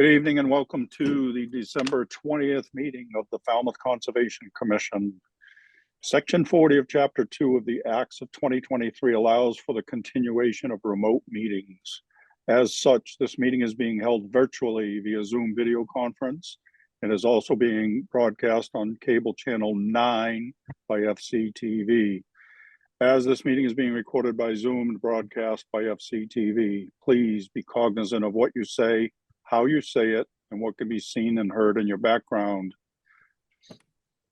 Good evening and welcome to the December 20th meeting of the Falmouth Conservation Commission. Section 40 of Chapter 2 of the Acts of 2023 allows for the continuation of remote meetings. As such, this meeting is being held virtually via Zoom video conference and is also being broadcast on cable channel 9 by FCTV. As this meeting is being recorded by Zoom and broadcast by FCTV, please be cognizant of what you say, how you say it, and what can be seen and heard in your background.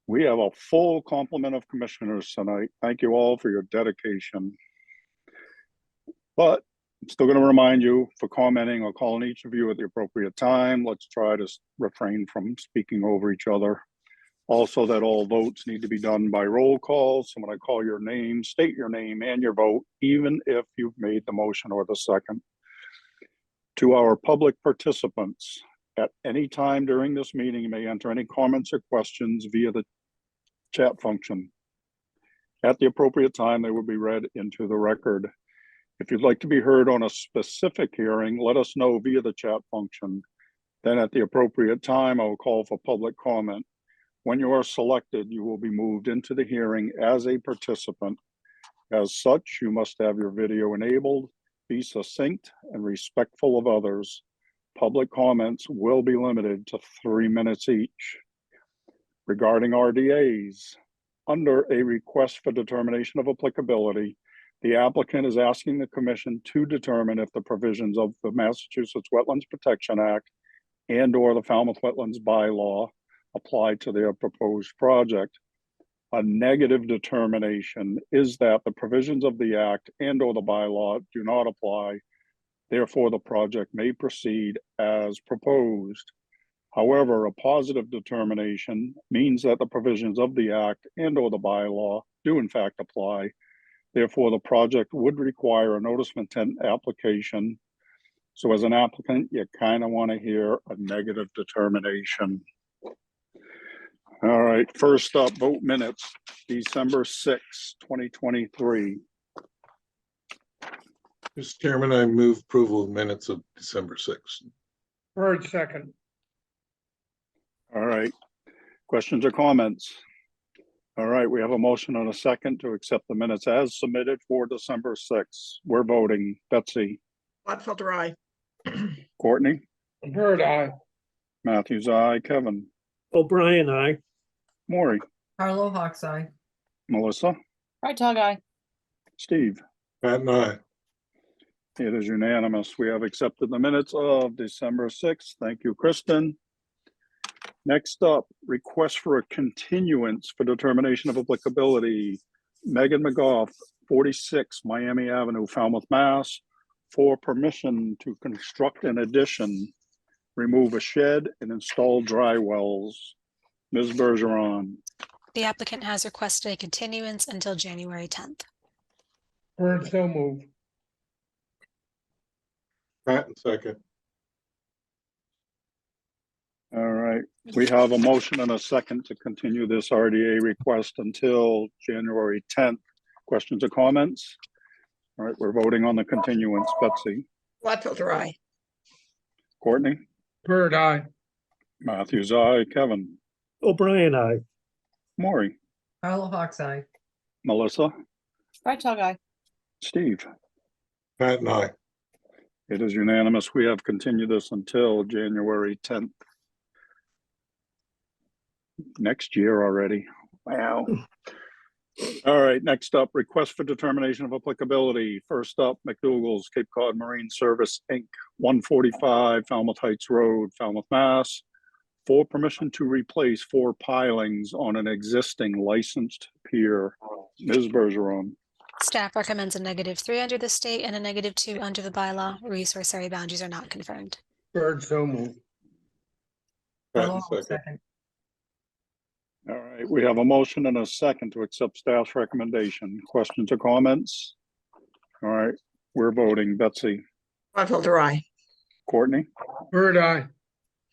We have a full complement of commissioners tonight. Thank you all for your dedication. But I'm still going to remind you for commenting or calling each of you at the appropriate time. Let's try to refrain from speaking over each other. Also, that all votes need to be done by roll call. So when I call your name, state your name and your vote, even if you've made the motion or the second. To our public participants, at any time during this meeting, you may enter any comments or questions via the chat function. At the appropriate time, they will be read into the record. If you'd like to be heard on a specific hearing, let us know via the chat function. Then at the appropriate time, I will call for public comment. When you are selected, you will be moved into the hearing as a participant. As such, you must have your video enabled, be succinct and respectful of others. Public comments will be limited to 3 minutes each. Regarding RDAs, under a request for determination of applicability, the applicant is asking the commission to determine if the provisions of the Massachusetts Wetlands Protection Act and/or the Falmouth Wetlands Bylaw apply to their proposed project. A negative determination is that the provisions of the act and/or the bylaw do not apply. Therefore, the project may proceed as proposed. However, a positive determination means that the provisions of the act and/or the bylaw do in fact apply. Therefore, the project would require a notice of intent application. So as an applicant, you kind of want to hear a negative determination. All right, first up, vote minutes, December 6, 2023. Mr. Chairman, I move approval of minutes of December 6th. Bird second. All right, questions or comments? All right, we have a motion and a second to accept the minutes as submitted for December 6th. We're voting. Betsy. Gladfelter, aye. Courtney. Bird aye. Matthews, aye. Kevin. O'Brien aye. Maury. Carlo Hawks eye. Melissa. Right, Tug, aye. Steve. Pat and I. It is unanimous. We have accepted the minutes of December 6th. Thank you, Kristen. Next up, request for a continuance for determination of applicability. Megan McGough, 46 Miami Avenue, Falmouth, Mass, for permission to construct an addition, remove a shed, and install dry wells. Ms. Bergeron. The applicant has requested a continuance until January 10th. Bird so moved. Pat and second. All right, we have a motion and a second to continue this RDA request until January 10th. Questions or comments? All right, we're voting on the continuance. Betsy. Gladfelter, aye. Courtney. Bird aye. Matthews, aye. Kevin. O'Brien aye. Maury. Carlo Hawks eye. Melissa. Right, Tug, aye. Steve. Pat and I. It is unanimous. We have continued this until January 10th. Next year already. Wow. All right, next up, request for determination of applicability. First up, McDougal's Cape Cod Marine Service, Inc., 145 Falmouth Heights Road, Falmouth, Mass, for permission to replace 4 pilings on an existing licensed pier. Ms. Bergeron. Staff recommends a -3 under the state and a -2 under the bylaw. Resource area boundaries are not confirmed. Bird so moved. Pat Carlo and Hawks second. second. All right, we have a motion and a second to accept staff's recommendation. Questions or comments? All right, we're voting. Betsy. Gladfelter, aye. Courtney. Bird aye.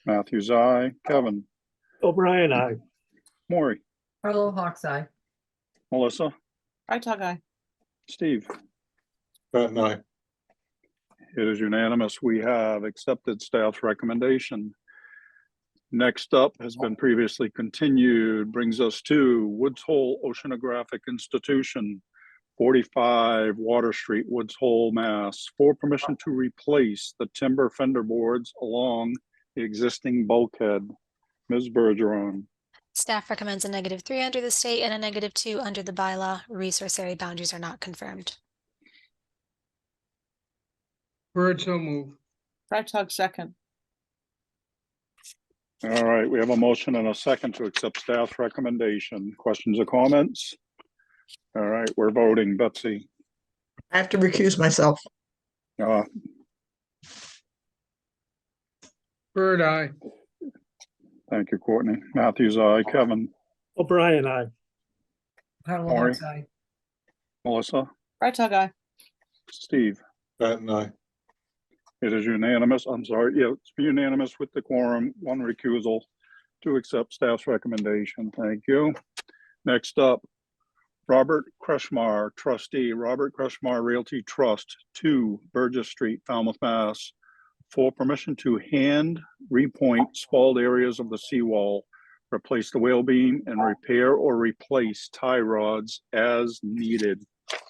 Matthews, aye. Kevin. O'Brien aye. Maury. Carlo Hawks eye. Melissa. Right, Tug, aye. Steve. Pat and I. It is unanimous. We have accepted staff's recommendation. Next up has been previously continued, brings us to Woods Hole Oceanographic Institution, 45 Water Street, Woods Hole, Mass, for permission to replace the timber fender boards along the existing bulkhead. Ms. Bergeron. Staff recommends a -3 under the state and a -2 under the bylaw. Resource area boundaries are not confirmed. Bird so moved. Frog, second. All right, we have a motion and a second to accept staff's recommendation. Questions or comments? All right, we're voting. Betsy. I have to recuse myself. Uh, Bird, aye. Thank you, Courtney. Matthews, aye. Kevin. O'Brien, aye. Carla Maury. Hawks Eye. Melissa. Aye. Steve. Patton, aye. It is unanimous. I'm sorry. Yeah, it's unanimous with the quorum, one recusal to accept staff's recommendation. Thank you. Next up, Robert Kretschmar, trustee, Robert Kretschmar Realty Trust, 2 Burgess Street, Falmouth, Mass, for permission to hand repoint spalled areas of the seawall, replace the whale beam, and repair or replace tie rods as needed.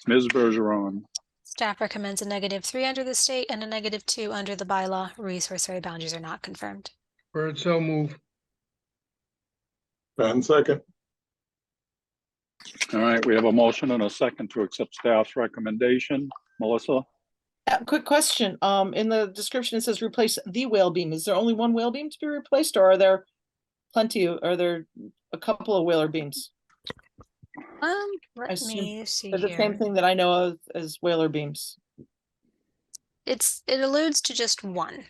Ms. Bergeron. Staff recommends a -3 under the state and a -2 under the bylaw. Resource area boundaries are not confirmed. Bird so moved. Patton, second. All right, we have a motion and a second to accept staff's recommendation. Melissa? Quick question. In the description, it says replace the whale beam. Is there only one whale beam to be replaced, or are there are there a couple of whaler beams? Let assume me see They're the same here. thing that I know of as whaler beams. It alludes to just one,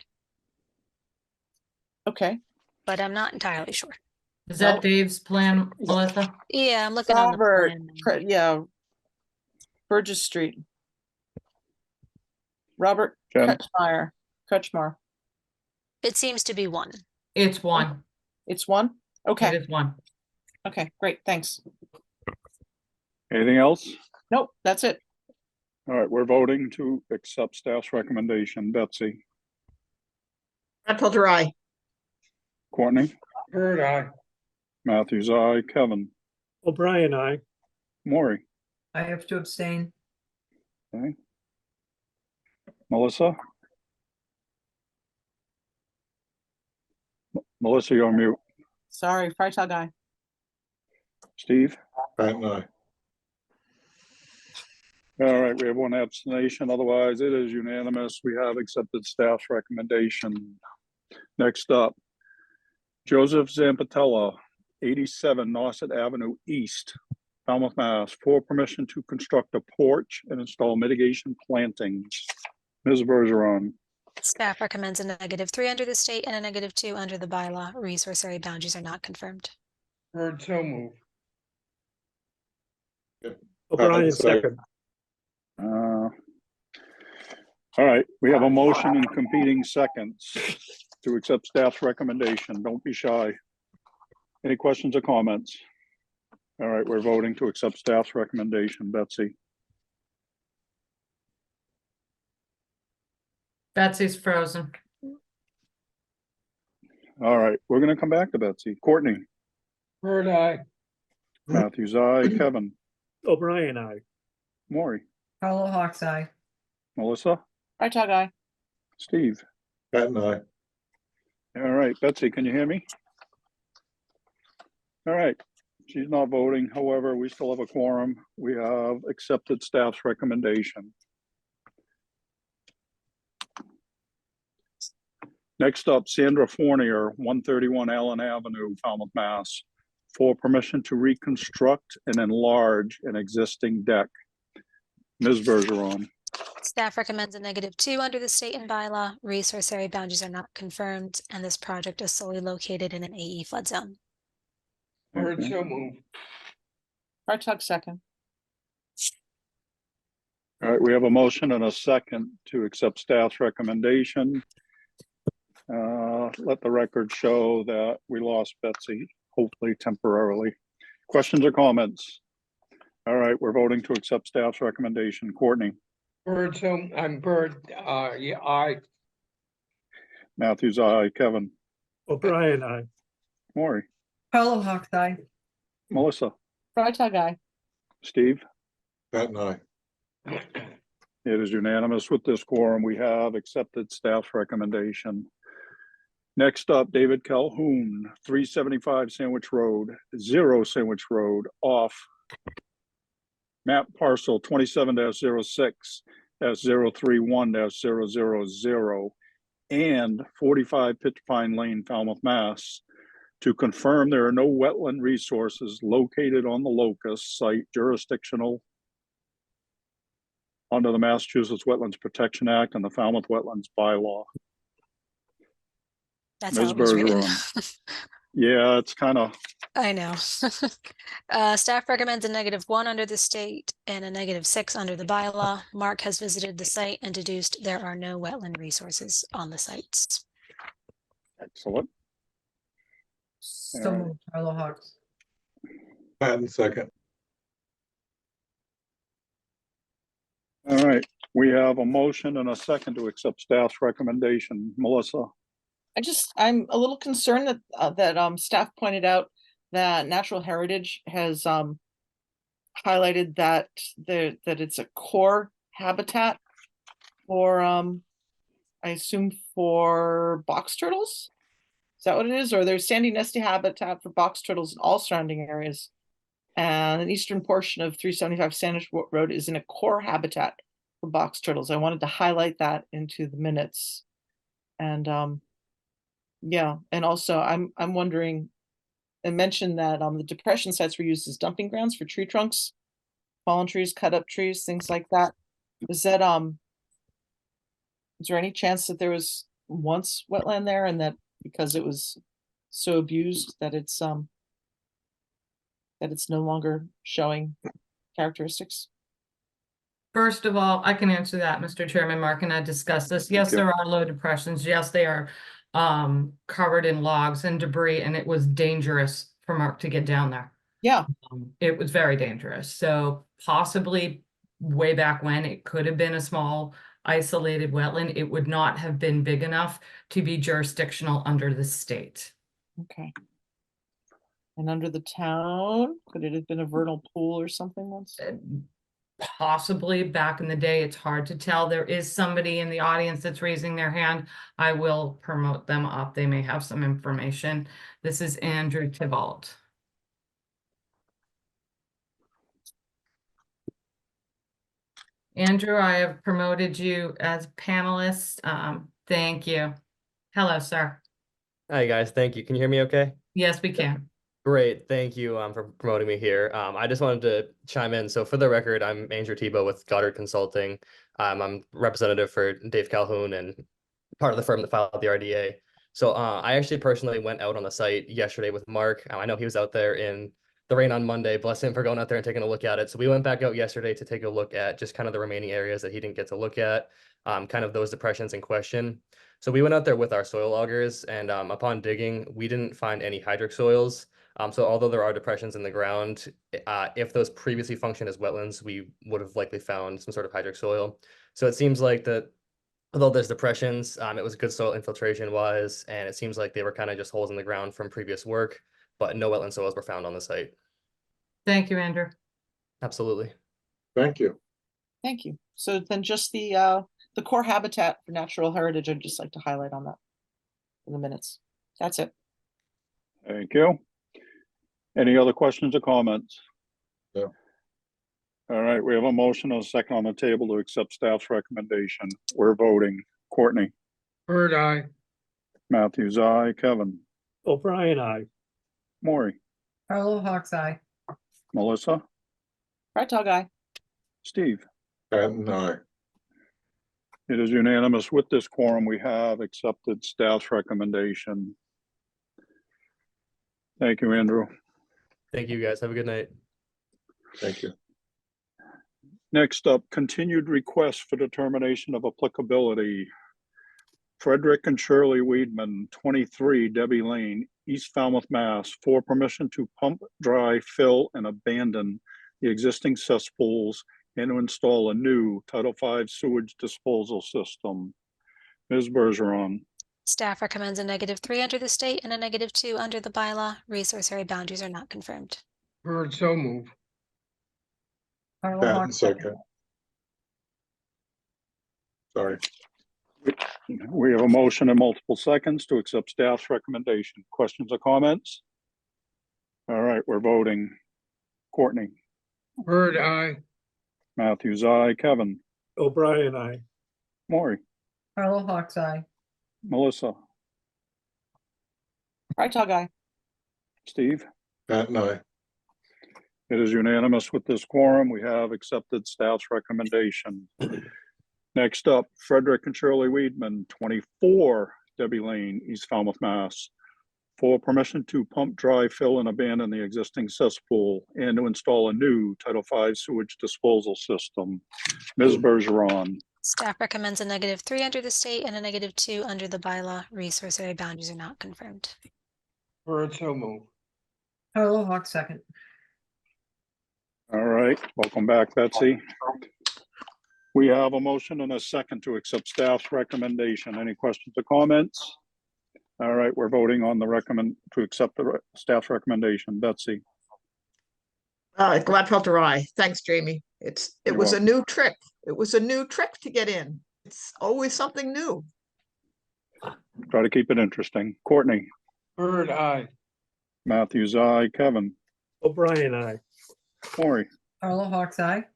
Okay. but I'm not entirely sure. Is Well- that Dave's plan, Melissa? Yeah, I'm looking on the Robert, plan now. yeah. Burgess Street. Robert Jen? Kretschmar. It seems to be one. It's one. It's one? It Okay, is one. okay, great, thanks. Anything else? Nope, that's it. All right, we're voting to accept staff's recommendation. Betsy? Batchelder, aye. Courtney? Bird, aye. Matthews, aye. Kevin? O'Brien, aye. Maury? I have to abstain. Okay. Melissa? Melissa, you're on mute. Sorry, Freitag, aye. Steve? Patton, aye. All right, we have one abstention. Otherwise, it is unanimous. We have accepted staff's recommendation. Next up, Joseph Zampatella, 87 Nauset Avenue East, Falmouth, Mass, for permission to construct a porch and install mitigation plantings. Ms. Bergeron. Staff recommends a -3 under the state and a -2 under the bylaw. Resource area boundaries are not confirmed. Bird so moved. second. O'Brien, second. All right, we have a motion and competing seconds to accept staff's recommendation. Don't be shy. Any questions or comments? All right, we're voting to accept staff's recommendation. Betsy? Betsy's frozen. All right, we're gonna come back to Betsy. Courtney? Bird, aye. Matthews, aye. Kevin? O'Brien, aye. Maury? Carla Hawks Eye. Melissa? Freitag, aye. Steve? Patton, aye. All right, Betsy, can you hear me? All right, she's not voting. However, we still have a quorum. We have accepted staff's recommendation. Next up, Sandra Fournier, 131 Allen Avenue, Falmouth, Mass, for permission to reconstruct and enlarge an existing deck. Ms. Bergeron. Staff recommends a -2 under the state and bylaw. Resource area boundaries are not confirmed, and this project is solely located in an AE flood zone. Bird Okay. so moved. Freitag, second. All right, we have a motion and a second to accept staff's recommendation. Let the record show that we lost Betsy, hopefully temporarily. Questions or comments? All right, we're voting to accept staff's recommendation. Courtney? Yeah, aye. Matthews, aye. Kevin, O'Brien, aye. Maury, Polo Hawks Eye. Melissa, Freitag, aye. Steve. Pat and I. It is unanimous with this quorum. We have accepted staff's recommendation. Next up, David Calhoun, 375 Sandwich Road, 0 Sandwich Road, off map parcel 27-06-031-000 and 45 Pitchpine Lane, Falmouth, Mass, to confirm there are no wetland resources located on the locust site jurisdictional under the Massachusetts Wetlands Protection Act and the Falmouth Wetlands Bylaw. That's Ms. how it was written. Bergeron. Yeah, it's kind of, I know. Staff recommends a -1 under the state and a -6 under the bylaw. Mark has visited the site and deduced there are no wetland resources on the sites. excellent. So moved, Polo Hawks. Pat and second. All right, we have a motion and a second to accept staff's recommendation. Melissa, I'm a little concerned that staff pointed out that Natural Heritage has highlighted that that it's a core habitat for I assume for box turtles. Is that what it is? Or there's sandy nesty habitat for box turtles in all surrounding areas. And an eastern portion of 375 Sandwich Road is in a core habitat for box turtles. I wanted to highlight that into the minutes. And yeah, and also I'm wondering, I mentioned that the depression sites were used as dumping grounds for tree trunks, fallen trees, cut up trees, things like that. Is that is there any chance that there was once wetland there and that because it was so abused that it's no longer showing characteristics? First of all, I can answer that, Mr. Chairman. Mark and I discussed this. Yes, you. there are low depressions. Yes, they are covered in logs and debris, and it was dangerous for Mark to get down there. Yeah. It was very dangerous. So possibly way back when it could have been a small isolated wetland. It would not have been big enough to be jurisdictional under the state. Okay. And under the town, could it have been a vernal pool or something once? Possibly back in the day, it's hard to tell. There is somebody in the audience that's raising their hand. I will promote them up. They may have some information. This is Andrew Tybalt. Andrew, I have promoted you as panelist. Thank you. Hello, sir. Hi guys, thank you. Can you hear me okay? Yes, we can. Great, thank you for promoting me here. I just wanted to chime in. So for the record, I'm Andrew Tebow with Goddard Consulting. I'm representative for Dave Calhoun and part of the firm that filed the RDA. So I actually personally went out on the site yesterday with Mark. I know he was out there in the rain on Monday. Bless him for going out there and taking a look at it. So we went back out yesterday to take a look at just kind of the remaining areas that he didn't get to look at, kind of those depressions in question. So we went out there with our soil augers, and upon digging, we didn't find any hydric soils. So although there are depressions in the ground, if those previously functioned as wetlands, we would have likely found some sort of hydric soil. So it seems like that, although there's depressions, it was good soil infiltration wise, and it seems like they were kind of just holes in the ground from previous work, but no wetland soils were found on the site. Thank you, Andrew. Absolutely. Thank you. Thank you. So then just the core habitat for natural heritage, I'd just like to highlight on that in the minutes. That's it. Thank you. Any other questions or comments? No. All right, we have a motion and a second on the table to accept staff's recommendation. We're voting. Courtney, Bird eye. Matthews, aye. Kevin, O'Brien, aye. Maury, Polo Hawks Eye. Melissa, Freitag, aye. Steve. Pat and I. It is unanimous with this quorum. We have accepted staff's recommendation. Thank you, Andrew. Thank you guys. Have a good night. Thank you. Next up, continued request for determination of applicability. Frederick and Shirley Weedman, 23 Debbie Lane, East Falmouth, Mass, for permission to pump, dry, fill, and abandon the existing cesspools and to install a new Title V sewage disposal system. Ms. Bergeron, Staff recommends a -3 under the state and a -2 under the bylaw. Resource area boundaries are not confirmed. Bird, so move. Patton second. Sorry. we have a motion in multiple seconds to accept staff's recommendation. Questions or comments? All right, we're voting. Courtney, Bird, aye. Matthews, aye. Kevin, O'Brien, aye. Maury, Carlo Hawks eye. Melissa, Right, guy. Steve. Patton, aye. It is unanimous with this quorum. We have accepted staff's recommendation. Next up, Frederick and Shirley Weedman, 24 Debbie Lane, East Falmouth, Mass. For permission to pump, dry, fill, and abandon the existing cesspool and to install a new Title V sewage disposal system. Ms. Bergeron, Staff recommends a -3 under the state and a -2 under the bylaw. Resource area boundaries are not confirmed. Bird, so move. Carlo Hawks second. all right, welcome back, Betsy. We have a motion and a second to accept staff's recommendation. Any questions or comments? All right, we're voting on the to accept the staff's recommendation. Betsy, Gladfelter, aye. Thanks, Jamie. It You're was a welcome. new trick. It was a new trick to get in. It's always something new. try to keep it interesting. Courtney, Bird, aye. Matthews, aye. Kevin, O'Brien, aye. Maury, Carlo Hawks eye.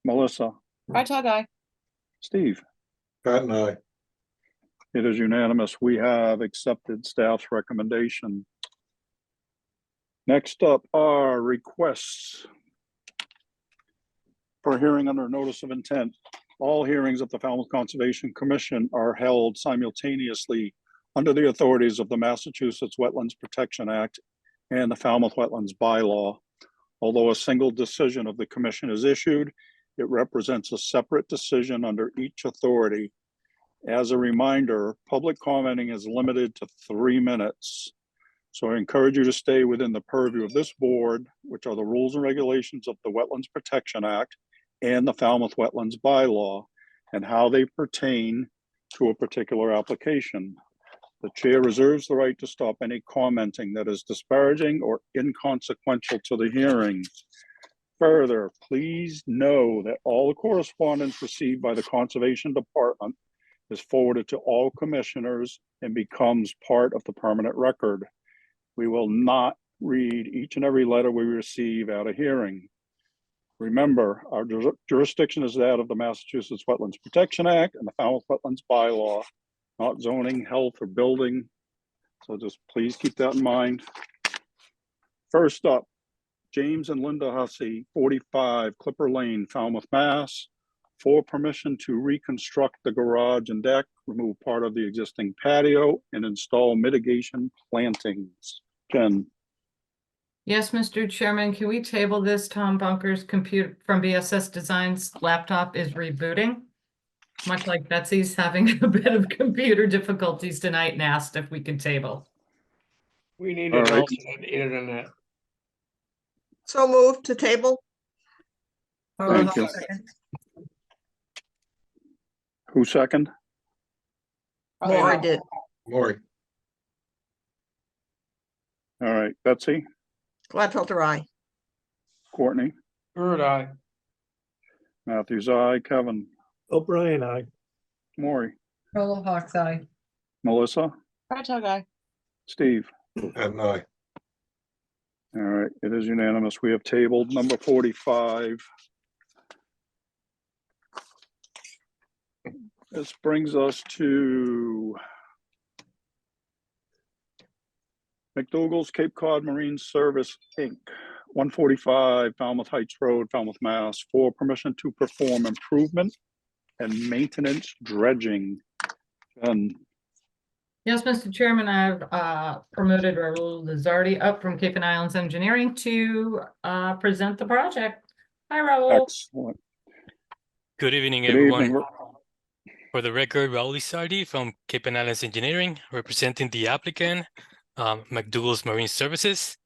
Melissa, Right, guy. Steve. Patton, aye. It is unanimous. We have accepted staff's recommendation. Next up are requests for hearing under notice of intent. All hearings of the Falmouth Conservation Commission are held simultaneously under the authorities of the Massachusetts Wetlands Protection Act and the Falmouth Wetlands Bylaw. Although a single decision of the commission is issued, it represents a separate decision under each authority. As a reminder, public commenting is limited to 3 minutes. So I encourage you to stay within the purview of this board, which are the rules and regulations of the Wetlands Protection Act and the Falmouth Wetlands Bylaw, and how they pertain to a particular application. The chair reserves the right to stop any commenting that is disparaging or inconsequential to the hearing. Further, please know that all the correspondence received by the Conservation Department is forwarded to all commissioners and becomes part of the permanent record. We will not read each and every letter we receive at a hearing. Remember, our jurisdiction is that of the Massachusetts Wetlands Protection Act and the Falmouth Wetlands Bylaw, not zoning, health, or building. So just please keep that in mind. First up, James and Linda Hussey, 45 Clipper Lane, Falmouth, Mass. For permission to reconstruct the garage and deck, remove part of the existing patio, and install mitigation plantings. Jen, Yes, Mr. Chairman, can we table this? Tom Bunker's computer from BSS Designs laptop is rebooting. Much like Betsy's having a bit of computer difficulties tonight and asked if we could table. We need All an right. alternate internet. So moved to table. Carlo Thank you. Hawks second. who second? Maury did. Maury. All right, Betsy, Gladfelter, aye. Courtney, Bird, aye. Matthews, aye. Kevin, O'Brien, aye. Maury, Carlo Hawks eye. Melissa, Right, guy. Steve. Patton, aye. All right, it is unanimous. We have tabled number 45. This brings us to McDougal's Cape Cod Marine Service, Inc., 145 Falmouth Heights Road, Falmouth, Mass. For permission to perform improvement and maintenance dredging. Jen, Yes, Mr. Chairman, I've promoted Raul Lizardi up from Cape and Islands Engineering to present the project. Hi, Raul. excellent. Good evening, Good everyone. evening. For the record, Raul Lizardi from Cape and Islands Engineering, representing the applicant, McDougal's Marine Services.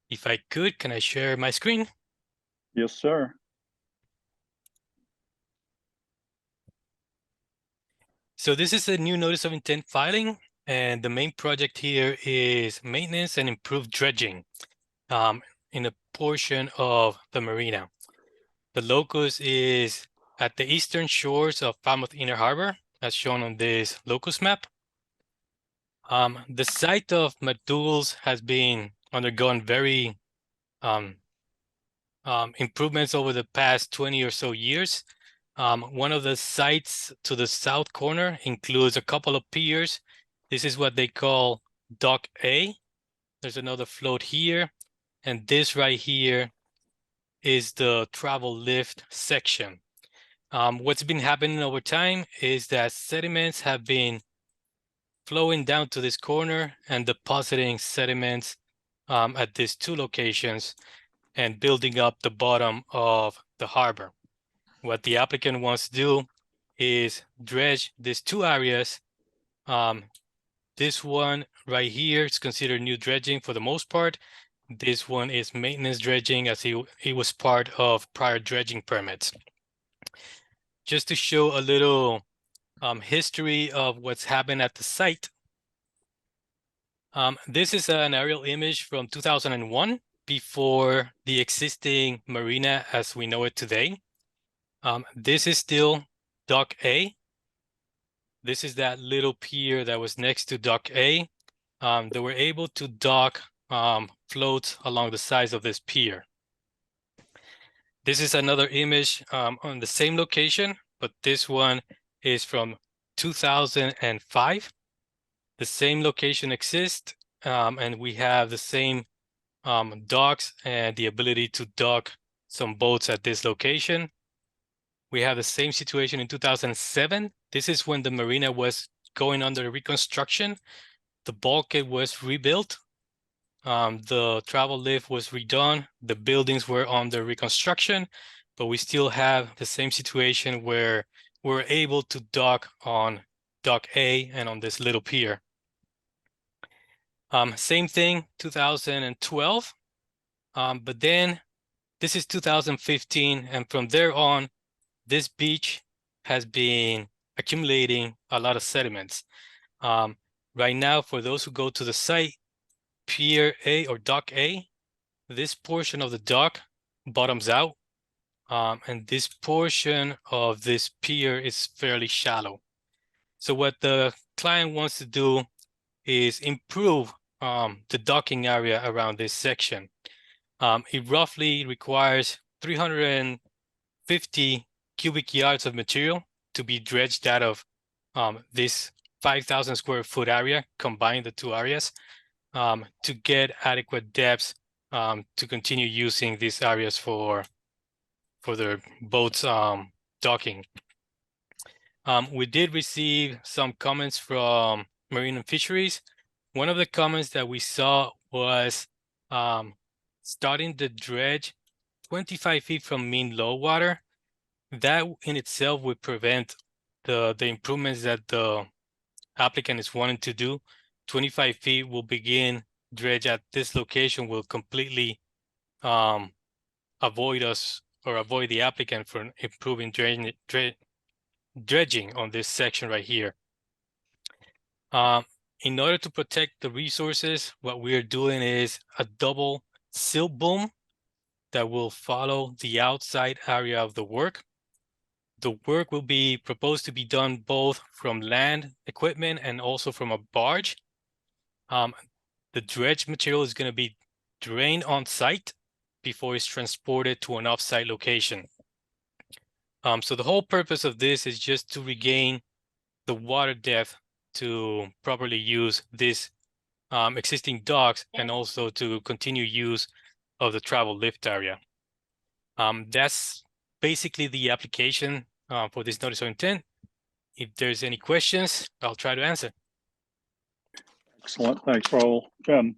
If I could, can I share my screen? Yes, sir. So this is a new notice of intent filing, and the main project here is maintenance and improved dredging in a portion of the marina. The locus is at the eastern shores of Falmouth Inner Harbor, as shown on this locus map. The site of McDougal's has been undergone very improvements over the past 20 or so years. One of the sites to the south corner includes a couple of piers. This is what they call Dock A. There's another float here, and this right here is the travel lift section. What's been happening over time is that sediments have been flowing down to this corner and depositing sediments at these two locations and building up the bottom of the harbor. What the applicant wants to do is dredge these two areas. This one right here is considered new dredging for the most part. This one is maintenance dredging, as it was part of prior dredging permits. Just to show a little history of what's happened at the site. This is an aerial image from 2001, before the existing marina as we know it today. This is still Dock A. This is that little pier that was next to Dock A. They were able to dock floats along the sides of this pier. This is another image on the same location, but this one is from 2005. The same location exists, and we have the same docks and the ability to dock some boats at this location. We have the same situation in 2007. This is when the marina was going under reconstruction. The bulkhead was rebuilt. The travel lift was redone. The buildings were under reconstruction, but we still have the same situation where we're able to dock on Dock A and on this little pier. Same thing, 2012. But then this is 2015, and from there on, this beach has been accumulating a lot of sediments. Right now, for those who go to the site, Pier A or Dock A, this portion of the dock bottoms out, and this portion of this pier is fairly shallow. So what the client wants to do is improve the docking area around this section. It roughly requires 350 cubic yards of material to be dredged out of this 5,000 square foot area, combine the two areas, to get adequate depths to continue using these areas for their boats docking. We did receive some comments from Marine and Fisheries. One of the comments that we saw was starting the dredge 25 feet from mean low water. That in itself would prevent the improvements that the applicant is wanting to do. 25 feet will begin dredge at this location, will completely avoid the applicant from improving dredging on this section right here. In order to protect the resources, what we're doing is a double sill boom that will follow the outside area of the work. The work will be proposed to be done both from land equipment and also from a barge. The dredge material is going to be drained on site before it's transported to an off-site location. So the whole purpose of this is just to regain the water depth to properly use this existing docks and also to continue use of the travel lift area. That's basically the application for this notice of intent. If there's any questions, I'll try to answer. Excellent. Thanks, Raul. Jen?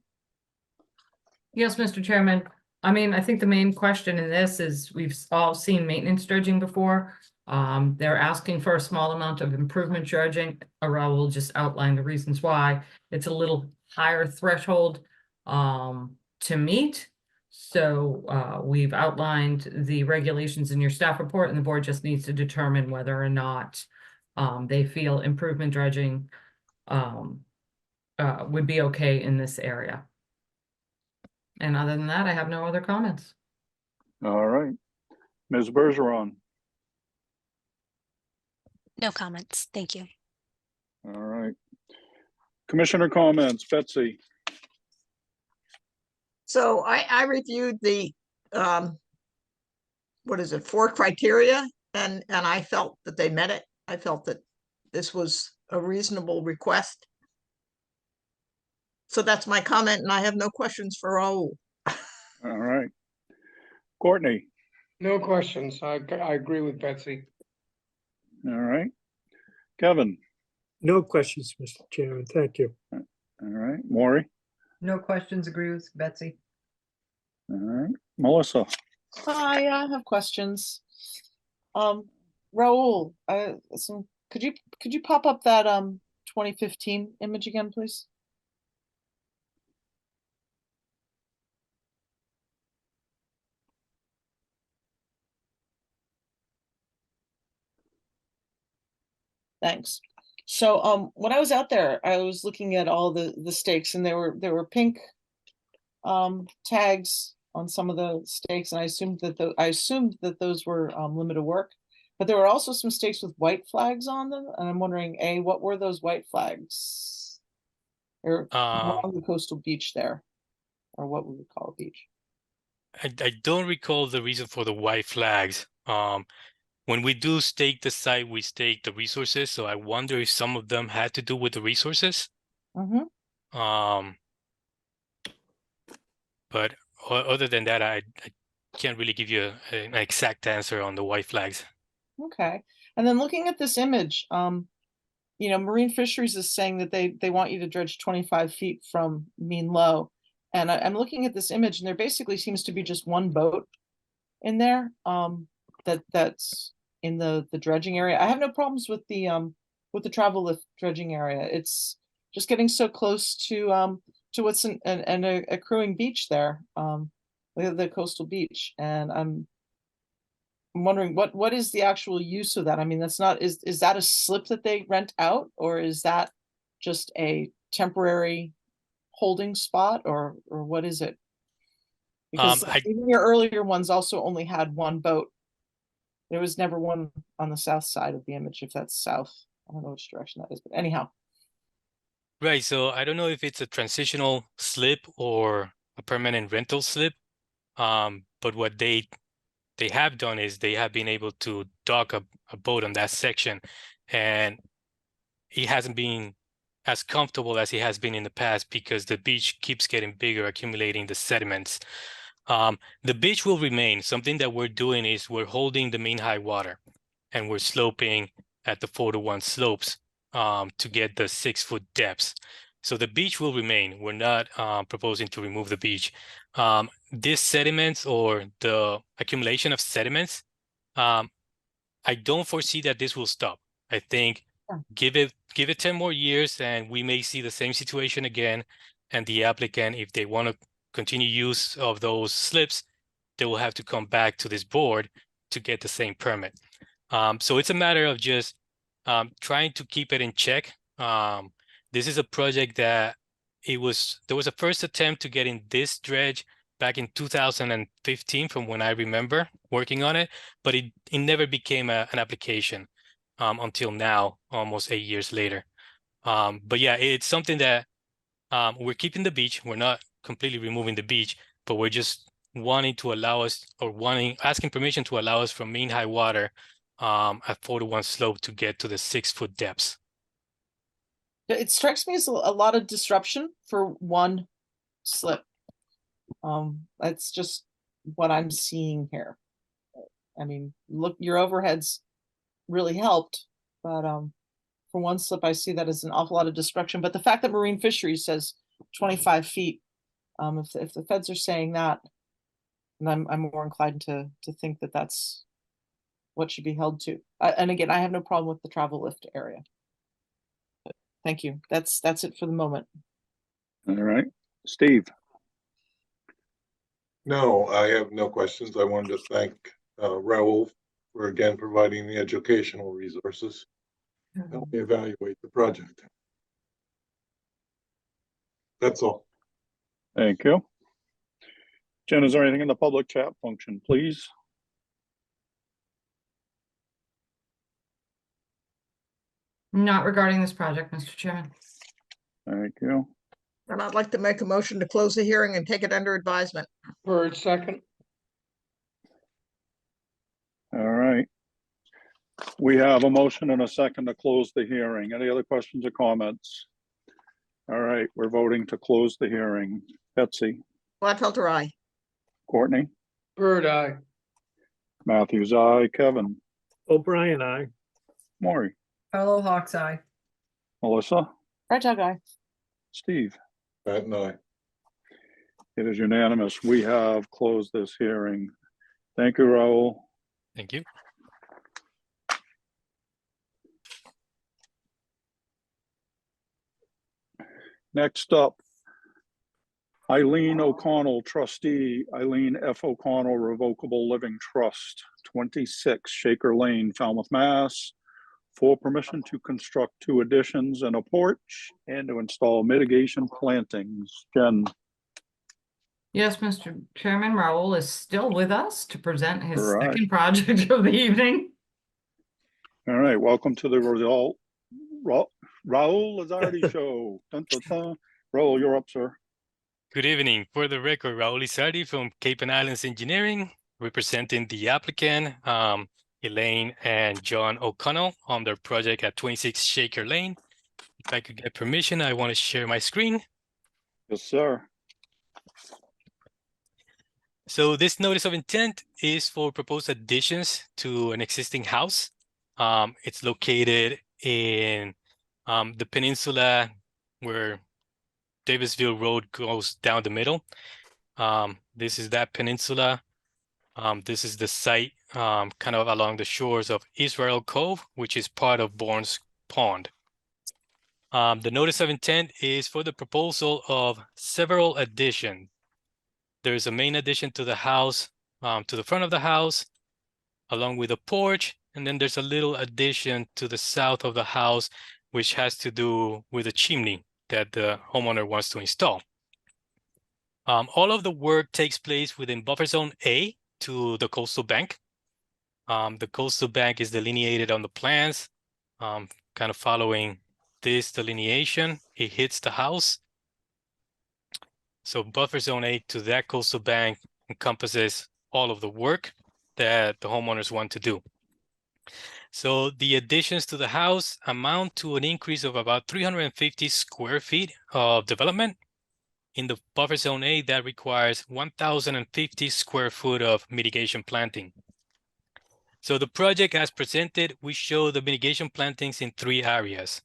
Yes, Mr. Chairman. I mean, I think the main question in this is we've all seen maintenance dredging before. They're asking for a small amount of improvement dredging. Raul will just outline the reasons why. It's a little higher threshold to meet. So we've outlined the regulations in your staff report, and the board just needs to determine whether or not they feel improvement dredging would be okay in this area. And other than that, I have no other comments. All right. Ms. Bergeron. No comments. Thank you. All right. Commissioner comments, Betsy. So I reviewed the, what is it, 4 criteria, and I felt that they met it. I felt that this was a reasonable request. So that's my comment, and I have no questions for Raul. All right. Courtney. No questions. I agree with Betsy. All right. Kevin. No questions, Mr. Chairman. Thank you. All right. Maury. No questions, agree with Betsy. All right. Melissa. Hi, I have questions. Raul, could you pop up that 2015 image again, please? Thanks. So when I was out there, I was looking at all the stakes, and there were pink tags on some of the stakes, and I assumed that those were limited work, but there were also some stakes with white flags on them, and I'm wondering, A, what were those white flags? Or along the coastal beach there, or what we would call a beach. I don't recall the reason for the white flags. When we do stake the site, we stake the resources. So I wonder if some of them had to do with the resources. Mm-hmm. But other than that, I can't really give you an exact answer on the white flags. Okay. And then looking at this image, you know, Marine Fisheries is saying that they want you to dredge 25 feet from mean low. And I'm looking at this image, and there basically seems to be just one boat in there that's in the dredging area. I have no problems with the travel lift dredging area. It's just getting so close to what's an accruing beach there, the coastal beach. And I'm wondering what is the actual use of that? I mean, that's not, is that a slip that they rent out, or is that just a temporary holding spot, or what is it? Because even your earlier ones also only had one boat. There was never one on the south side of the image, if that's south. I don't know which direction that is, but anyhow. Right. So I don't know if it's a transitional slip or a permanent rental slip. But what they have done is they have been able to dock a boat on that section, and it hasn't been as comfortable as it has been in the past because the beach keeps getting bigger, accumulating the sediments. The beach will remain. Something that we're doing is we're holding the mean high water, and we're sloping at the 4-to-1 slopes to get the 6-foot depths. So the beach will remain. We're not proposing to remove the beach. These sediments, or the accumulation of sediments, I don't foresee that this will stop. I think give it 10 more years and we may see the same situation again. And the applicant, if they want to continue use of those slips, they will have to come back to this board to get the same permit. So it's a matter of just trying to keep it in check. This is a project that there was a first attempt to get in this dredge back in 2015 from when I remember working on it, but it never became an application until now, almost 8 years later. But yeah, it's something that we're keeping the beach. We're not completely removing the beach, but we're just wanting to allow us, or asking permission to allow us from mean high water at 4-to-1 slope to get to the 6-foot depths. It strikes me as a lot of disruption for one slip. That's just what I'm seeing here. I mean, look, your overheads really helped, but for one slip, I see that as an awful lot of destruction. But the fact that Marine Fisheries says 25 feet, if the feds are saying that, and I'm more inclined to think that that's what should be held to. And again, I have no problem with the travel lift area. But thank you. That's it for the moment. All right, Steve. No, I have no questions. I wanted to thank Raul for again providing the educational resources. help me evaluate the project. That's all. Thank you. Jen, is there anything in the public chat function, please? Not regarding this project, Mr. Chairman. Thank you. And I'd like to make a motion to close the hearing and take it under advisement. Bird second. All right. We have a motion and a second to close the hearing. Any other questions or comments? All right, we're voting to close the hearing. Betsy, Gladfelter, aye. Courtney, Bird eye. Matthews, aye. Kevin, O'Brien, aye. Maury, Fellow Hawks Eye. Melissa, Red Dog Eye. Steve. Pat and I. It is unanimous. We have closed this hearing. Thank you, Raul. Thank you. Next up, Eileen O'Connell, trustee, Eileen F. O'Connell Revocable Living Trust, 26 Shaker Lane, Falmouth, Mass. For permission to construct 2 additions and a porch and to install mitigation plantings. Jen, Yes, Mr. Chairman, Raul is still with us to present his All right. second project of the evening. all right, welcome to the Raul Lazardi Show. Dun, dun, dun. Raul, you're up, sir. Good evening. For the record, Raul Lizardi from Cape and Islands Engineering, representing the applicant, Elaine and John O'Connell on their project at 26 Shaker Lane. If I could get permission, I want to share my screen. Yes, sir. So this notice of intent is for proposed additions to an existing house. It's located in the peninsula where Davisville Road goes down the middle. This is that peninsula. This is the site kind of along the shores of Israel Cove, which is part of Bourne's Pond. The notice of intent is for the proposal of several additions. There's a main addition to the house, to the front of the house, along with a porch, and then there's a little addition to the south of the house, which has to do with a chimney that the homeowner wants to install. All of the work takes place within buffer zone A to the coastal bank. The coastal bank is delineated on the plans, kind of following this delineation. It hits the house. So buffer zone A to that coastal bank encompasses all of the work that the homeowners want to do. So the additions to the house amount to an increase of about 350 square feet of development. In the buffer zone A, that requires 1,050 square foot of mitigation planting. So the project as presented, we show the mitigation plantings in 3 areas,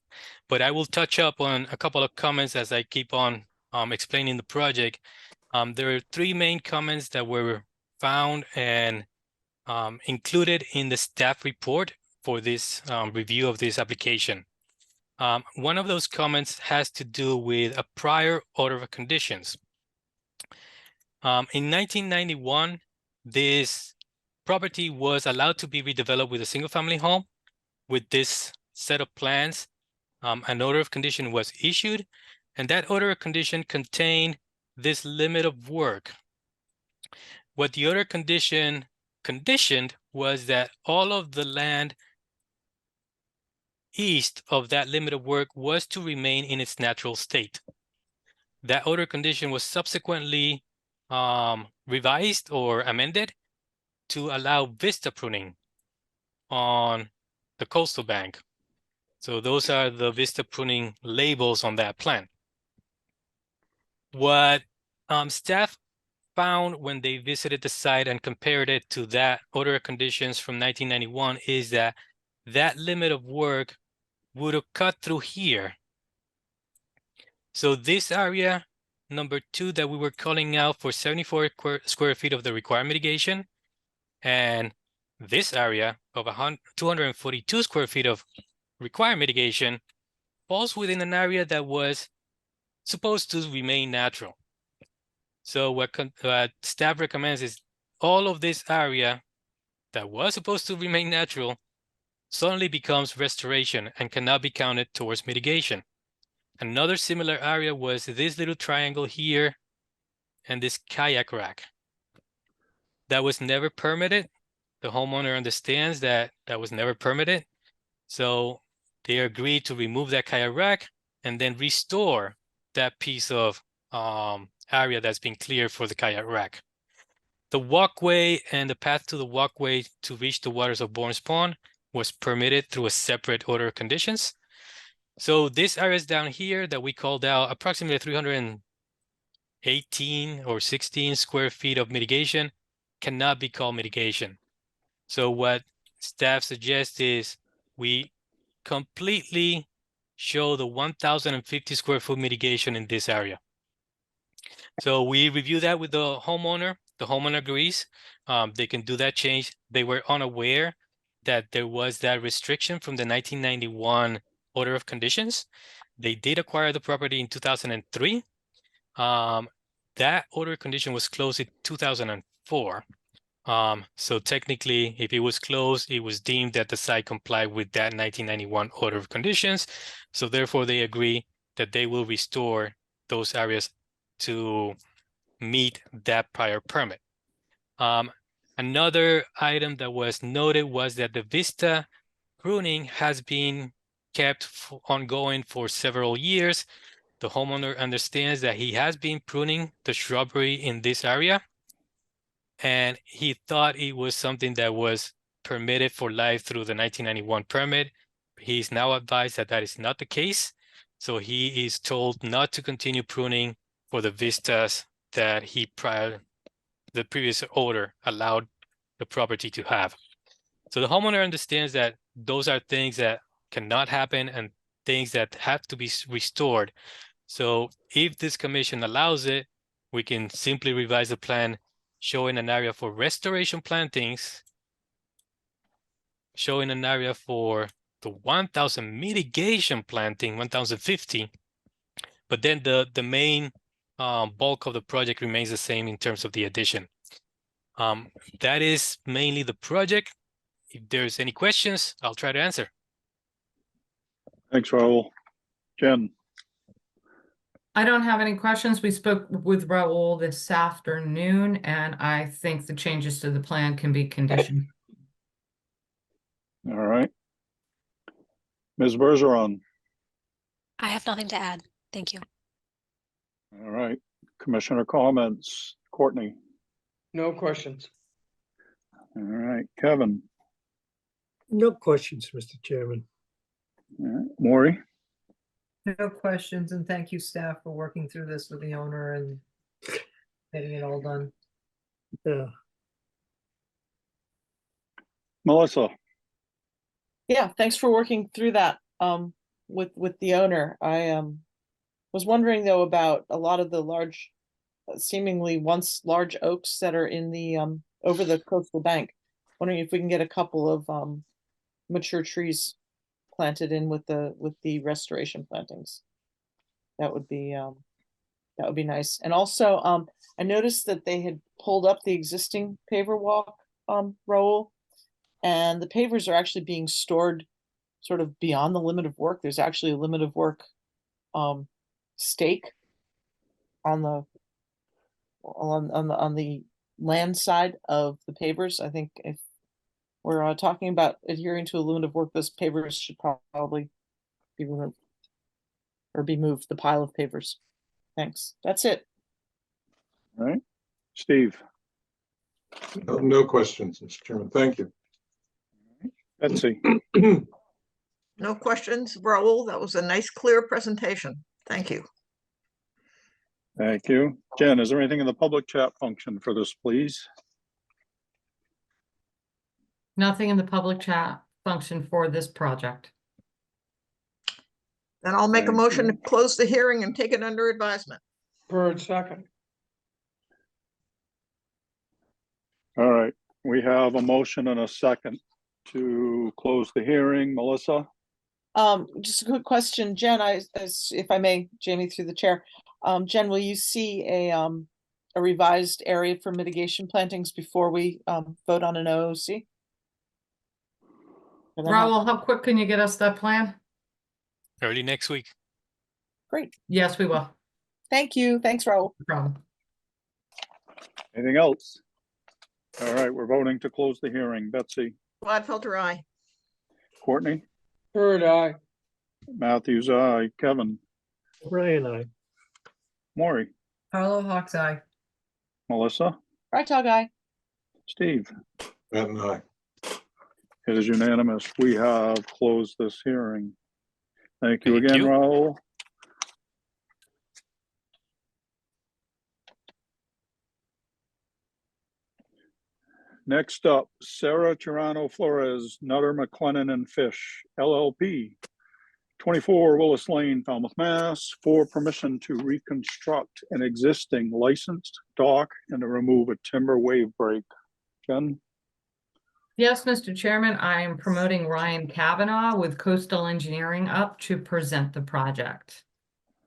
but I will touch up on a couple of comments as I keep on explaining the project. There are 3 main comments that were found and included in the staff report for this review of this application. One of those comments has to do with a prior order of conditions. In 1991, this property was allowed to be redeveloped with a single-family home. With this set of plans, an order of condition was issued, and that order of condition contained this limit of work. What the order condition conditioned was that all of the land east of that limit of work was to remain in its natural state. That order condition was subsequently revised or amended to allow vista pruning on the coastal bank. So those are the vista pruning labels on that plan. What staff found when they visited the site and compared it to that order of conditions from 1991 is that that limit of work would have cut through here. So this area, number 2, that we were calling out for 74 square feet of the required mitigation, and this area of 242 square feet of required mitigation falls within an area that was supposed to remain natural. So what staff recommends is all of this area that was supposed to remain natural suddenly becomes restoration and cannot be counted towards mitigation. Another similar area was this little triangle here and this kayak rack. That was never permitted. The homeowner understands that that was never permitted. So they agreed to remove that kayak rack and then restore that piece of area that's been cleared for the kayak rack. The walkway and the path to the walkway to reach the waters of Bourne's Pond was permitted through a separate order of conditions. So this area is down here that we called out approximately 318 or 16 square feet of mitigation cannot be called mitigation. So what staff suggests is we completely show the 1,050 square foot mitigation in this area. So we review that with the homeowner. The homeowner agrees. They can do that change. They were unaware that there was that restriction from the 1991 order of conditions. They did acquire the property in 2003. That order of condition was closed in 2004. So technically, if it was closed, it was deemed that the site complied with that 1991 order of conditions. So therefore, they agree that they will restore those areas to meet that prior permit. Another item that was noted was that the vista pruning has been kept ongoing for several years. The homeowner understands that he has been pruning the shrubbery in this area, and he thought it was something that was permitted for life through the 1991 permit. He's now advised that that is not the case. So he is told not to continue pruning for the vistas that the previous owner allowed the property to have. So the homeowner understands that those are things that cannot happen and things that have to be restored. So if this commission allows it, we can simply revise the plan showing an area for restoration plantings, showing an area for the 1,000 mitigation planting, 1,050. But then the main bulk of the project remains the same in terms of the addition. That is mainly the project. If there's any questions, I'll try to answer. Thanks, Raul. Jen, I don't have any questions. We spoke with Raul this afternoon, and I think the changes to the plan can be conditioned. all right. Ms. Bergeron, I have nothing to add. Thank you. all right. Commissioner comments, Courtney, No questions. all right. Kevin, No questions, Mr. Chairman. all right. Maury, No questions, and thank you, staff, for working through this with the owner and getting it all done. Yeah. Melissa, Yeah, thanks for working through that with the owner. I was wondering though about a lot of the large, seemingly once large oaks that are in the over the coastal bank. Wondering if we can get a couple of mature trees planted in with the restoration plantings. That would be nice. And also I noticed that they had pulled up the existing paver walk Raul, and the pavers are actually being stored sort of beyond the limit of work. There's actually a limit of work stake on the land side of the pavers. I think if we're talking about adhering to a limit of work, those pavers should probably be removed or be moved, the pile of pavers. Thanks. That's it. all right. Steve, No questions, Mr. Chairman. Thank you. Betsy, No questions, Raul. That was a nice, clear presentation. Thank you. thank you. Jen, is there anything in the public chat function for this, please? Nothing in the public chat function for this project. Then I'll make a Thank motion you. to close the hearing and take it under advisement. Bird second. All right, we have a motion and a second to close the hearing. Melissa? Just a quick question, Jen, if I may, Jamie through the chair. Jen, will you see a revised area for mitigation plantings before we vote on an OOC? And then have- Raul, how quick can you get us that plan? Early next week. Great, Yes, we will. thank you, thanks, Raul. No problem. Anything else? All right, we're voting to close the hearing. Betsy, Gladfelter, aye. Courtney, Bird, aye. Matthews, aye. Kevin, Brian, aye. Maury, Carlo Hawks eye. Melissa, Right, tall guy. Steve. And I. It is unanimous. We have closed this hearing. Thank you Thank again, you. Raul. Next up, Sarah Tirano Flores, Nutter McLennan and Fish, LLP, 24 Willis Lane, Falmouth, Mass, for permission to reconstruct an existing licensed dock and to remove a timber wave break. Jen? Yes, Mr. Chairman, I am promoting Ryan Kavanaugh with Coastal Engineering up to present the project.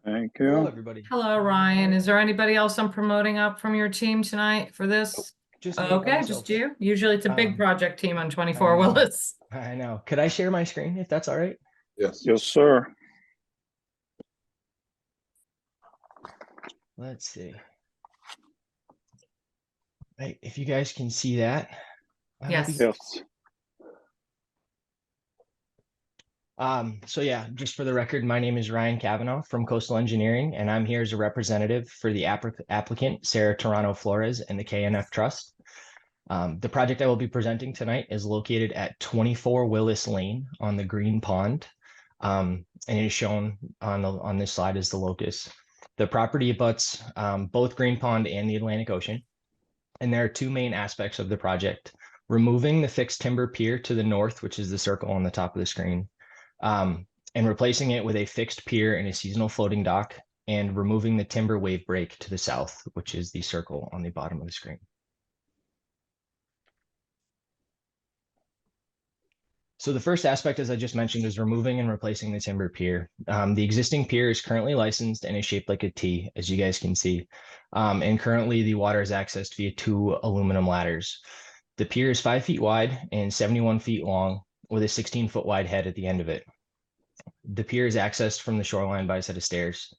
Thank Hello, you. everybody. Hello, Ryan. Is there anybody else I'm promoting up from your team tonight for this? Just me by Okay, myself. just you. Usually it's a big Um, project team on 24 I know. Willis. I know. Could I share my screen if that's all right? Yes. Yes, sir. Let's see. Right, if you guys can see that. I would Yes. be- Yes. So yeah, just for the record, my name is Ryan Kavanaugh from Coastal Engineering, and I'm here as a representative for the applicant, Sarah Tirano Flores and the KNF Trust. The project I will be presenting tonight is located at 24 Willis Lane on the Green Pond. And it is shown on this slide as the locus. The property abuts both Green Pond and the Atlantic Ocean. And there are two main aspects of the project: removing the fixed timber pier to the north, which is the circle on the top of the screen, and replacing it with a fixed pier and a seasonal floating dock, and removing the timber wave break to the south, which is the circle on the bottom of the screen. So the first aspect, as I just mentioned, is removing and replacing the timber pier. The existing pier is currently licensed and is shaped like a T, as you guys can see. And currently the water is accessed via two aluminum ladders. The pier is 5 feet wide and 71 feet long, with a 16-foot wide head at the end of it. The pier is accessed from the shoreline by a set of stairs,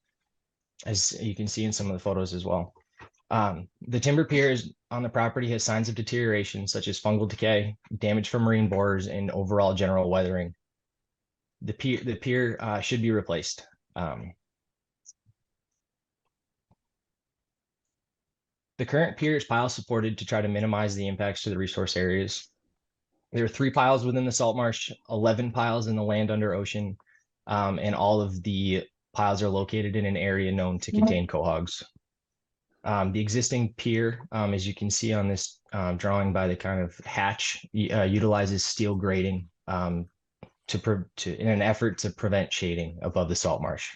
as you can see in some of the photos as well. The timber pier on the property has signs of deterioration, such as fungal decay, damage from marine borers, and overall general weathering. The pier should be replaced. The current pier is pile supported to try to minimize the impacts to the resource areas. There are 3 piles within the salt marsh, 11 piles in the land under ocean, and all of the piles are located in an area known to contain cohogs. The existing pier, as you can see on this drawing by the kind of hatch, utilizes steel grating in an effort to prevent shading above the salt marsh.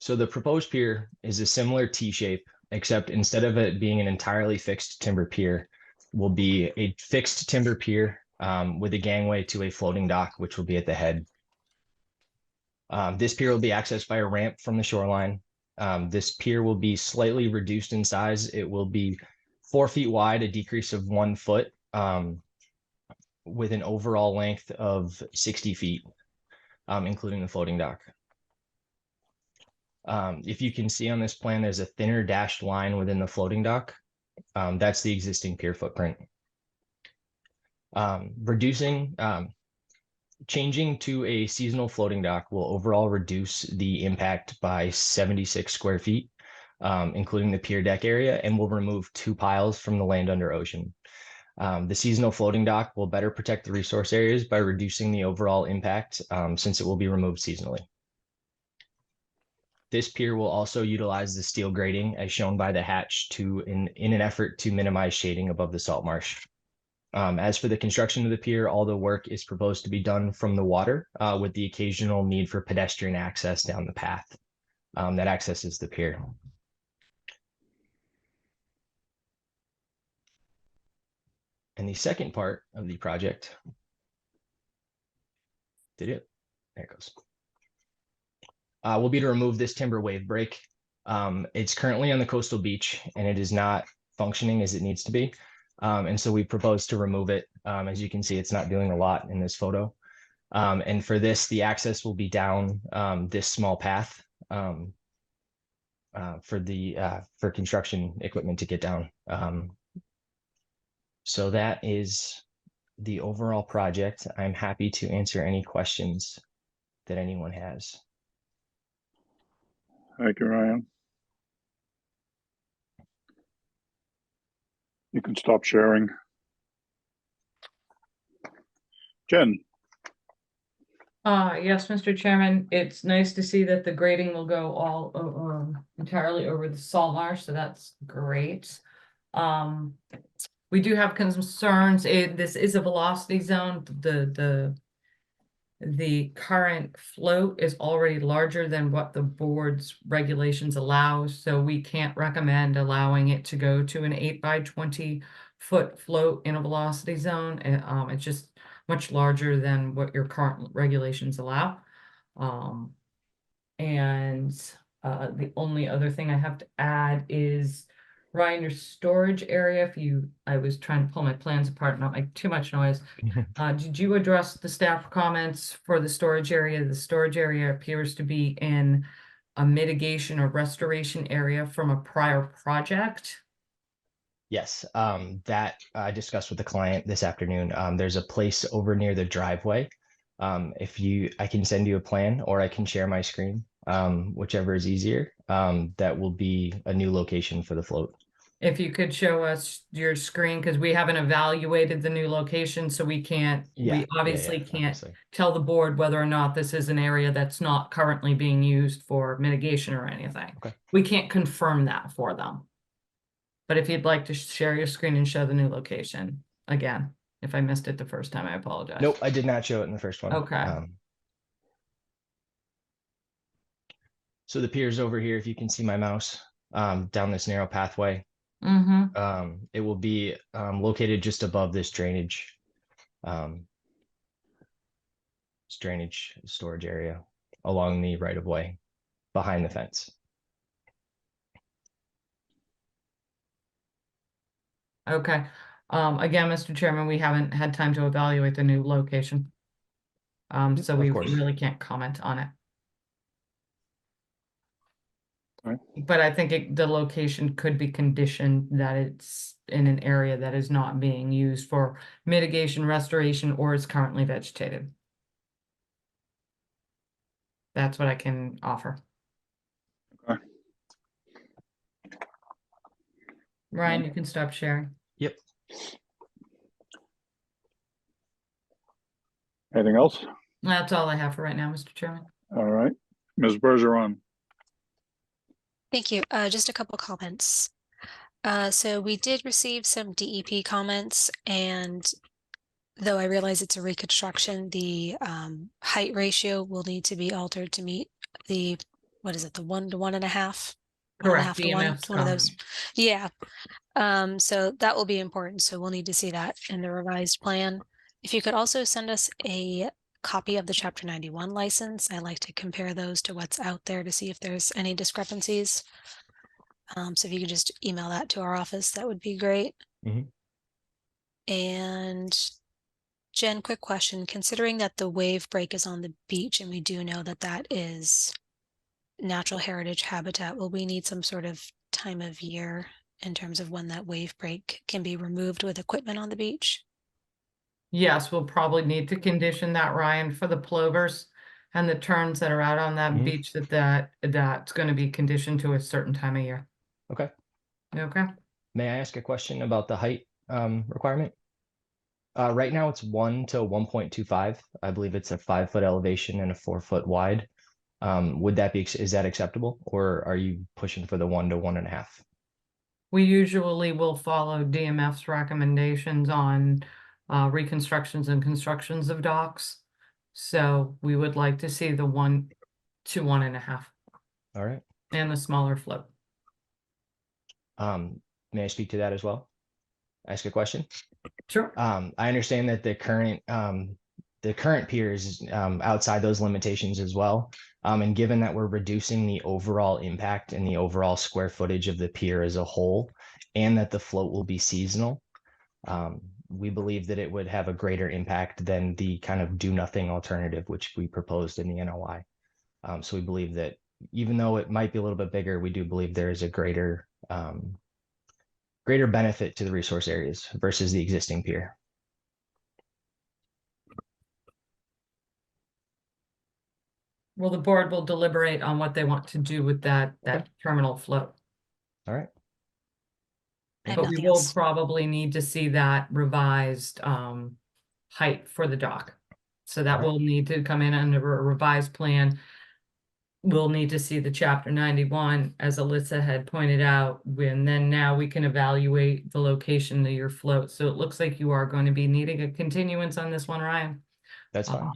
So the proposed pier is a similar T shape, except instead of it being an entirely fixed timber pier, will be a fixed timber pier with a gangway to a floating dock, which will be at the head. This pier will be accessed by a ramp from the shoreline. This pier will be slightly reduced in size. It will be 4 feet wide, a decrease of 1 foot, with an overall length of 60 feet, including the floating dock. If you can see on this plan, there's a thinner dashed line within the floating dock. That's the existing pier footprint. Changing to a seasonal floating dock will overall reduce the impact by 76 square feet, including the pier deck area, and will remove 2 piles from the land under ocean. The seasonal floating dock will better protect the resource areas by reducing the overall impact, since it will be removed seasonally. This pier will also utilize the steel grating as shown by the hatch in an effort to minimize shading above the salt marsh. As for the construction of the pier, all the work is proposed to be done from the water, with the occasional need for pedestrian access down the path that accesses the pier. And the second part of the project, there it goes, will be to remove this timber wave break. It's currently on the coastal beach and it is not functioning as it needs to be. And so we propose to remove it. As you can see, it's not doing a lot in this photo. And for this, the access will be down this small path for construction equipment to get down. So that is the overall project. I'm happy to answer any questions that anyone has. Thank you, Ryan. You can stop sharing. Jen, Yes, Mr. Chairman, it's nice to see that the grading will go all entirely over the salt marsh, so that's great. We do have concerns. This is a velocity zone. The current float is already larger than what the board's regulations allow, so we can't recommend allowing it to go to an 8 by 20 foot float in a velocity zone. It's just much larger than what your current regulations allow. And the only other thing I have to add is Ryan, your storage area, I was trying to pull my plans apart, not make too much noise. Did you address the staff comments for the storage area? The storage area appears to be in a mitigation or restoration area from a prior project. Yes, that I discussed with the client this afternoon. There's a place over near the driveway. I can send you a plan or I can share my screen, whichever is easier. That will be a new location for the float. If you could show us your screen, because we haven't evaluated the new location, so we obviously can't tell the board whether or not this is an area that's not currently being used for mitigation or anything. Okay. We can't confirm that for them. But if you'd like to share your screen and show the new location, again, if I missed it the first time, I apologize. Nope, I did not show it in the first one. Okay. So the pier's over here, if you can see my mouse, down this narrow pathway. It will be located just above this drainage storage area along the right of way behind the fence. Okay. Again, Mr. Chairman, we haven't had time to evaluate the new location. So we really can't comment on it. Okay. But I think the location could be conditioned that it's in an area that is not being used for mitigation, restoration, or is currently vegetated. That's what I can offer. Okay. Ryan, you can stop sharing. Yep. Anything else? That's all I have for right now, Mr. Chairman. All right. Ms. Bergeron. Thank you. Just a couple comments. So we did receive some DEP comments, and though I realize it's a reconstruction, the height ratio will need to be altered to meet the, what is it, the 1 to 1.5? Correct. 1.5 to 1, DMF's one of those. comment. Yeah. So that will be important. So we'll need to see that in the revised plan. If you could also send us a copy of the Chapter 91 license, I like to compare those to what's out there to see if there's any discrepancies. So if you could just email that to our office, that would be great. And Jen, quick question, considering that the wave break is on the beach and we do know that that is natural heritage habitat, will we need some sort of time of year in terms of when that wave break can be removed with equipment on the beach? Yes, we'll probably need to condition that, Ryan, for the plovers and the terns that are out on that beach, that's going to be conditioned to a certain time of year. Okay. Okay. May I ask a question about the height requirement? Right now it's 1 to 1.25. I believe it's a 5-foot elevation and a 4-foot wide. Is that acceptable, or are you pushing for the 1 to 1.5? We usually will follow DMF's recommendations on reconstructions and constructions of docks. So we would like to see the 1 to 1.5. All right. And the smaller float. May I speak to that as well? Ask a question? Sure. I understand that the current pier is outside those limitations as well. And given that we're reducing the overall impact and the overall square footage of the pier as a whole, and that the float will be seasonal, We believe that it would have a greater impact than the kind of do nothing alternative, which we proposed in the NOI. So we believe that even though it might be a little bit bigger, we do believe there is a greater benefit to the resource areas versus the existing pier. Well, the board will deliberate on what they want to do with that terminal float. All right. I have But we nothing will else. probably need to see that revised height for the dock. So that will need to come in under a revised plan. We'll need to see the chapter 91, as Alyssa had pointed out, then now we can evaluate the location of your float. So it looks like you are going to be needing a continuance on this one, Ryan. That's fine.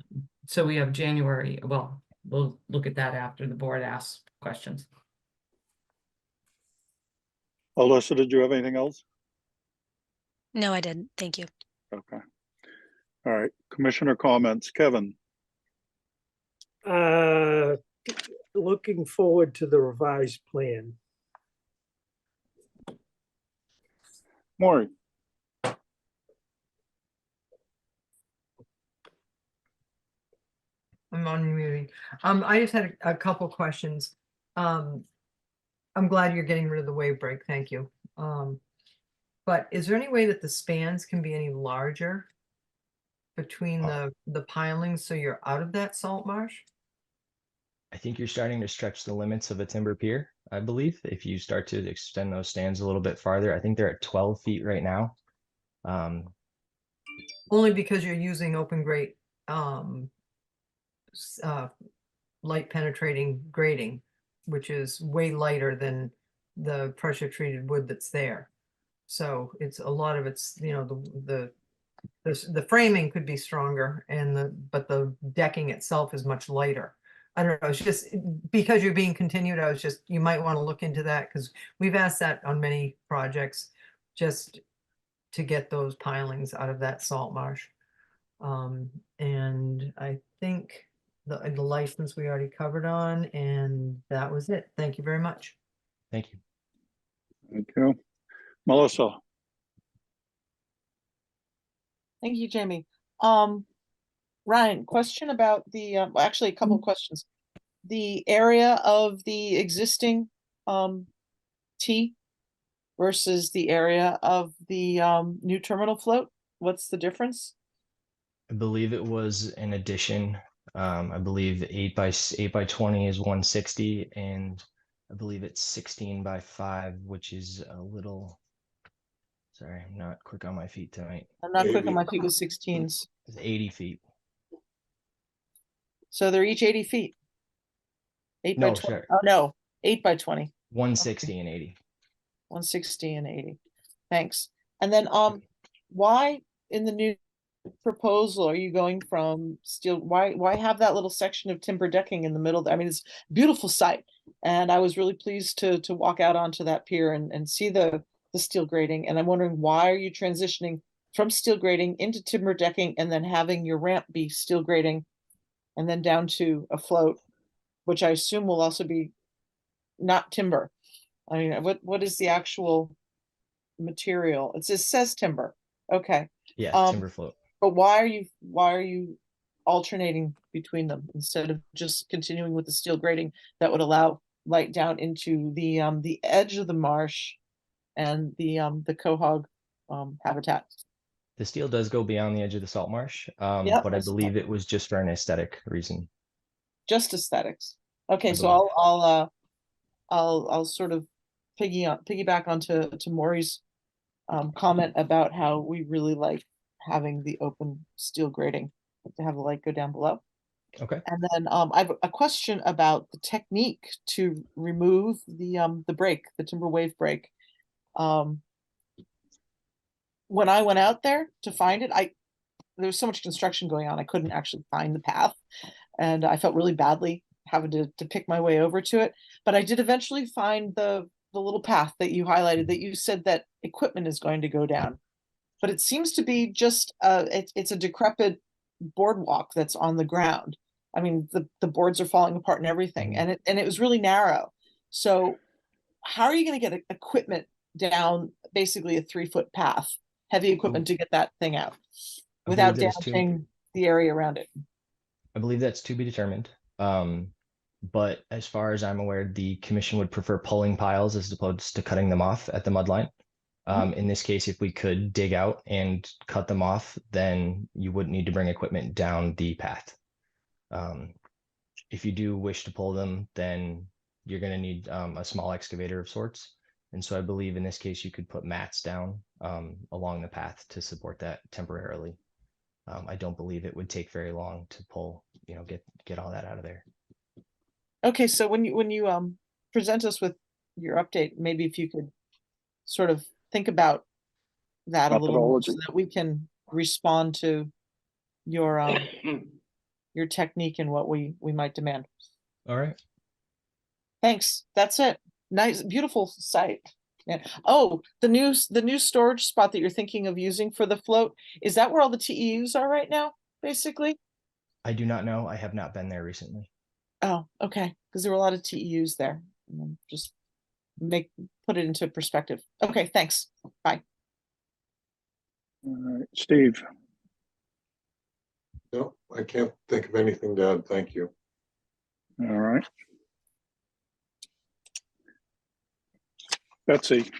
So we have January. Well, we'll look at that after the board asks questions. Alyssa, did you have anything else? No, I didn't. Thank you. Okay. All right, commissioner comments. Kevin, Looking forward to the revised plan. Maury, I'm unmuting. I just had a couple questions. I'm glad you're getting rid of the wave break. Thank you. But is there any way that the spans can be any larger between the pilings so you're out of that salt marsh? I think you're starting to stretch the limits of a timber pier, I believe. If you start to extend those stands a little bit farther, I think they're at 12 feet right now. Only because you're using open grate light penetrating grating, which is way lighter than the pressure treated wood that's there. So it's a lot of it's, you know, the framing could be stronger but the decking itself is much lighter. I don't know, it's just because you're being continued, you might want to look into that because we've asked that on many projects just to get those pilings out of that salt marsh. And I think the license we already covered on, and that was it. Thank you very much. Thank you. thank you. Melissa, Thank you, Jamie. Ryan, question about the, actually a couple of questions. The area of the existing T versus the area of the new terminal float, what's the difference? I believe it was an addition. I believe 8 by 20 is 160, and I believe it's 16 by 5, which is a little. Sorry, I'm not quick on my feet tonight. I'm not quick on my feet with 16s. It's 80 feet. So they're each 80 feet. 8 by No, 20. sorry. Oh, no, 8 by 20. 160 and 80. 160 and 80. Thanks. And then why in the new proposal are you going from steel? Why have that little section of timber decking in the middle? I mean, it's a beautiful sight. And I was really pleased to walk out onto that pier and see the steel grating. And I'm wondering, why are you transitioning from steel grating into timber decking and then having your ramp be steel grating and then down to a float, which I assume will also be not timber? I mean, what is the actual material? It says timber. Okay. Yeah, timber float. But why are you alternating between them instead of just continuing with the steel grating that would allow light down into the edge of the marsh and the quahog habitat? The steel does go beyond the edge of the salt marsh, Yep, but I I saw believe that. it was just for an aesthetic reason. Just aesthetics. Okay, I so believe. I'll sort of piggyback onto Maury's comment about how we really like having the open steel grating to have the light go down below. Okay. And then I have a question about the technique to remove the brake, the timber wave brake. When I went out there to find it, there was so much construction going on, I couldn't actually find the path, and I felt really badly having to pick my way over to it. But I did eventually find the little path that you highlighted, that you said that equipment is going to go down. But it seems to be just it's a decrepit boardwalk that's on the ground. I mean, the boards are falling apart and everything, and it was really narrow. So how are you going to get equipment down basically a 3-foot path? heavy equipment to get that thing out I without believe that is damaging the area around it. I believe that's to be determined. But as far as I'm aware, the commission would prefer pulling piles as opposed to cutting them off at the mud line. In this case, if we could dig out and cut them off, then you wouldn't need to bring equipment down the path. If you do wish to pull them, then you're going to need a small excavator of sorts. And so I believe in this case, you could put mats down along the path to support that temporarily. I don't believe it would take very long to pull, get all that out of there. Okay, so when you present us with your update, maybe if you could sort of think about that a little more so Methodology. that we can respond to your your technique and what we might demand. All right. Thanks. That's it. Nice, beautiful site. Yeah. Oh, the new storage spot that you're thinking of using for the float, is that where all the TEUs are right now, basically? I do not know. I have not been there recently. Oh, okay, because there were a lot of TEUs there. Just put it into perspective. Okay, thanks. Bye. All right, Steve. No, I can't think of anything to add. Thank you. All right. Betsy.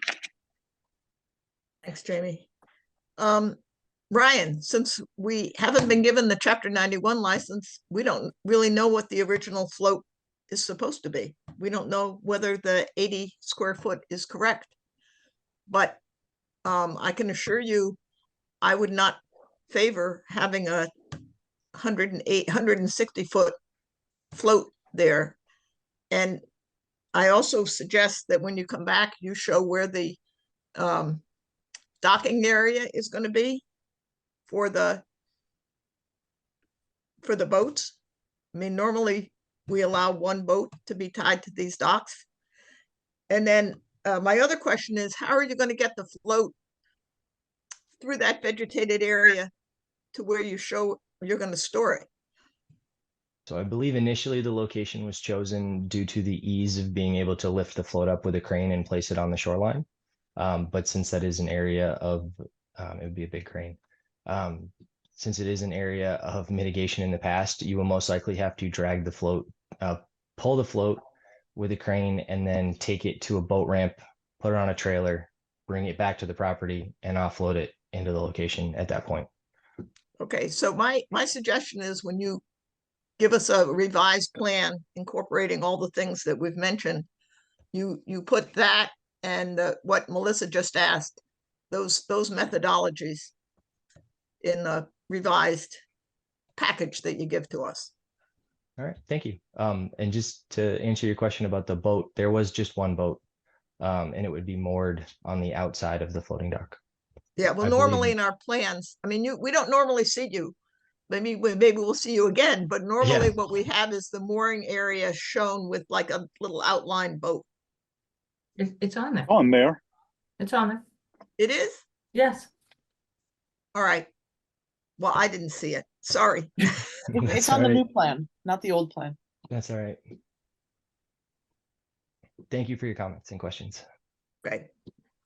Thanks, Jamie. Ryan, since we haven't been given the Chapter 91 license, we don't really know what the original float is supposed to be. We don't know whether the 80 square foot is correct. But I can assure you, I would not favor having a 160 foot float there. And I also suggest that when you come back, you show where the docking area is going to be for the boats. I mean, normally we allow one boat to be tied to these docks. And then my other question is, how are you going to get the float through that vegetated area to where you show you're going to store it? So I believe initially the location was chosen due to the ease of being able to lift the float up with a crane and place it on the shoreline. But since that is an area of, it would be a big crane. Since it is an area of mitigation in the past, you will most likely have to drag the float, pull the float with a crane and then take it to a boat ramp, put it on a trailer, bring it back to the property and offload it into the location at that point. Okay, so my suggestion is when you give us a revised plan incorporating all the things that we've mentioned, you put that and what Melissa just asked, those methodologies in the revised package that you give to us. All right, thank you. And just to answer your question about the boat, there was just one boat, and it would be moored on the outside of the floating dock. Yeah, well, I normally believe- in our plans, I mean, we don't normally see you. Maybe we'll see you again, but normally what we have is the mooring area shown with like a little outline boat. It's on there. On there. It's on there. It is? Yes. All right. Well, I didn't see it. Sorry. It's on the new plan, not the old plan. That's all right. Thank you for your comments and questions. Okay.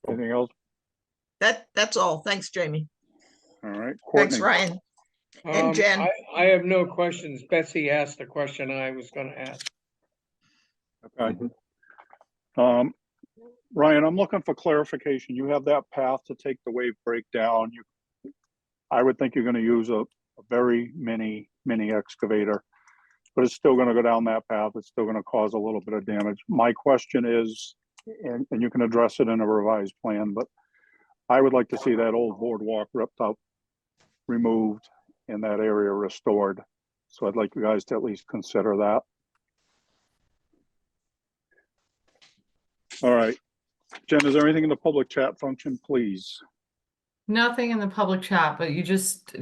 Anything else? That's all. Thanks, Jamie. All right. Thanks, Courtney. Ryan. And Jen. I have no questions. Betsy asked the question I was going to ask. Okay. Ryan, I'm looking for clarification. You have that path to take the wave break down. I would think you're going to use a very mini excavator, but it's still going to go down that path. It's still going to cause a little bit of damage. My question is, and you can address it in a revised plan, but I would like to see that old boardwalk ripped up, removed, and that area restored. So I'd like you guys to at least consider that. All right. Jen, is there anything in the public chat function, please? Nothing in the public chat, but you just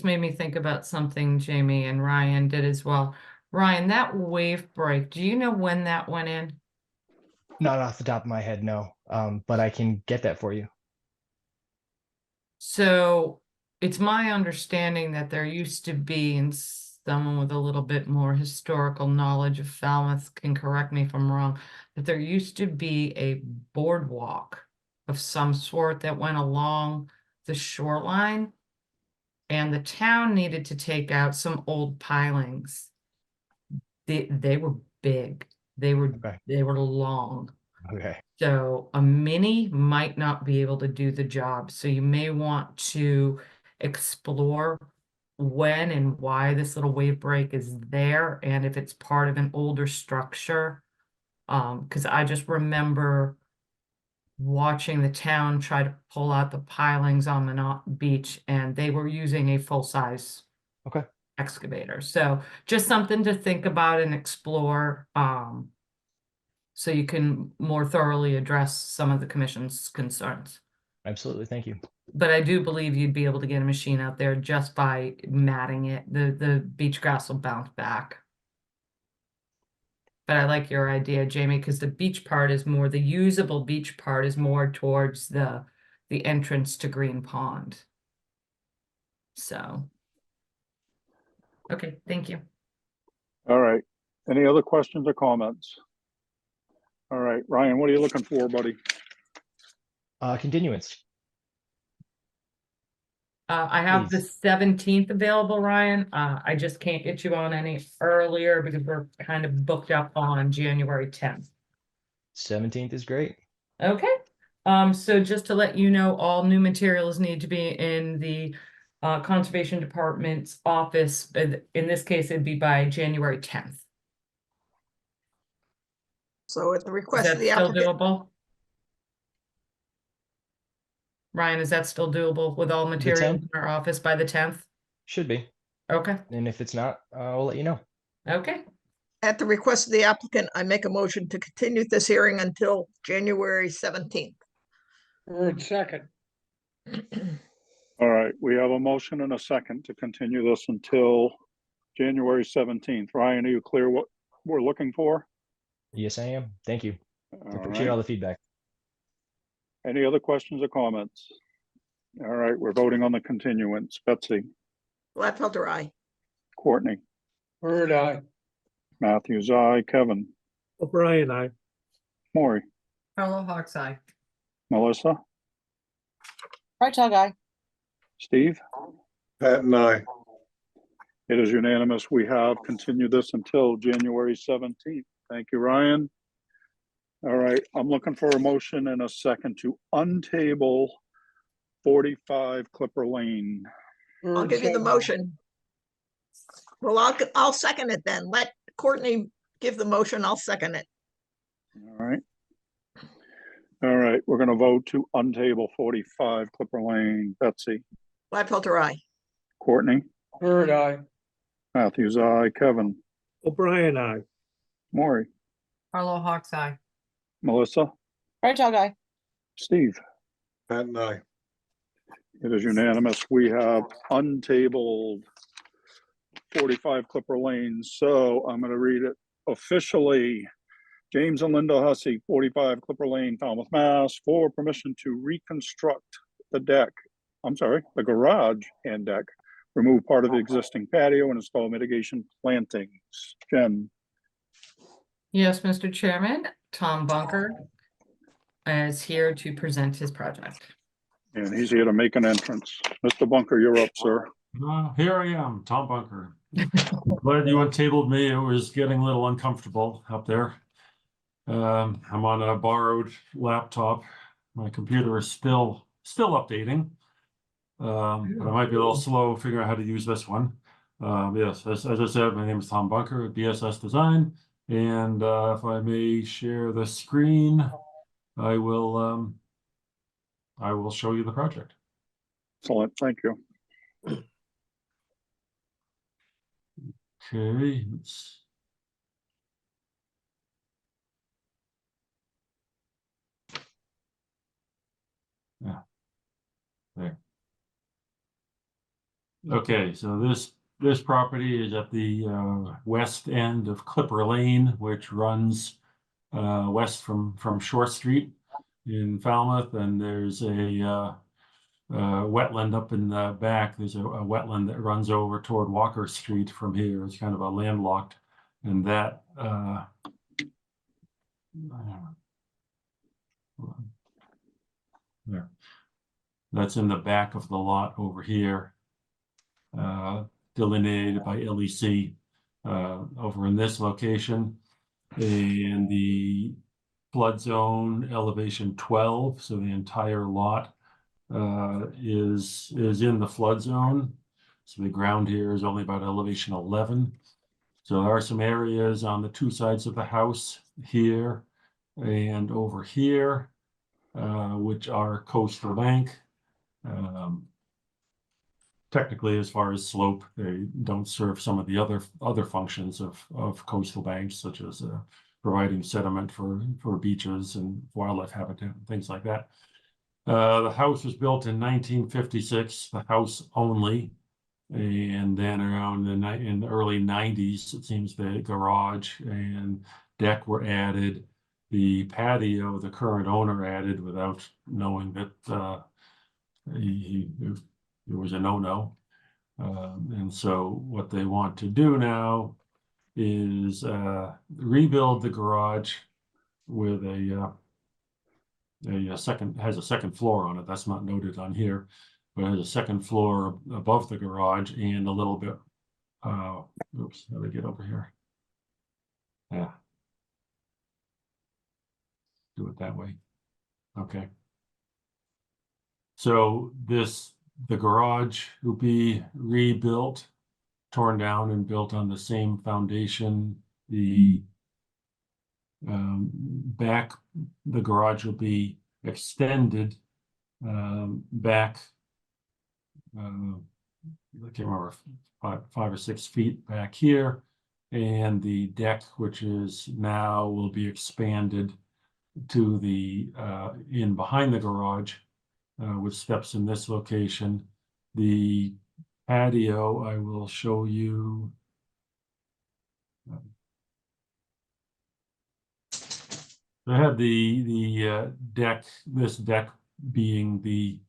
made me think about something Jamie and Ryan did as well. Ryan, that wave break, do you know when that went in? Not off the top of my head, no. But I can get that for you. So it's my understanding that there used to be, and someone with a little bit more historical knowledge of Falmouth can correct me if I'm wrong, that there used to be a boardwalk of some sort that went along the shoreline. And the town needed to take out some old pilings. They were big. They were long. Okay. So a mini might not be able to do the job. So you may want to explore when and why this little wave break is there and if it's part of an older structure. Because I just remember watching the town try to pull out the pilings on Minot Beach and they were using a full-size Okay. excavator. So just something to think about and explore. So you can more thoroughly address some of the commission's concerns. Absolutely. Thank you. But I do believe you'd be able to get a machine out there just by matting it. The beach grass will bounce back. But I like your idea, Jamie, because the beach part is more, the usable beach part is more towards the entrance to Green Pond. So, okay, thank you. All right. Any other questions or comments? All right, Ryan, what are you looking for, buddy? Continuance. I have the Please. 17th available, Ryan. I just can't get you on any earlier because we're kind of booked up on January 10th. 17th is great. Okay. So just to let you know, all new materials need to be in the Conservation Department's office. In this case, it'd be by January 10th. So at the Is request that of the still applicant, doable? Ryan, is that still doable with all materials 10th? in our office by the 10th? Should be. Okay, And if it's not, I'll let you know. okay. at the request of the applicant, I make a motion to continue this hearing until January 17th. Second. All right, we have a motion and a second to continue this until January 17th. Ryan, are you clear what we're looking for? Yes, I am. Thank you. All Appreciate right. all the feedback. Any other questions or comments? All right, we're voting on the continuance. Betsy, Gladfelter, aye. Courtney, Bird eye. Matthews, aye. Kevin, O'Brien, aye. Maury, Carlo Hawks eye. Melissa, Right, guy. Steve? Pat and I. It is unanimous. We have continued this until January 17th. Thank you, Ryan. All right, I'm looking for a motion and a second to untable 45 Clipper Lane. I'll give you the motion. Well, I'll second it then. Let Courtney give the motion. I'll second it. All right. All right, we're gonna vote to untable 45 Clipper Lane. Betsy, Gladfelter, aye. Courtney, Bird eye. Matthews, aye. Kevin, O'Brien, aye. Maury, Carlo Hawks eye. Melissa, Right, guy. Steve. Pat and I. It is unanimous. We have untabled 45 Clipper Lane. So I'm gonna read it officially. James and Linda Hussey, 45 Clipper Lane, Falmouth, Mass, for permission to reconstruct the deck. I'm sorry, the garage and deck. Remove part of the existing patio and install mitigation plantings. Jen, Yes, Mr. Chairman, Tom Bunker is here to present his project. and he's here to make an entrance. Mr. Bunker, you're up, sir. Here I am, Tom Bunker. Glad you untabled me. It was getting a little uncomfortable up there. I'm on a borrowed laptop. My computer is still updating. But I might be a little slow figuring out how to use this one. Yes, as I said, my name is Tom Bunker at BSS Design. And if I may share the screen, I will show you the project. Excellent, thank you. Okay, let's. Yeah, there. Okay, so this property is at the west end of Clipper Lane, which runs west from Shore Street in Falmouth, and there's a wetland up in the back. There's a wetland that runs over toward Walker Street from here. It's kind of a landlocked, and that there. That's in the back of the lot over here, delineated by LEC over in this location. And the flood zone elevation 12, so the entire lot is in the flood zone. So the ground here is only about elevation 11. So there are some areas on the two sides of the house here and over here, which are coastal bank. Technically, as far as slope, they don't serve some of the other functions of coastal banks, such as providing sediment for beaches and wildlife habitat, things like that. The house was built in 1956, the house only, and then around in the early 90s, it seems the garage and deck were added. The patio, the current owner added without knowing that it was a no-no. And so what they want to do now is rebuild the garage with a second floor on it. That's not noted on here, but it has a second floor above the garage and a little bit. Oops, how do I get over here? Yeah. Do it that way. Okay. So the garage will be rebuilt, torn down and built on the same foundation. The garage will be extended back, I can't remember, 5 or 6 feet back here, and the deck, which is now, will be expanded to the in behind the garage with steps in this location. The patio, I will show you. I have the deck, this deck being the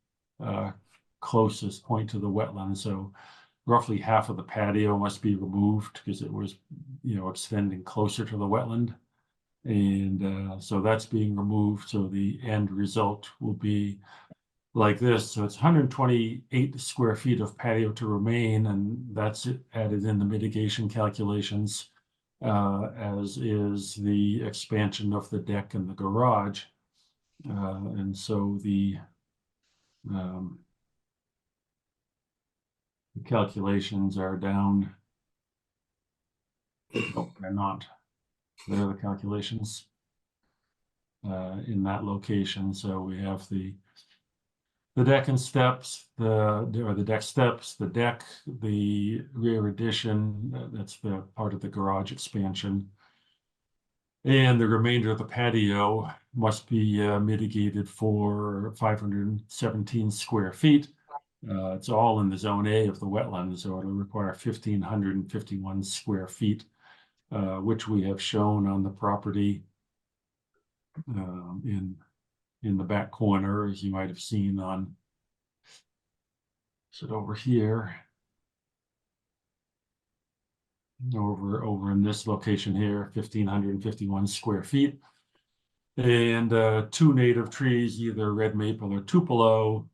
closest point to the wetland. So roughly half of the patio must be removed because it was, extending closer to the wetland. And so that's being removed. So the end result will be like this. So it's 128 square feet of patio to remain, and that's added in the mitigation calculations, as is the expansion of the deck and the garage. And so the calculations are down. Oh, they're not. There are the calculations in that location. So we have the deck and steps, the deck steps, the deck, the rear addition, that's the part of the garage expansion. And the remainder of the patio must be mitigated for 517 square feet. It's all in the zone A of the wetland, so it'll require 1,551 square feet, which we have shown on the property in the back corner, as you might have seen on, so over here, over in this location here, 1,551 square feet, and 2 native trees, either red maple or tupelo.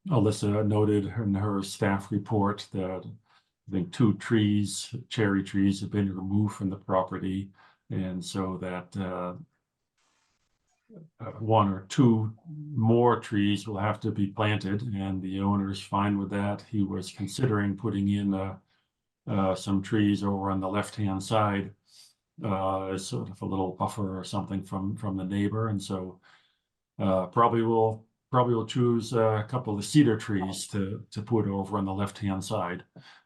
Alyssa noted in her staff report that I think 2 trees, cherry trees, have been removed from the property, and so that 1 or 2 more trees will have to be planted, and the owner is fine with that. He was considering putting in some trees over on the left-hand side, sort of a little buffer or something from the neighbor, and so probably will choose a couple of cedar trees to put over on the left-hand side,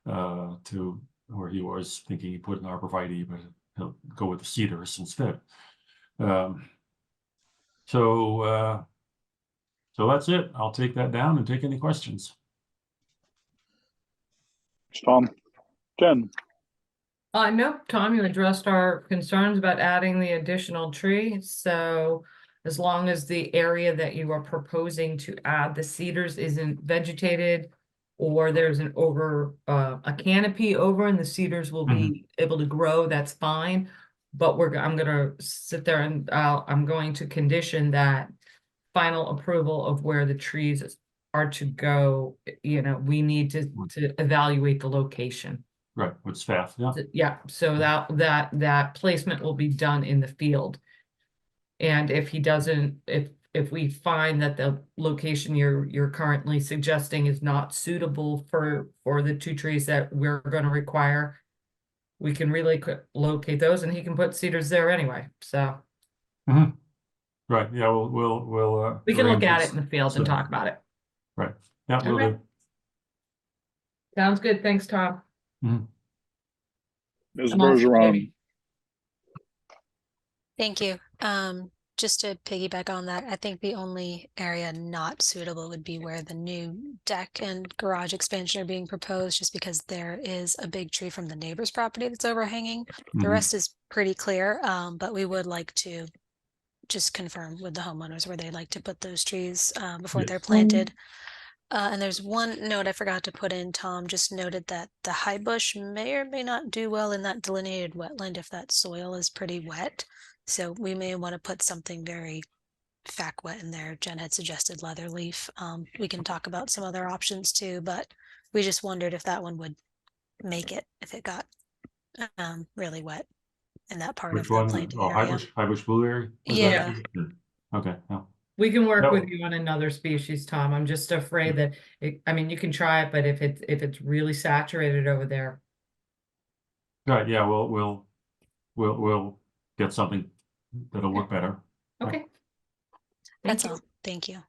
to where he was thinking he put an arborvitae, but he'll go with the cedars instead. So that's it. I'll take that down and take any questions. Tom, Jen. No, Tom, you addressed our concerns about adding the additional tree. So as long as the area that you are proposing to add the cedars isn't vegetated, or there's a canopy over and the cedars will be able to grow, that's fine. But I'm gonna sit there and I'm going to condition that final approval of where the trees are to go, we need to evaluate the location. Right, with staff, yeah. Yeah, so that placement will be done in the field. And if he doesn't, if we find that the location you're currently suggesting is not suitable for the 2 trees that we're gonna require, we can locate those and he can put cedars there anyway, so. Mhm. Right, yeah, we'll. We can look arrange at this. it in the field and So- talk about it. Right, yeah, we'll Okay. do. Sounds good, thanks, Tom. Mhm. Ms. I'm all set, Bergeron, Amy. Thank you. Just to piggyback on that, I think the only area not suitable would be where the new deck and garage expansion are being proposed, just because there is a big tree from the neighbor's property that's overhanging. The Mhm. rest is pretty clear, but we would like to just confirm with the homeowners where they'd like to put those trees before they're Yes. planted. And there's one note I forgot to put in. Tom just noted that the high bush may or may not do well in that delineated wetland if that soil is pretty wet. So we may want to put something very fact wet in there. Jen had suggested leather leaf. We can talk about some other options too, but we just wondered if that one would make it if it got really wet in that part of Which the one? planted Oh, area. High Bush Blueberry? Was that- Yeah. Okay, yeah. We can work No. with you on another species, Tom. I'm just afraid that you can try it, but if it's really saturated over there. Right, yeah, we'll get something that'll work better. Okay. That's Thank you. all. Thank you.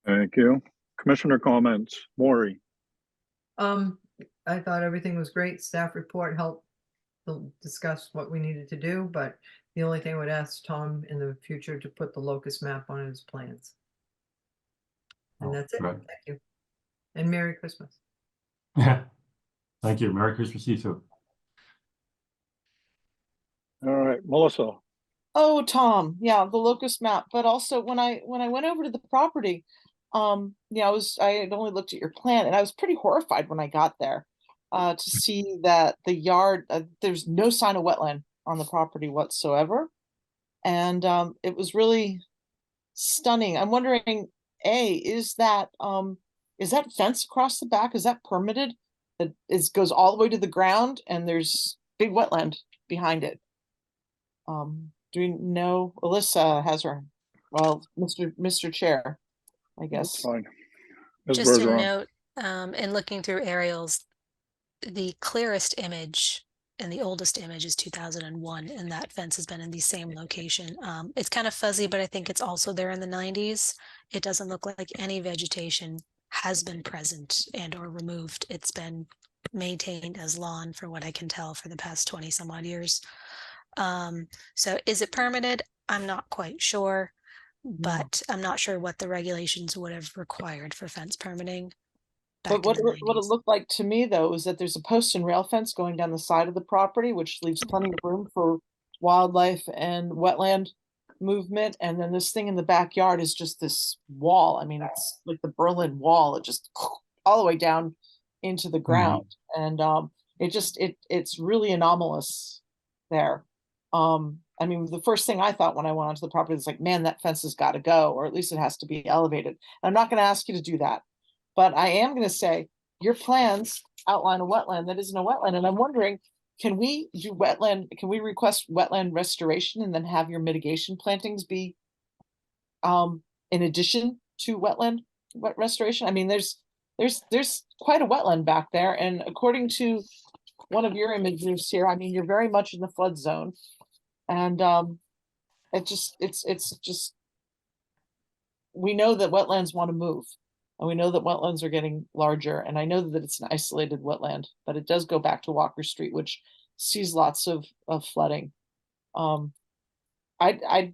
thank you. Commissioner comments, Maury, I thought everything was great. Staff report helped discuss what we needed to do, but the only thing I would ask Tom in the future to put the locust map on his plans. And Oh, that's it. right. Thank you. And Merry Christmas. Yeah. Thank you. Merry Christmas to you too. all right, Melissa, Oh, Tom, yeah, the locust map, but also when I went over to the property, yeah, I had only looked at your plan and I was pretty horrified when I got there. To see that the yard, there's no sign of wetland on the property whatsoever. And it was really stunning. I'm wondering, is that fence across the back, is that permitted? That goes all the way to the ground and there's big wetland behind it. Do we know? Alyssa has her, well, Mr. Chair, I that's guess. fine. Ms. Just a Bergeron, note, in looking through aerials, the clearest image and the oldest image is 2001, and that fence has been in the same location. It's kind of fuzzy, but I think it's also there in the 90s. It doesn't look like any vegetation has been present and or removed. It's been maintained as lawn, for what I can tell, for the past 20 some odd years. So is it permitted? I'm not quite sure, but I'm not sure what the regulations would have required for fence permitting. But back in the what it 90s. looked like to me though is that there's a post and rail fence going down the side of the property, which leaves plenty of room for wildlife and wetland movement. And then this thing in the backyard is just this wall. I mean, it's like the Berlin Wall. It just all the way down into the ground. And it's really anomalous there. I mean, the first thing I thought when I went onto the property was like, man, that fence has got to go, or at least it has to be elevated. And I'm not going to ask you to do that. But I am going to say your plans outline a wetland that isn't a wetland. And I'm wondering, can we request wetland restoration and then have your mitigation plantings be in addition to wet restoration? I mean, there's quite a wetland back there. And according to one of your images here, I mean, you're very much in the flood zone. And it's just we know that wetlands want to move. And we know that wetlands are getting larger, and I know that it's an isolated wetland, but it does go back to Walker Street, which sees lots of flooding. I'd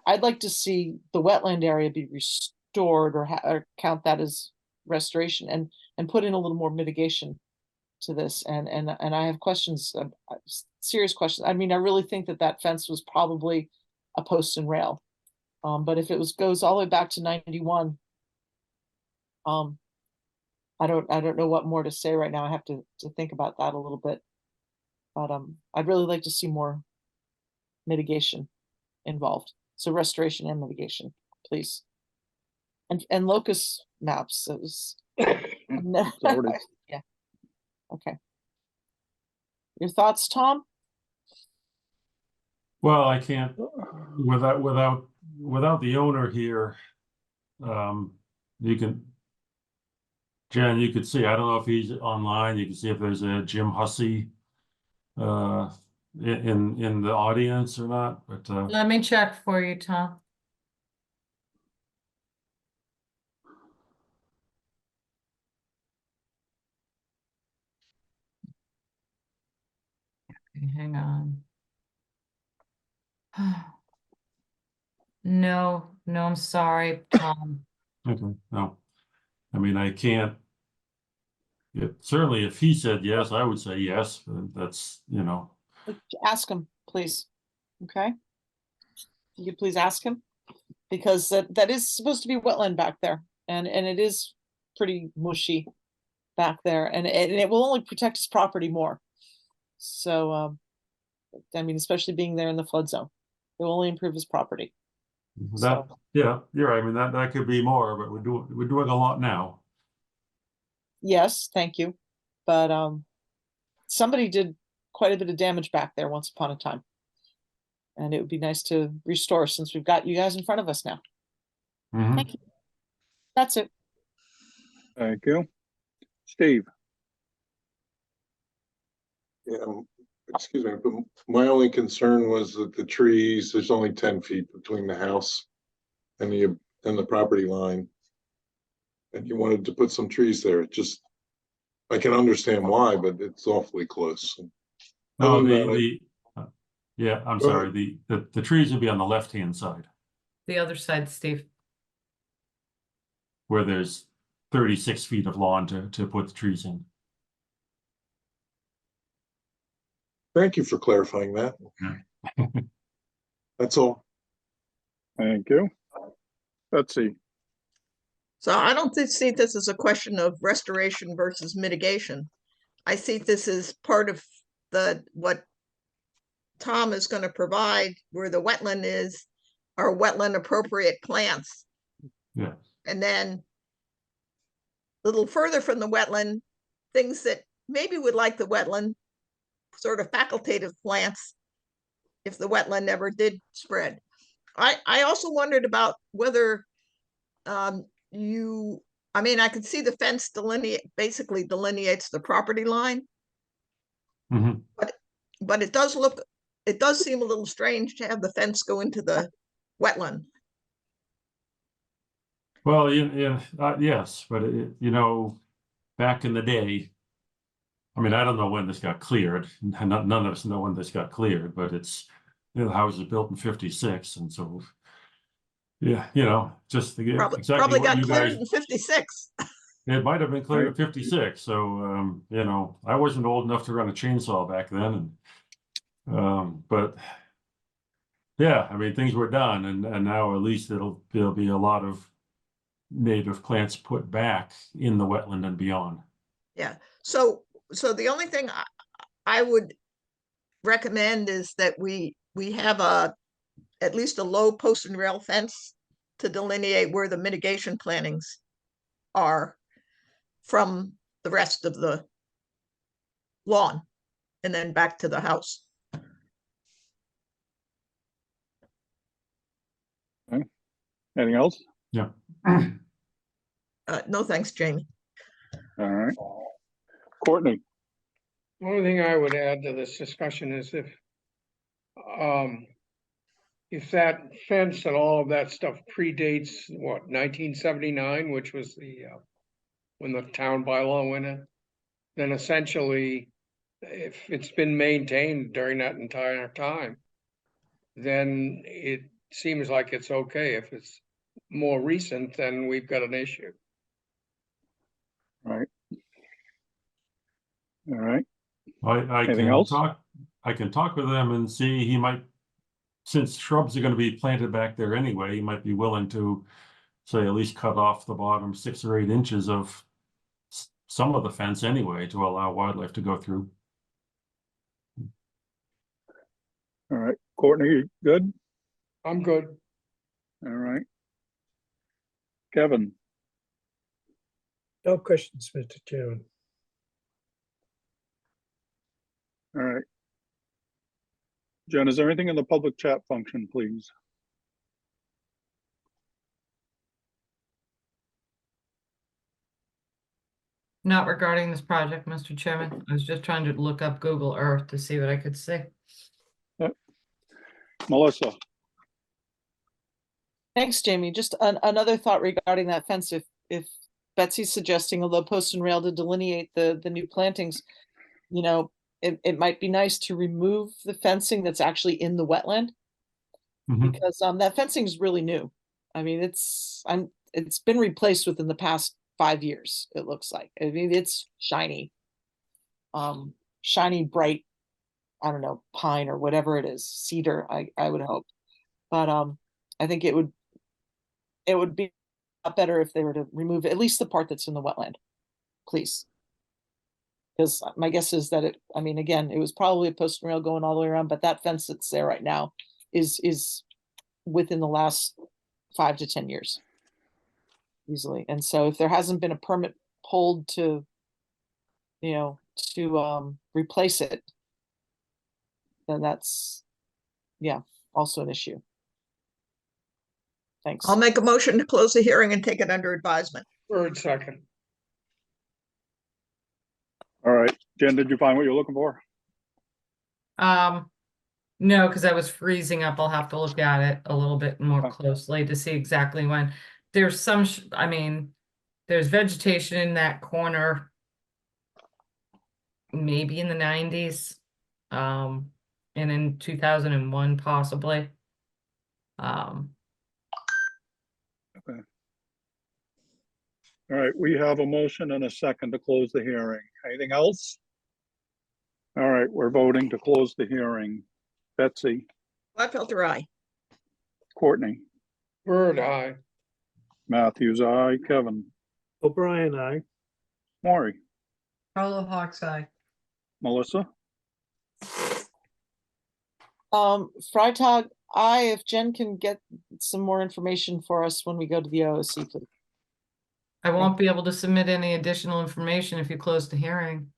like to see the wetland area be restored or count that as restoration and put in a little more mitigation to this. And I have questions, serious questions. I mean, I really think that fence was probably a post and rail. But if it goes all the way back to 91, I don't know what more to say right now. I have to think about that a little bit. But I'd really like to see more mitigation involved. So restoration and mitigation. please. And locus maps, it was. already- Yeah, okay. Your thoughts, Tom? Well, I can't, without the owner here, you can, Jen, you could see, I don't know if he's online, you can see if there's a Jim Hussey in the audience or not, but Let me check for you, Tom. Okay, hang on. No, I'm sorry, Tom. okay, no. I mean, I can't. Certainly if he said yes, I would say yes, that's, Ask him, please. Okay? You could please ask him, because that is supposed to be wetland back there, and it is pretty mushy back there, and it will only protect his property more. So, I mean, especially being there in the flood zone, it will only improve his property. that, So, yeah, you're right. I mean, that could be more, but we're doing a lot now. yes, thank you. But somebody did quite a bit of damage back there once upon a time. And it would be nice to restore, since we've got you guys in front of us now. Mhm. Thank you. That's it. Thank you. Steve, Yeah, excuse me, but my only concern was that the trees, there's only 10 feet between the house and the property line. And you wanted to put some trees there. It just, I can understand why, but it's awfully close. No, Other than that, yeah, I'm Go sorry, ahead. the trees would be on the left-hand side, The other side, Steve. where there's 36 feet of lawn to put the trees in. Thank you for clarifying that. Yeah. That's all. thank you. Betsy, So I don't see this as a question of restoration versus mitigation. I see this as part of what Tom is going to provide, where the wetland is, are wetland appropriate plants. Yeah. And then a little further from the wetland, things that maybe would like the wetland, sort of facultative plants, if the wetland never did spread. I also wondered about whether I mean, I could see the fence basically delineates the property line. Mhm. But it does seem a little strange to have the fence go into the wetland. Well, yes, but back in the day, I mean, I don't know when this got cleared. None of us know when this got cleared, but the house was built in 56, and so yeah, just to get exactly Probably what got you cleared guys. in 56. It might have been cleared in 56, so I wasn't old enough to run a chainsaw back then, and but yeah, I mean, things were done, and now at least there'll be a lot of native plants put back in the wetland and beyond. Yeah. So the only thing I would recommend is that we have at least a low post and rail fence to delineate where the mitigation plantings are from the rest of the lawn, and then back to the house. anything else? Yeah. No, thanks, Jamie. All right. Courtney, The only thing I would add to this discussion is if that fence and all of that stuff predates, what, 1979, which was when the town bylaw went in, then essentially, if it's been maintained during that entire time, then it seems like it's okay. If it's more recent, then we've got an issue. right. All right, I Anything can else? I can talk with him and see, he might, since shrubs are going to be planted back there anyway, he might be willing to say at least cut off the bottom 6 or 8 inches of some of the fence anyway to allow wildlife to go through. all right. Courtney, you good? I'm good. All right. Kevin, No questions, Mr. Chairman. all right. Jen, is there anything in the public chat function, please? Not regarding this project, Mr. Chairman. I was just trying to look up Google Earth to see what I could see. Melissa, Thanks, Jamie. Just another thought regarding that fence. If Betsy's suggesting a low post and rail to delineate the new plantings, you know, it might be nice to remove the fencing that's actually in the wetland. Mhm. Because that fencing is really new. I mean, it's been replaced within the past 5 years, it looks like. I mean, it's shiny. Shiny, bright, I don't know, pine or whatever it is, cedar, I would hope. But I think it would be a lot better if they were to remove at least the part that's in the wetland, please. Because my guess is that I mean, again, it was probably a post and rail going all the way around, but that fence that's there right now is within the last 5 to 10 years. Easily. And so if there hasn't been a permit pulled to, you know, to replace it, then that's, yeah, also an issue. Thanks. I'll make a motion to close the hearing and take it under advisement. Third, second. all right. Jen, did you find what you're looking for? No, because I was freezing up. I'll have to look at it a little bit more Okay. closely to see exactly when. There's some, I mean, there's vegetation in that corner. Maybe in the 90s. And in 2001 possibly. All right, we have a motion and a second to close the hearing. Anything else? All right, we're voting to close the hearing. Betsy, Gladfelter, aye. Courtney, Bird, aye. Matthews, aye. Kevin, O'Brien, aye. Maury, Carlo Hawks eye. Melissa, Freitag, if Jen can get some more information for us when we go to the OOC, please. I won't be able to submit any additional information if you close the hearing.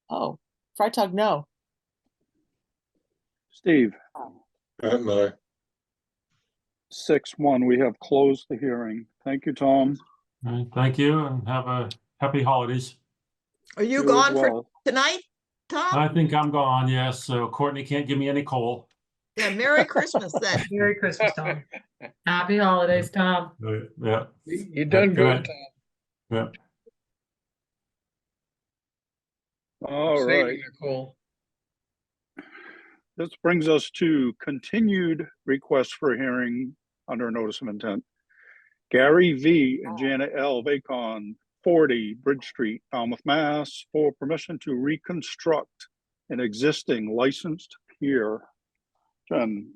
Oh, Freitag, no. Steve, And I. 6-1, we have closed the hearing. Thank you, Tom. All right, thank you and have a happy holidays. Are you You as gone for well. tonight, Tom? I think I'm gone, yes, so Courtney can't give me any coal. Yeah, Merry Christmas then. Merry Christmas, Tom. Happy holidays, Tom. Yeah, You done good, Tom. yeah. All Saving right, Nicole. this brings us to continued request for a hearing under notice of intent. Gary V. and Janet L. Vacon, 40 Bridge Street, Falmouth, Mass, for permission to reconstruct an existing licensed pier. Jen,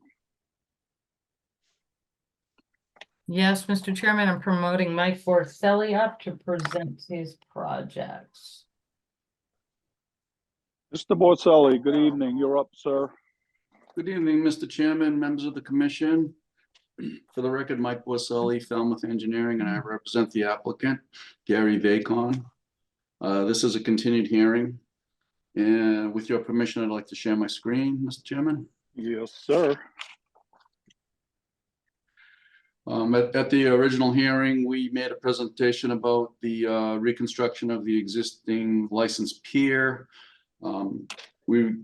Yes, Mr. Chairman, I'm promoting Mike Borselli up to present his projects. Mr. Borselli, good evening. You're up, sir. Good evening, Mr. Chairman, members of the commission. For the record, Mike Borselli, Falmouth Engineering, and I represent the applicant, Gary Vacon. This is a continued hearing. And with your permission, I'd like to share my screen, Mr. Chairman. Yes, sir. At the original hearing, we made a presentation about the reconstruction of the existing licensed pier. We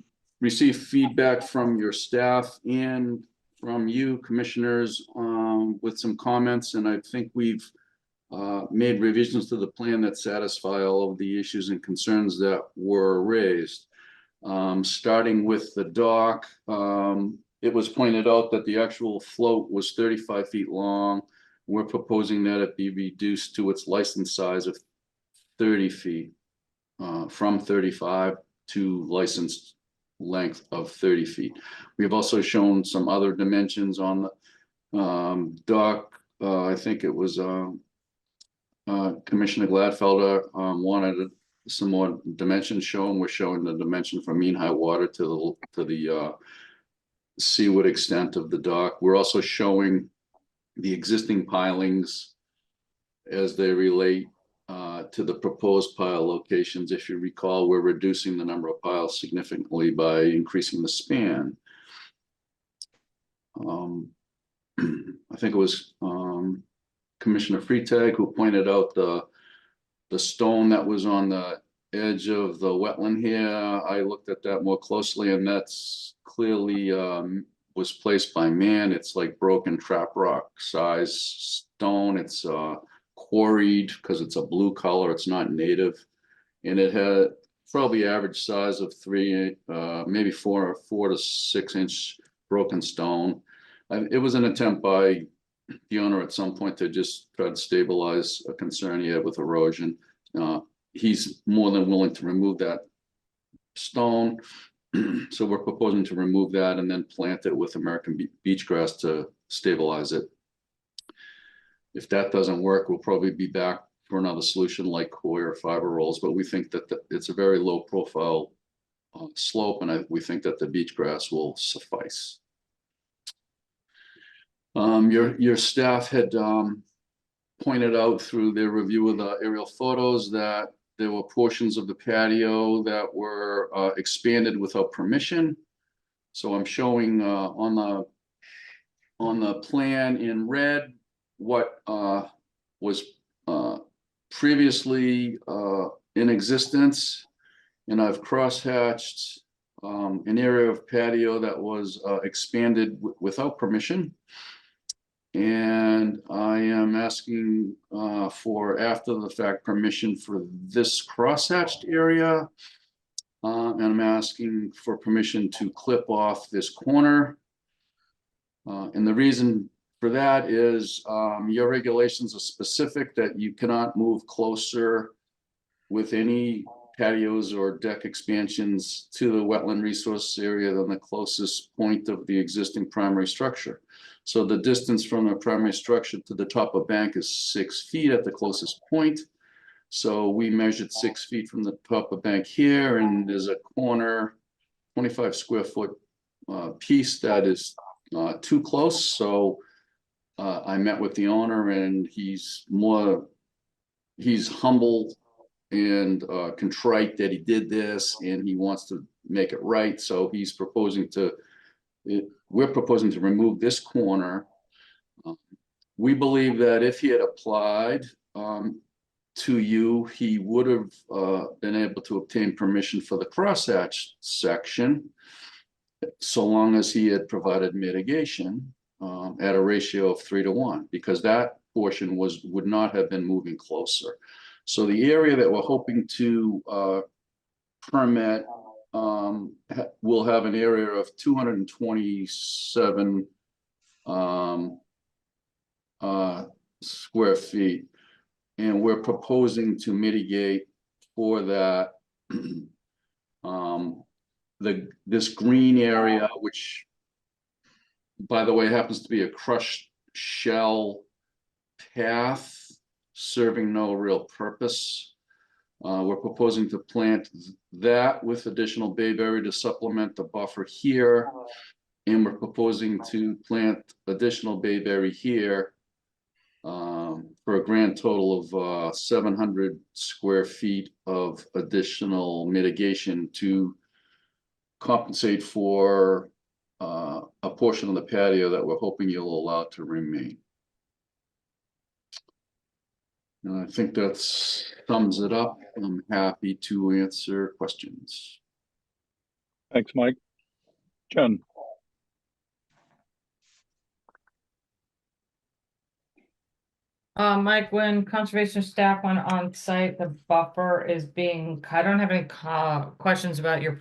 received feedback from your staff and from you commissioners with some comments, and I think we've made revisions to the plan that satisfy all of the issues and concerns that were raised. Starting with the dock, it was pointed out that the actual float was 35 feet long. We're proposing that it be reduced to its licensed size of 30 feet, from 35 to licensed length of 30 feet. We've also shown some other dimensions on the dock. I think it was Commissioner Gladfelder wanted some more dimensions shown. We're showing the dimension from mean high water to the seaward extent of the dock. We're also showing the existing pilings as they relate to the proposed pile locations. If you recall, we're reducing the number of piles significantly by increasing the span. I think it was Commissioner Freitag who pointed out the stone that was on the edge of the wetland here. I looked at that more closely, and that's clearly was placed by man. It's like broken trap rock size stone. It's quarried because it's a blue color. It's not native, and it had probably average size of 3, maybe 4 to 6 inch broken stone. It was an attempt by the owner at some point to just try to stabilize a concern he had with erosion. He's more than willing to remove that stone. So we're proposing to remove that and then plant it with American beach grass to stabilize it. If that doesn't work, we'll probably be back for another solution like coir or fiber rolls, but we think that it's a very low profile slope, and we think that the beach grass will suffice. Your staff had pointed out through their review of the aerial photos that there were portions of the patio that were expanded without permission. So I'm showing on the plan in red what was previously in existence, and I've crosshatched an area of patio that was expanded without permission. And I am asking for after the fact permission for this crosshatched area. And I'm asking for permission to clip off this corner. And the reason for that is your regulations are specific that you cannot move closer with any patios or deck expansions to the wetland resource area than the closest point of the existing primary structure. So the distance from the primary structure to the top of bank is 6 feet at the closest point. So we measured 6 feet from the top of bank here, and there's a corner 25 square foot piece that is too close. So I met with the owner, and he's humble and contrite that he did this, and he wants to make it right. So he's proposing to, we're proposing to remove this corner. We believe that if he had applied to you, he would have been able to obtain permission for the crosshatch section, so long as he had provided mitigation at a ratio of 3 to 1, because that portion would not have been moving closer. So the area that we're hoping to permit will have an area of 227 square feet. And we're proposing to mitigate for that this green area, which, by the way, happens to be a crushed shell path serving no real purpose. We're proposing to plant that with additional bayberry to supplement the buffer here. And we're proposing to plant additional bayberry here for a grand total of 700 square feet of additional mitigation to compensate for a portion of the patio that we're hoping you'll allow to remain. And I think that sums it up. I'm happy to answer questions. Thanks, Mike. Jen. Mike, when conservation staff went on site, the buffer is being, I don't have any questions about your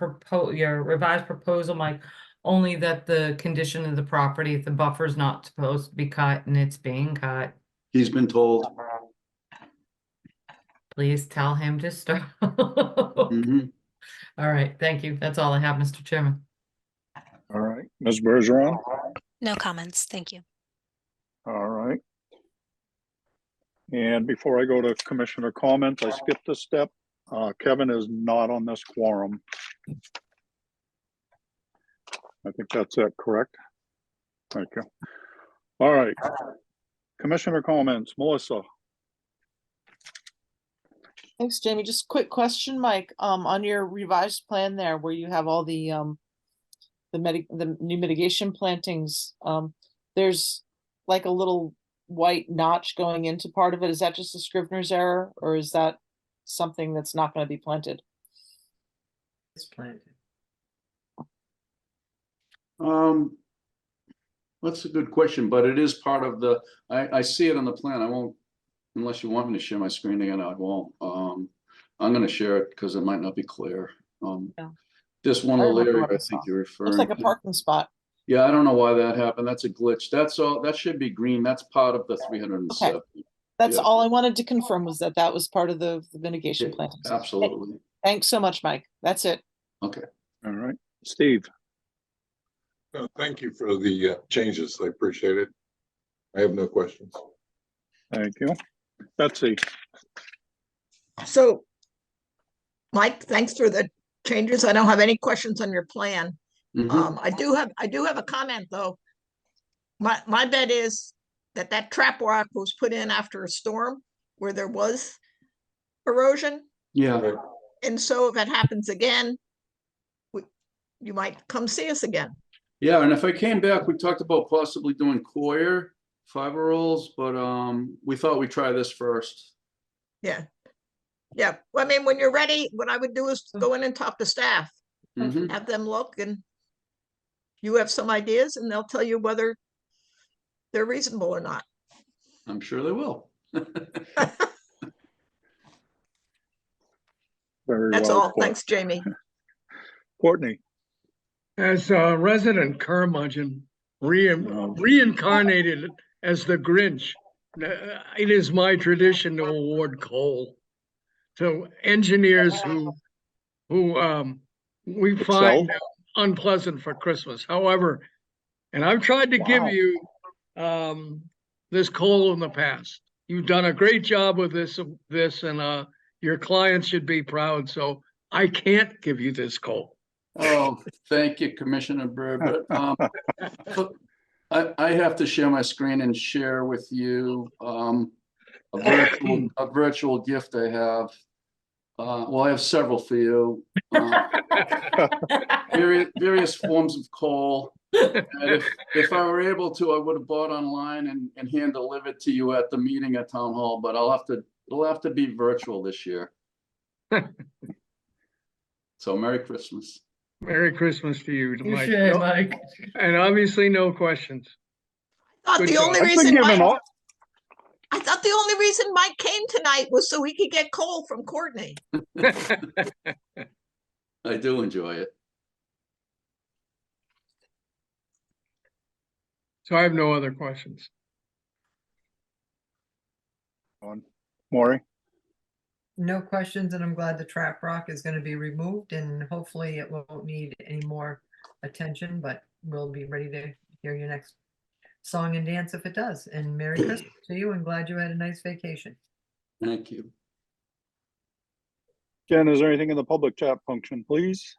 revised proposal, Mike, only that the condition of the property, the buffer is not supposed to be cut and it's being cut. He's been told. Please tell him to stop. Mhm. All right, thank you. That's all I have, Mr. Chairman. All right, Ms. Bergeron. No comments. Thank you. All right. And before I go to commissioner comments, I skipped a step. Kevin is not on this quorum. I think that's it, correct? Thank you. All right. Commissioner comments, Melissa. Thanks, Jamie. Just quick question, Mike, on your revised plan there, where you have all the new mitigation plantings, there's like a little white notch going into part of it. Is that just a Scrivener's error, or is that something that's not going to be planted? It's planted. That's a good question, but it is part of the, I see it on the plan. I won't, unless you want me to share my screen again, I won't. I'm gonna share it because it might not be clear. Yeah. This one I little remember area what I I think saw. you're referring Looks like a to. parking spot. Yeah, I don't know why that happened. That's a glitch. That's all, that should be green. That's part of the 370. That's Yeah. all I wanted to confirm, was that that was part of the mitigation Yeah, plantings. absolutely. Thanks so much, Mike. That's it. Okay. All right, Steve. Thank you for the changes. I appreciate it. I have no questions. Thank you. Betsy. So, Mike, thanks for the changes. I don't have any questions on your plan. Mhm. I do have a comment though. My bet is that trap rock was put in after a storm where there was erosion. Yeah, And so if it happens again, you might come see us again. yeah, and if I came back, we talked about possibly doing coir fiber rolls, but we thought we'd try this first. Yeah. Yeah. Well, I mean, when you're ready, what I would do is go in and talk to staff, Mhm. have them look, and you have some ideas and they'll tell you whether they're reasonable or not. I'm sure they will. Very That's well all. put. Thanks, Jamie. Courtney. As a resident curmudgeon, reincarnated as the Grinch, it is my tradition to award coal to engineers who we find unpleasant for Christmas. However, and I've tried to give you this coal in the past. You've done a great job with this, and your clients should be proud. So I can't give you this coal. Oh, thank you, Commissioner Bird, but I have to share my screen and share with you a virtual gift I have. Well, I have several for you. Various forms of coal. And if I were able to, I would have bought online and hand deliver it to you at the meeting at Town Hall, but it'll have to be virtual this year. So Merry Christmas. Merry Christmas to you, Mike. Touche, Mike. And obviously no questions. I thought Good the job. only I've been reason giving Mike, up. I thought the only reason Mike came tonight was so he could get coal from Courtney. I do enjoy it. So I have no other questions. Maury. No questions, and I'm glad the trap rock is gonna be removed, and hopefully it won't need any more attention, but we'll be ready to hear your next song and dance if it does. And Merry Christmas to you, and glad you had a nice vacation. Thank you. Jen, is there anything in the public chat function, please?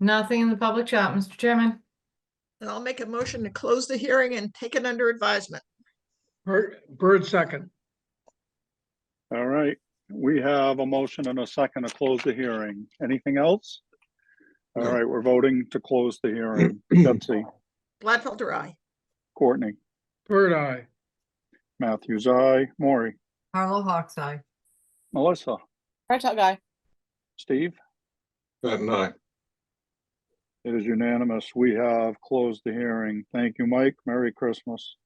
Nothing in the public chat, Mr. Chairman. And I'll make a motion to close the hearing and take it under advisement. Bird second. All right, we have a motion and a second to close the hearing. Anything else? All No. right, we're voting to close the hearing. Betsy, Gladfelter, aye. Courtney, Bird eye. Matthews, aye. Maury, Harlow Hawks Eye. Melissa, Right, guy. Steve, And I. it is unanimous. We have closed the hearing. Thank you, Mike. Merry Christmas.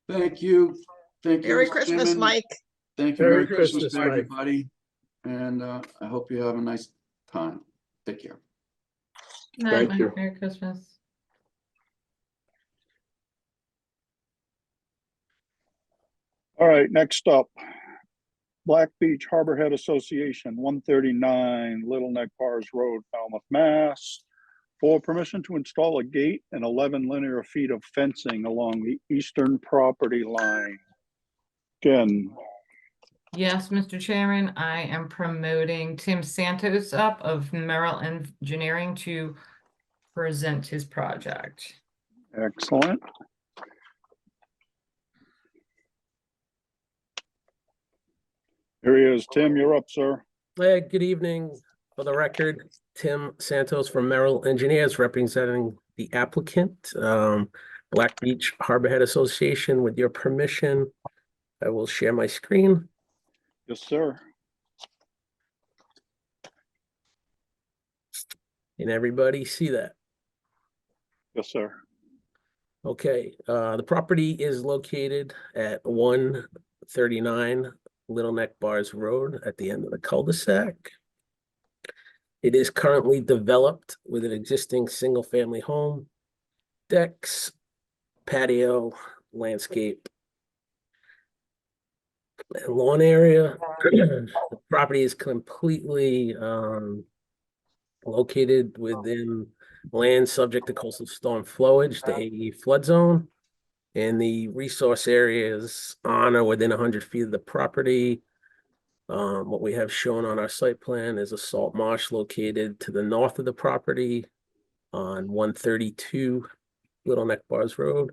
Thank you. Thank you. Merry Mr. Christmas, Chairman. Mike. Thank you. Merry Merry Christmas Christmas, to Mike. everybody. And I hope you have a nice time. Take care. Night, Thank Mike. you. Merry Christmas. All right, next up, Black Beach Harbor Head Association, 139 Little Neck Pars Road, Falmouth, Mass. For permission to install a gate and 11 linear feet of fencing along the eastern property line. Jen, Yes, Mr. Chairman, I am promoting Tim Santos up of Merrill Engineering to present his project. excellent. Here he is. Tim, you're up, sir. Hey, good evening. For the record, Tim Santos from Merrill Engineers representing the applicant, Black Beach Harborhead Association. With your permission, I will share my screen. Yes, sir. Can everybody see that? Yes, sir. Okay, the property is located at 139 Little Neck Bars Road at the end of the cul-de-sac. It is currently developed with an existing single-family home, decks, patio, landscape, and lawn area. The property is completely located within land subject to coastal storm flowage, the AE flood zone. And the resource areas on or within 100 feet of the property. What we have shown on our site plan is a salt marsh located to the north of the property on 132 Little Neck Bars Road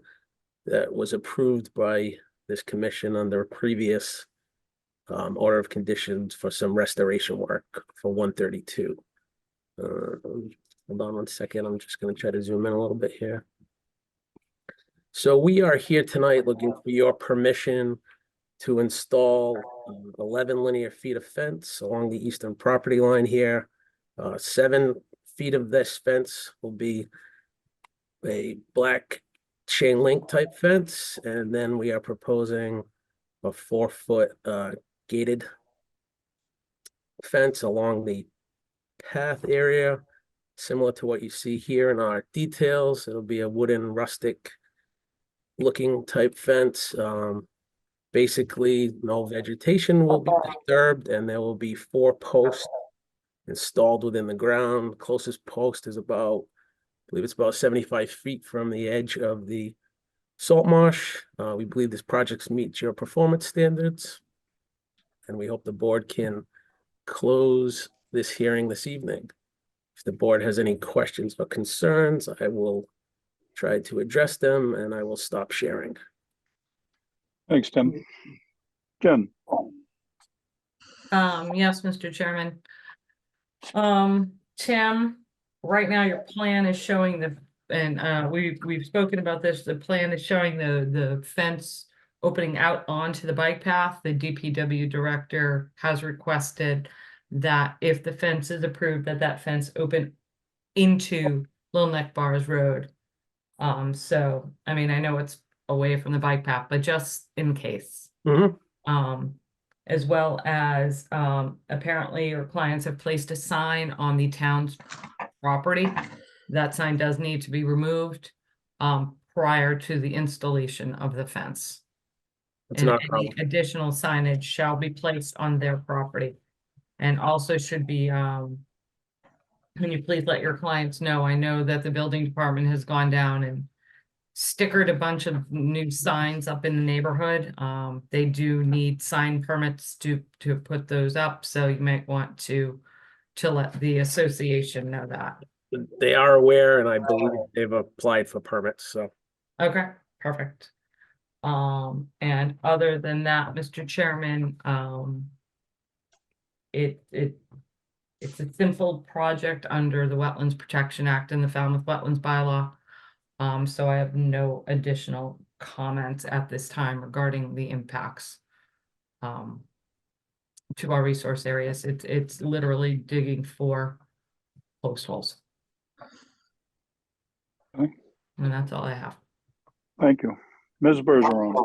that was approved by this commission under a previous order of conditions for some restoration work for 132. Hold on one second. I'm just going to try to zoom in a little bit here. So we are here tonight looking for your permission to install 11 linear feet of fence along the eastern property line here. 7 feet of this fence will be a black chain link type fence, and then we are proposing a 4-foot gated fence along the path area, similar to what you see here in our details. It'll be a wooden rustic looking type fence. Basically, no vegetation will be disturbed, and there will be 4 posts installed within the ground. Closest post is about, I believe it's about 75 feet from the edge of the salt marsh. We believe this project meets your performance standards, and we hope the board can close this hearing this evening. If the board has any questions or concerns, I will try to address them, and I will stop sharing. Thanks, Tim. Jen. Yes, Mr. Chairman. Tim, right now your plan is showing the, and we've spoken about this, the plan is showing the fence opening out onto the bike path. The DPW director has requested that if the fence is approved, that fence open into Little Neck Bars Road. So, I mean, I know it's away from the bike path, but just in case. As well as, apparently your clients have placed a sign on the town's property. That sign does need to be removed, prior to the installation of the fence. It's And not a any problem. additional signage shall be placed on their property. And also should be, can you please let your clients know, I know that the building department has gone down and stickered a bunch of new signs up in the neighborhood. They do need sign permits to put those up, so you might want to let the association know that. They are aware, and I believe they've applied for permits, so. Okay, perfect. And other than that, Mr. Chairman, it's a simple project under the Wetlands Protection Act and the Falmouth Wetlands Bylaw. So I have no additional comments at this time regarding the impacts to our resource areas. It's literally digging for post holes. Okay. And that's all I have. Thank you. Ms. Bergeron.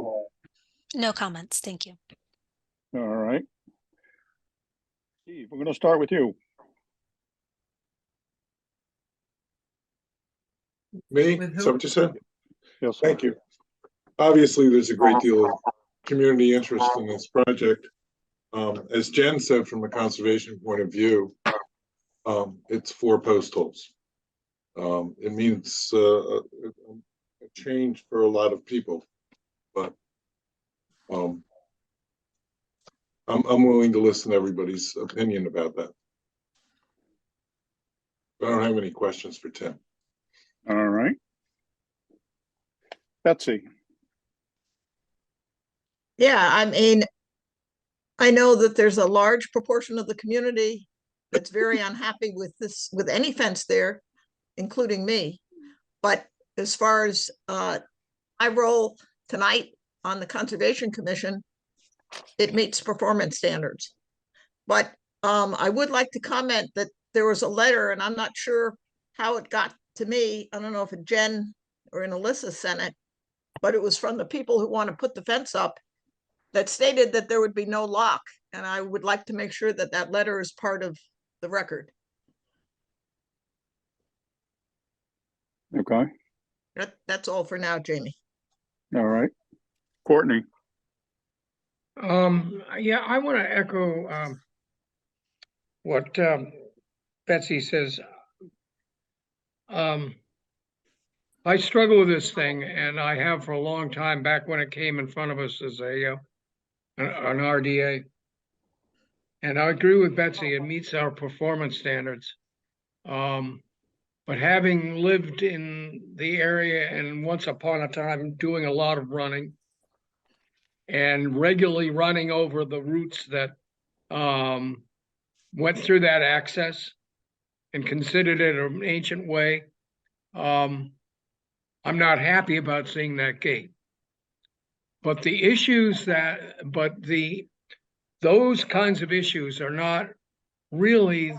No comments, thank you. All right. Steve, we're going to start with you. Me? With Is who? that what you said? Yes, sir. Thank you. Obviously, there's a great deal of community interest in this project. As Jen said, from a conservation point of view, it's 4 post holes. It means a change for a lot of people, but I'm willing to listen to everybody's opinion about that. I don't have any questions for Tim. All right. Betsy. Yeah, I mean, I know that there's a large proportion of the community that's very unhappy with this, with any fence there, including me. But as far as my role tonight on the Conservation Commission, it meets performance standards. But I would like to comment that there was a letter, and I'm not sure how it got to me. I don't know if Jen or in Alyssa sent it, but it was from the people who want to put the fence up that stated that there would be no lock. And I would like to make sure that that letter is part of the record. Okay, That's all for now, Jamie. all right. Courtney, Yeah, I want to echo what Betsy says. I struggle with this thing, and I have for a long time, back when it came in front of us as an RDA. And I agree with Betsy, it meets our performance standards. But having lived in the area and once upon a time doing a lot of running and regularly running over the routes that went through that access and considered it an ancient way, I'm not happy about seeing that gate. But the issues those kinds of issues are not really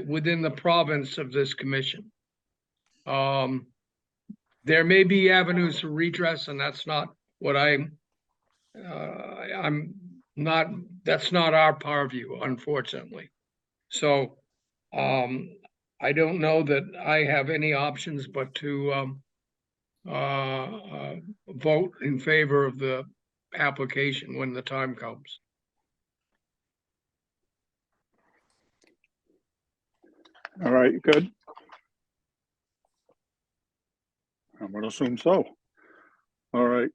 within the province of this commission. There may be avenues for redress, and that's not what that's not our purview, unfortunately. So I don't know that I have any options but to vote in favor of the application when the time comes. all right, good. I'm gonna assume so. All right.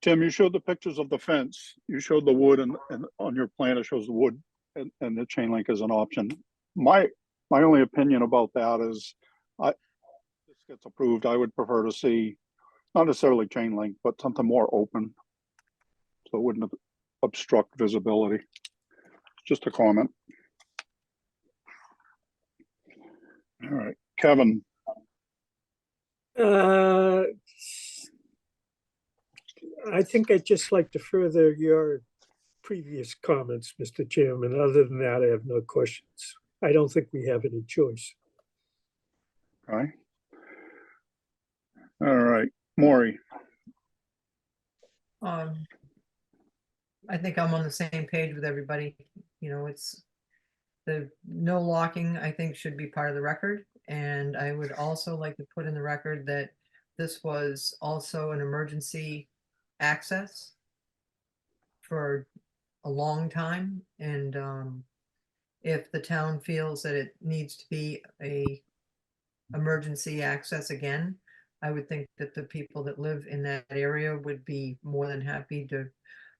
Tim, you showed the pictures of the fence. You showed the wood and on your plan, it shows the wood and the chain link as an option. My only opinion about that is if this gets approved, I would prefer to see not necessarily chain link, but something more open. So it wouldn't obstruct visibility. Just a comment. All right, Kevin. I think I'd just like to further your previous comments, Mr. Chairman. Other than that, I have no questions. I don't think we have any choice. Okay. All right, Maury. I think I'm on the same page with everybody. You know, it's the no locking, I think, should be part of the record. And I would also like to put in the record that this was also an emergency access for a long time. And if the town feels that it needs to be a emergency access again, I would think that the people that live in that area would be more than happy to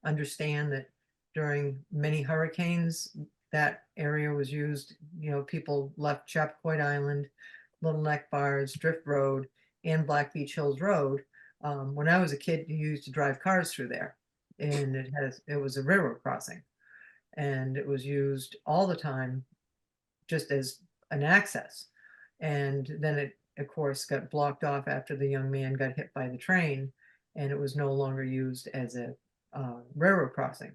understand that during many hurricanes, that area was used, you know, people left Chappaquiddick Island, Little Neck Bars, Drift Road, and Black Beach Hills Road. When I was a kid, you used to drive cars through there, and it was a railroad crossing, and it was used all the time just as an access. And then it, of course, got blocked off after the young man got hit by the train, and it was no longer used as a railroad crossing.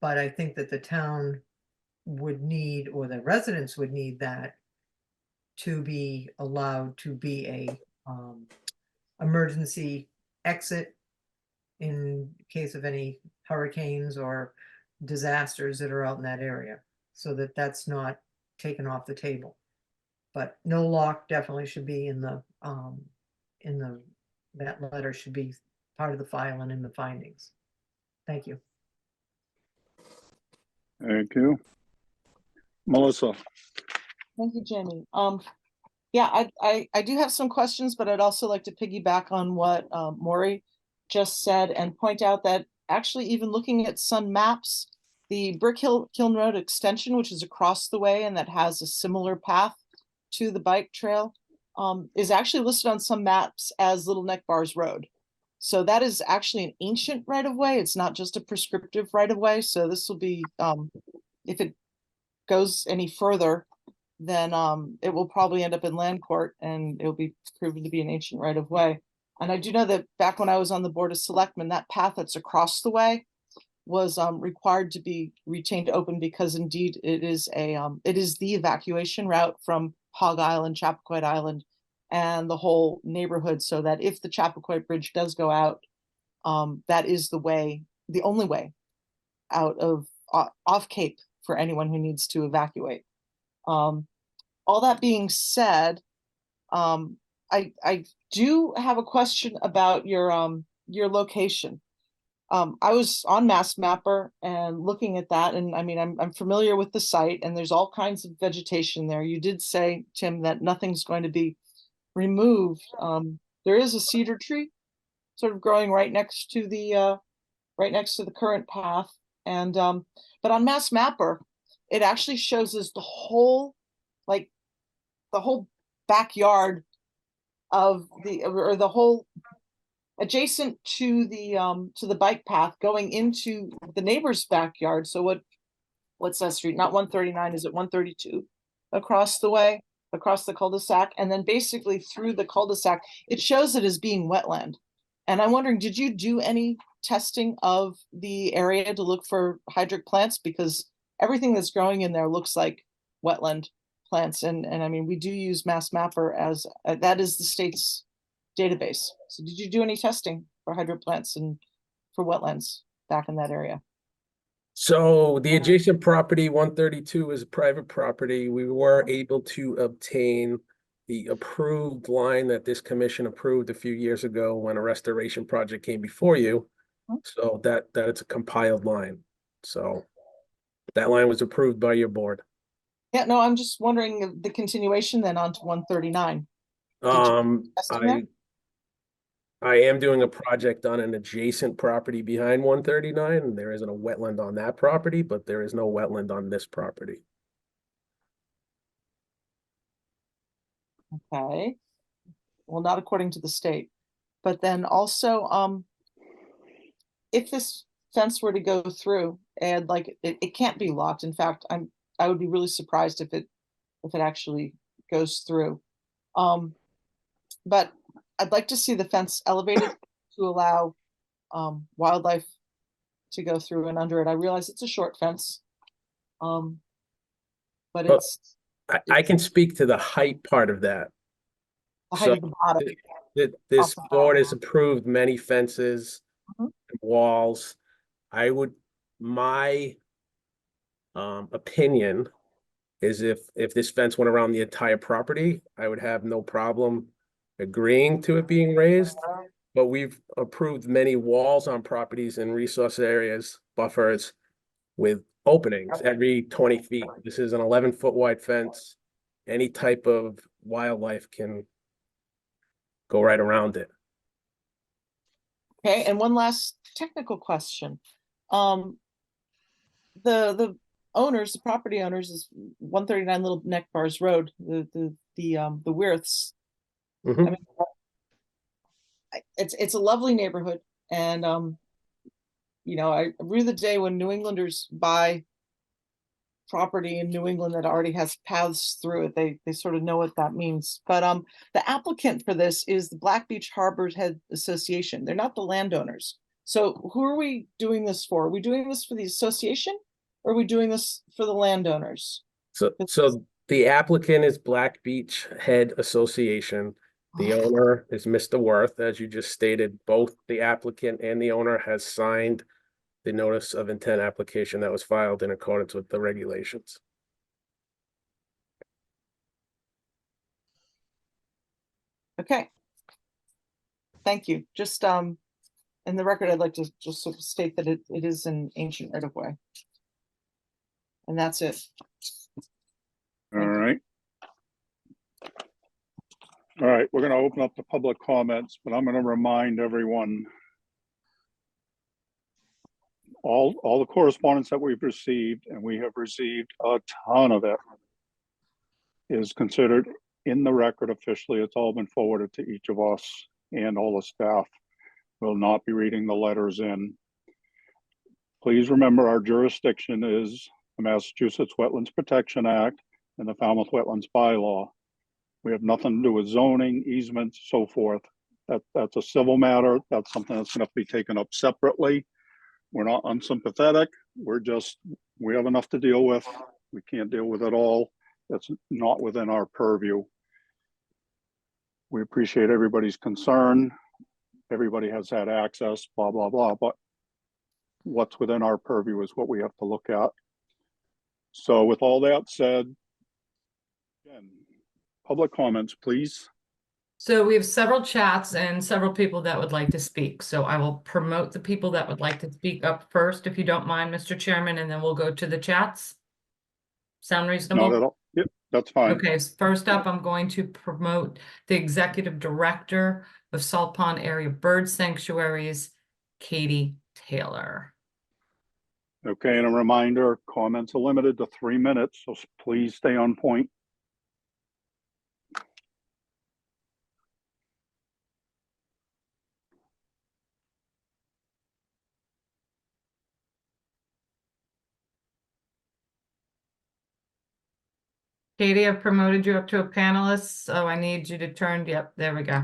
But I think that the town would need, or the residents would need, that to be allowed to be a emergency exit in case of any hurricanes or disasters that are out in that area, so that that's not taken off the table. But no lock definitely should be in the that letter should be part of the file and in the findings. Thank you. Thank you. Melissa. Thank you, Jamie. Yeah, I do have some questions, but I'd also like to piggyback on what Maury just said and point out that actually, even looking at some maps, the Kiln Road extension, which is across the way and that has a similar path to the bike trail, is actually listed on some maps as Little Neck Bars Road. So that is actually an ancient right of way. It's not just a prescriptive right of way. So this will be, if it goes any further, then it will probably end up in land court and it'll be proven to be an ancient right of way. And I do know that back when I was on the Board of Selectmen, that path that's across the way was required to be retained open because indeed it is the evacuation route from Hog Island, Chappaquiddick Island, and the whole neighborhood, so that if the Chappaquiddick Bridge does go out, that is the way, the only way out of off Cape for anyone who needs to evacuate. All that being said, I do have a question about your location. I was on Mass Mapper and looking at that, and I mean, I'm familiar with the site, and there's all kinds of vegetation there. You did say, Tim, that nothing's going to be removed. There is a cedar tree sort of growing right next to the current path, and but on Mass Mapper, it actually shows us the whole backyard of the whole adjacent to the bike path going into the neighbor's backyard. So what's that street? Not 139, is it 132? Across the way, across the cul-de-sac, and then basically through the cul-de-sac, it shows it as being wetland. And I'm wondering, did you do any testing of the area to look for hydric plants? Because everything that's growing in there looks like wetland plants. And I mean, we do use Mass Mapper as that is the state's database. So did you do any testing for hydro plants and for wetlands back in that area? So the adjacent property, 132, is a private property. We were able to obtain the approved line that this commission approved a few years ago when a restoration project came before you. So that it's a compiled line. So that line was approved by your board. Yeah, no, I'm just wondering the continuation then onto 139. I am doing a project on an adjacent property behind 139, and there isn't a wetland on that property, but there is no wetland on this property. Okay. Well, not according to the state. But then also, if this fence were to go through and like it can't be locked. In fact, I would be really surprised if it actually goes through. But I'd like to see the fence elevated to allow wildlife to go through and under it. I realize it's a short fence. But I can speak to the height part of that. The height of the bottom. This board has approved many fences, Mhm. and walls. My opinion is if this fence went around the entire property, I would have no problem agreeing to it being raised. But we've approved many walls on properties and resource areas, buffers with openings every 20 feet. This is an 11-foot wide fence. Any type of wildlife can go right around it. Okay, and one last technical question. The owners, the property owners, is 139 Little Neck Bars Road, the Wirths. Mhm. I mean, it's a lovely neighborhood, and you know, I rue the day when New Englanders buy property in New England that already has paths through it. They sort of know what that means. But the applicant for this is the Black Beach Harbor Head Association. They're not the landowners. So who are we doing this for? Are we doing this for the association, or are we doing this for the landowners? So the applicant is Black Beach Head Association. The owner is Mr. Worth, as you just stated. Both the applicant and the owner has signed the notice of intent application that was filed in accordance with the regulations. Okay. Thank you. Just in the record, I'd like to just sort of state that it is an ancient right of way. And that's it. All right. All right, we're gonna open up the public comments, but I'm gonna remind everyone all the correspondence that we've received, and we have received a ton of it, is considered in the record officially. It's all been forwarded to each of us and all the staff. Will not be reading the letters in. Please remember our jurisdiction is the Massachusetts Wetlands Protection Act and the Falmouth Wetlands Bylaw. We have nothing to do with zoning, easements, so forth. That's a civil matter. That's something that's gonna have to be taken up separately. We're not unsympathetic. We have enough to deal with. We can't deal with it all. That's not within our purview. We appreciate everybody's concern. Everybody has had access, blah, blah, blah, but what's within our purview is what we have to look at. So with all that said, again, public comments, please. So we have several chats and several people that would like to speak. So I will promote the people that would like to speak up first, if you don't mind, Mr. Chairman, and then we'll go to the chats. Sound reasonable? Not at all. Yep, that's fine. Okay, so first up, I'm going to promote the Executive Director of Salt Pond Area Bird Sanctuaries, Katie Taylor. Okay, and a reminder, comments are limited to 3 minutes, so please stay on point. Katie, I've promoted you up to a panelist, so I need you to turn, yep, there we go.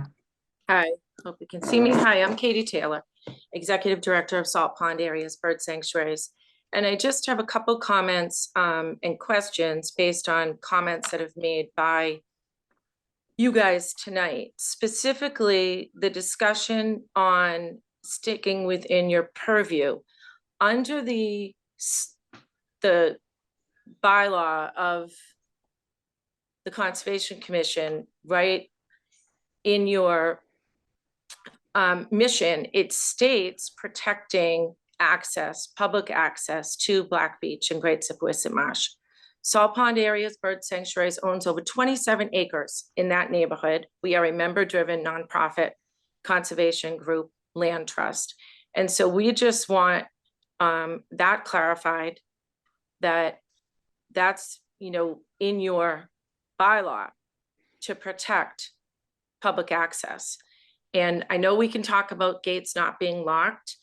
Hi, hope you can see me. Hi, I'm Katie Taylor, Executive Director of Salt Pond Areas Bird Sanctuaries. And I just have a couple comments and questions based on comments that have made by you guys tonight. Specifically, the discussion on sticking within your purview. Under the bylaw of the Conservation Commission, right, in your mission, it states protecting access, public access to Black Beach and Great Sipawisset Marsh. Salt Pond Areas Bird Sanctuaries owns over 27 acres in that neighborhood. We are a member-driven nonprofit conservation group land trust. And so we just want that clarified, that that's, you know, in your bylaw to protect public access. And I know we can talk about gates not being locked,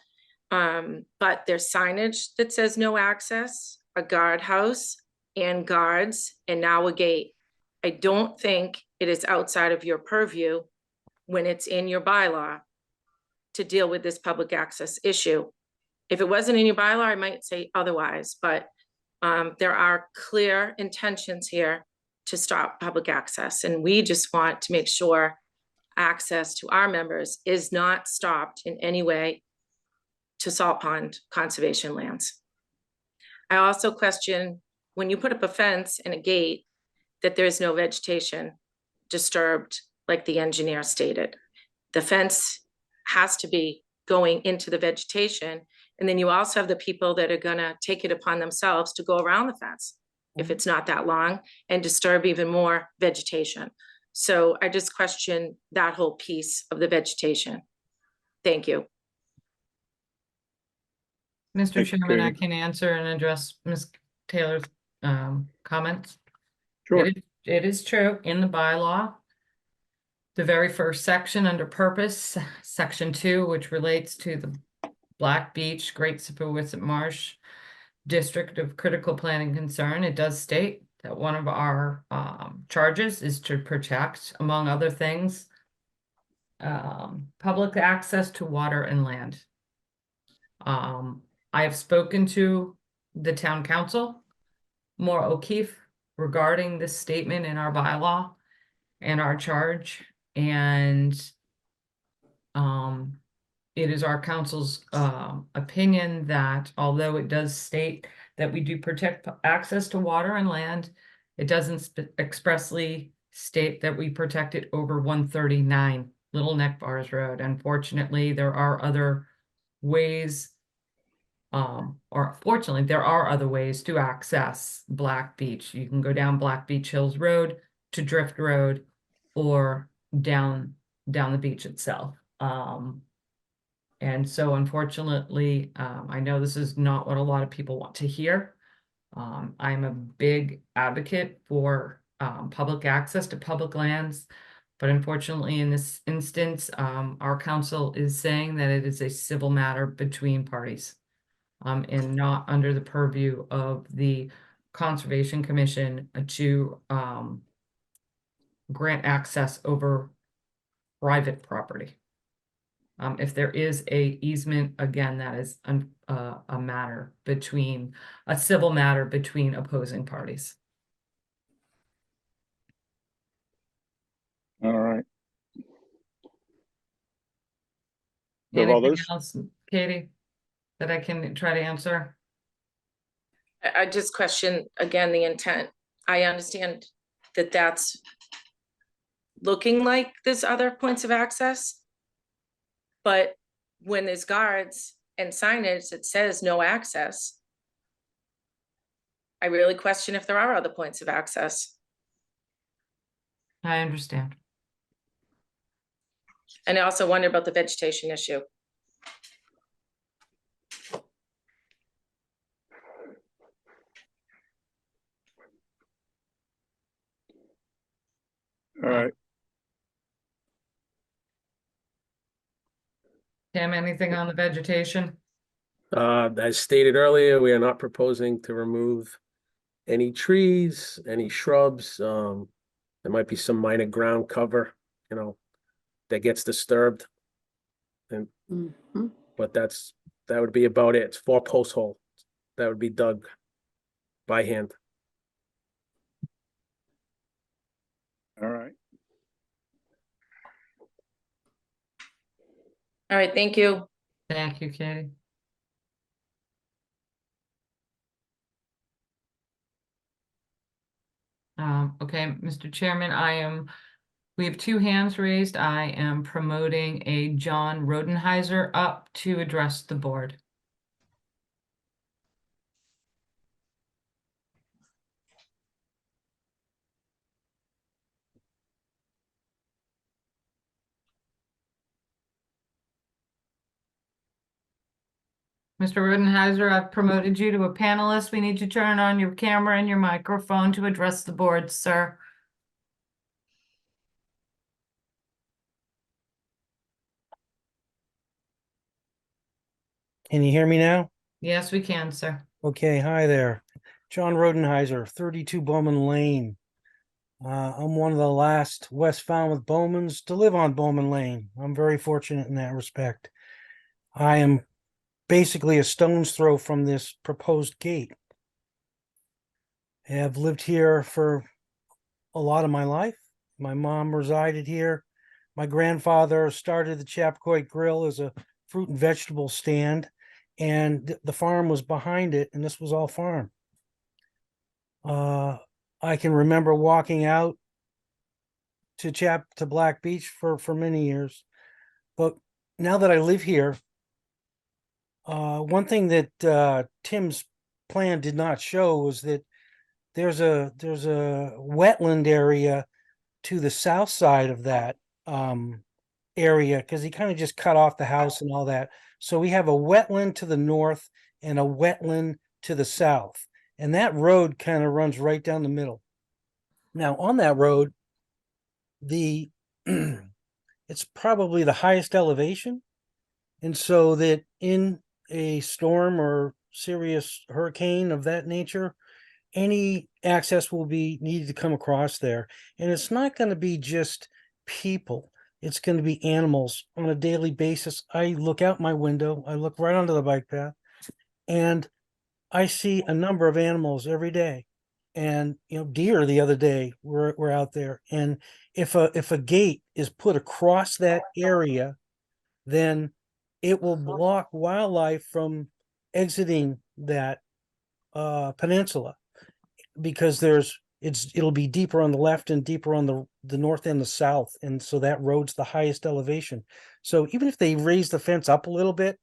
but there's signage that says no access, a guardhouse and guards, and now a gate. I don't think it is outside of your purview when it's in your bylaw to deal with this public access issue. If it wasn't in your bylaw, I might say otherwise, but there are clear intentions here to stop public access. And we just want to make sure access to our members is not stopped in any way to Salt Pond conservation lands. I also question, when you put up a fence and a gate, that there's no vegetation disturbed, like the engineer stated. The fence has to be going into the vegetation. And then you also have the people that are gonna take it upon themselves to go around the fence if it's not that long and disturb even more vegetation. So I just question that whole piece of the vegetation. Thank you. Mr. Thank you, Chairman, I Katie. can answer and address Ms. Taylor's comments. Sure. It is true in the bylaw. The very first section under purpose, section 2, which relates to the Black Beach, Great Sipawisset Marsh District of Critical Planning Concern, it does state that one of our charges is to protect, among other things, public access to water and land. I have spoken to the town council, Maura O'Keefe, regarding this statement in our bylaw and our charge, and it is our council's opinion that although it does state that we do protect access to water and land, it doesn't expressly state that we protect it over 139 Little Neck Bars Road. Unfortunately, there are other ways, or fortunately, there are other ways to access Black Beach. You can go down Black Beach Hills Road to Drift Road or down the beach itself. And so unfortunately, I know this is not what a lot of people want to hear. I'm a big advocate for public access to public lands, But unfortunately, in this instance, our council is saying that it is a civil matter between parties. And not under the purview of the Conservation Commission to grant access over private property. If there is a easement, again, that is a matter between, a civil matter between opposing parties. All right. Do you have Anything others? else, Katie, that I can try to answer? I just question again the intent. I understand that that's looking like there's other points of access. But when there's guards and signage that says no access, I really question if there are other points of access. I understand. And I also wonder about the vegetation issue. All right. Tim, anything on the vegetation? As stated earlier, we are not proposing to remove any trees, any shrubs. There might be some minor ground cover, that gets disturbed. And, but that would be about it. It's 4 post hole that would be dug by hand. All right. All right, thank you. Thank you, Katie. Okay, Mr. Chairman, we have 2 hands raised. I am promoting a John Rodenheiser up to address the board. Mr. Rodenheiser, I've promoted you to a panelist. We need to turn on your camera and your microphone to address the board, sir. Can you hear me now? Yes, we can, sir. Okay, hi there. John Rodenheiser, 32 Bowman Lane. I'm one of the last West Falmouth Bowmans to live on Bowman Lane. I'm very fortunate in that respect. I am basically a stone's throw from this proposed gate. I have lived here for a lot of my life. My mom resided here. My grandfather started the Chapcoit Grill as a fruit and vegetable stand, and the farm was behind it, and this was all farm. I can remember walking out to Black Beach for many years, but now that I live here, one thing that Tim's plan did not show was that there's a wetland area to the south side of that area, because he kind of just cut off the house and all that. So we have a wetland to the north and a wetland to the south, and that road kind of runs right down the middle. Now on that road, it's probably the highest elevation, and so that in a storm or serious hurricane of that nature, any access will be needed to come across there. And it's not going to be just people, it's going to be animals on a daily basis. I look out my window, I look right onto the bike path, and I see a number of animals every day. And deer the other day were out there. And if a gate is put across that area, then it will block wildlife from exiting that peninsula, because it'll be deeper on the left and deeper on the north and the south, and so that road's the highest elevation. So even if they raise the fence up a little bit,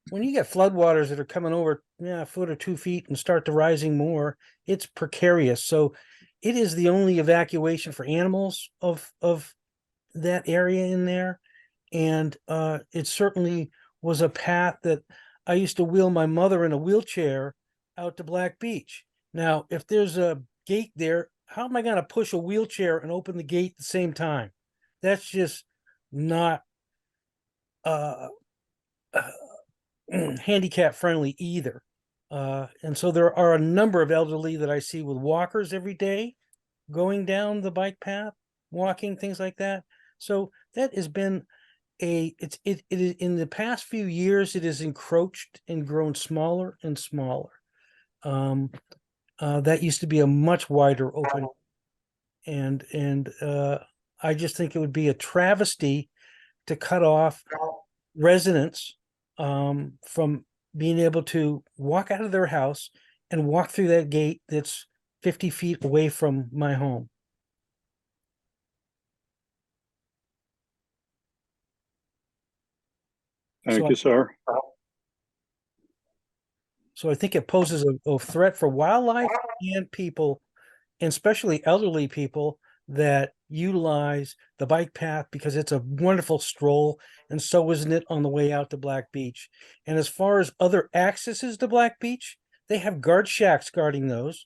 when you get floodwaters that are coming over a foot or 2 feet and start to rising more, it's precarious. So it is the only evacuation for animals of that area in there. And it certainly was a path that I used to wheel my mother in a wheelchair out to Black Beach. Now, if there's a gate there, how am I going to push a wheelchair and open the gate at the same time? that's just not handicap friendly either. And so there are a number of elderly that I see with walkers every day going down the bike path, walking, things like that. So that has been it is in the past few years, it has encroached and grown smaller and smaller. That used to be a much wider open, and I just think it would be a travesty to cut off residents from being able to walk out of their house and walk through that gate that's 50 feet away from my home. Thank you, sir. So I think it poses a threat for wildlife and people, and especially elderly people that utilize the bike path because it's a wonderful stroll, and so isn't it on the way out to Black Beach. And as far as other accesses to Black Beach, they have guard shacks guarding those,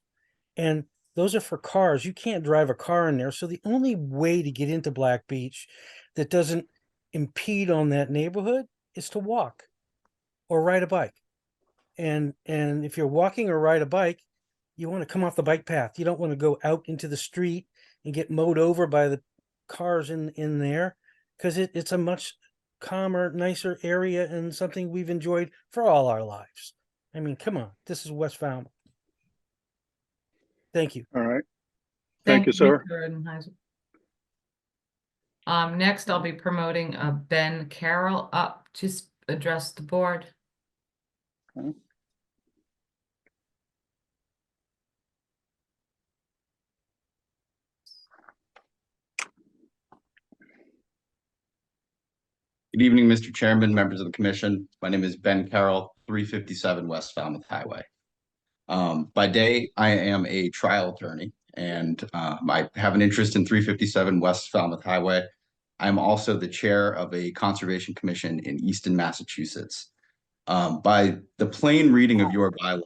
and those are for cars. You can't drive a car in there. So the only way to get into Black Beach that doesn't impede on that neighborhood is to walk or ride a bike. And if you're walking or ride a bike, you want to come off the bike path. You don't want to go out into the street and get mowed over by the cars in there, because it's a much calmer, nicer area and something we've enjoyed for all our lives. I mean, come on, this is West Falmouth. Thank you. All right. Thank you, sir. Mr. Odenheiser. Next, I'll be promoting Ben Carroll up to address the board. Okay. Good evening, Mr. Chairman, members of the commission. My name is Ben Carroll, 357 West Falmouth Highway. By day, I am a trial attorney, and I have an interest in 357 West Falmouth Highway. I'm also the chair of a conservation commission in Easton, Massachusetts. By the plain reading of your bylaw,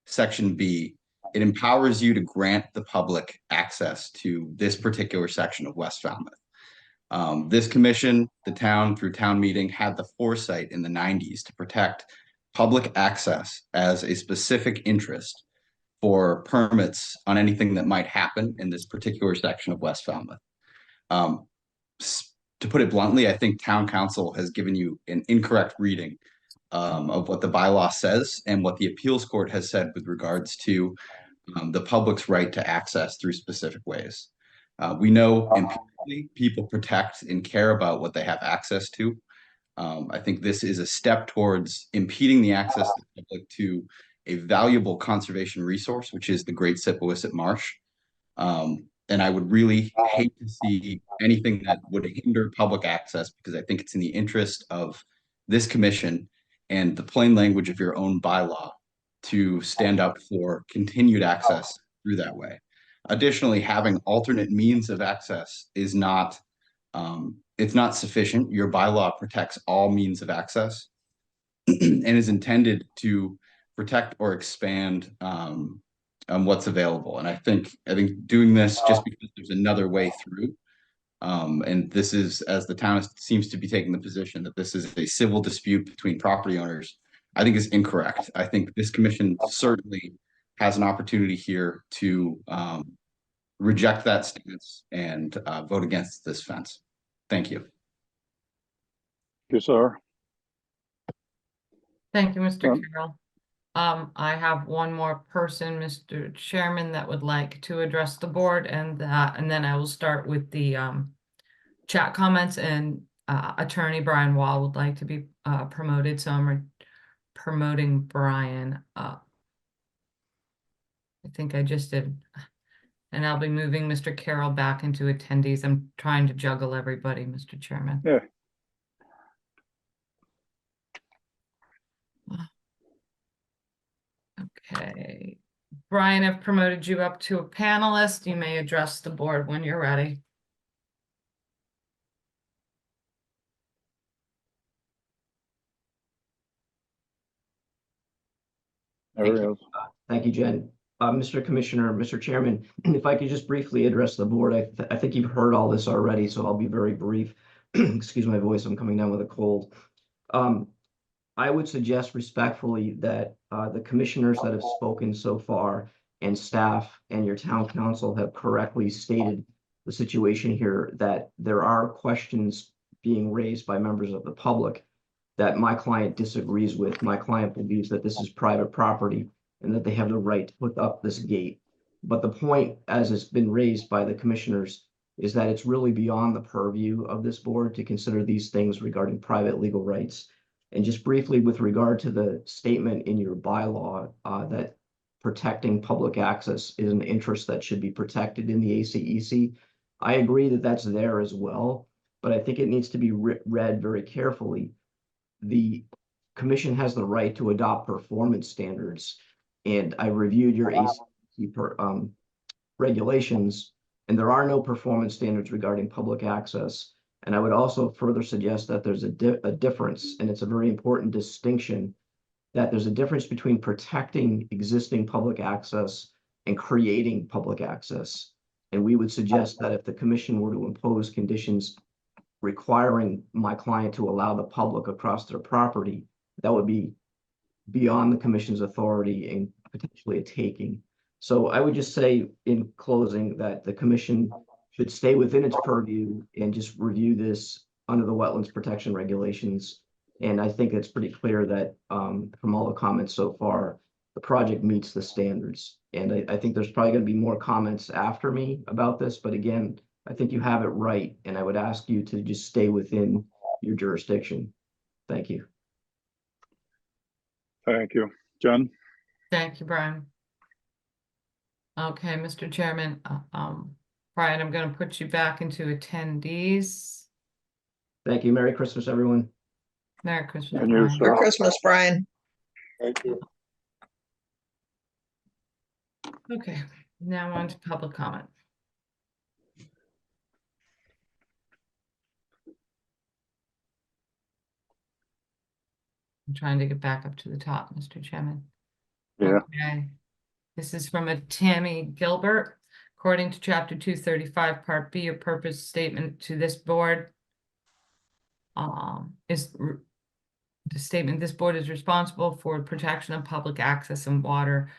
Section B, it empowers you to grant the public access to this particular section of West Falmouth. This commission, the town through town meeting, had the foresight in the 90s to protect public access as a specific interest for permits on anything that might happen in this particular section of West Falmouth. To put it bluntly, I think town council has given you an incorrect reading of what the bylaw says and what the appeals court has said with regards to the public's right to access through specific ways. We know empirically people protect and care about what they have access to. I think this is a step towards impeding the access of the public to a valuable conservation resource, which is the Great Sipawicit Marsh. And I would really hate to see anything that would hinder public access, because I think it's in the interest of this commission and the plain language of your own bylaw to stand up for continued access through that way. Additionally, having alternate means of access is not, it's not sufficient. Your bylaw protects all means of access and is intended to protect or expand what's available. And I think doing this just because there's another way through, and this is, as the town seems to be taking the position that this is a civil dispute between property owners, I think is incorrect. I think this commission certainly has an opportunity here to reject that stance and vote against this fence. Thank you. Yes, sir. Thank you, Mr. Carroll. I have one more person, Mr. Chairman, that would like to address the board, and then I will start with the chat comments, and Attorney Brian Wall would like to be promoted, so I'm promoting Brian up. I think I just did. And I'll be moving Mr. Carroll back into attendees. I'm trying to juggle everybody, Mr. Chairman. Yeah. Okay. Brian, I've promoted you up to a panelist. You may address the board when you're ready. There he is. Thank you, Jen. Mr. Commissioner, Mr. Chairman, if I could just briefly address the board, I think you've heard all this already, so I'll be very brief. Excuse my voice, I'm coming down with a cold. I would suggest respectfully that the commissioners that have spoken so far and staff and your town council have correctly stated the situation here, that there are questions being raised by members of the public that my client disagrees with. My client believes that this is private property and that they have the right to put up this gate. But the point, as it's been raised by the commissioners, is that it's really beyond the purview of this board to consider these things regarding private legal rights. And just briefly, with regard to the statement in your bylaw that protecting public access is an interest that should be protected in the ACEC, I agree that that's there as well, but I think it needs to be read very carefully. The commission has the right to adopt performance standards, and I reviewed your ACEC regulations, and there are no performance standards regarding public access. And I would also further suggest that there's a difference, and it's a very important distinction, that there's a difference between protecting existing public access and creating public access. And we would suggest that if the commission were to impose conditions requiring my client to allow the public across their property, that would be beyond the commission's authority and potentially a taking. So I would just say in closing that the commission should stay within its purview and just review this under the wetlands protection regulations. And I think it's pretty clear that from all the comments so far, the project meets the standards. And I think there's probably going to be more comments after me about this, but again, I think you have it right. And I would ask you to just stay within your jurisdiction. Thank you. Thank you. Jen? Thank you, Brian. Okay, Mr. Chairman, Brian, I'm going to put you back into attendees. Thank you. Merry Christmas, everyone. Merry Christmas. And you, Brian. sir. Merry Christmas, Brian. Thank you. Okay, now on to public comment. I'm trying to get back up to the top, Mr. Chairman. Yeah. Okay. This is from a Tammy Gilbert. According to Chapter 235, Part B, a purpose statement to this board is the statement, this board is responsible for protection of public access and water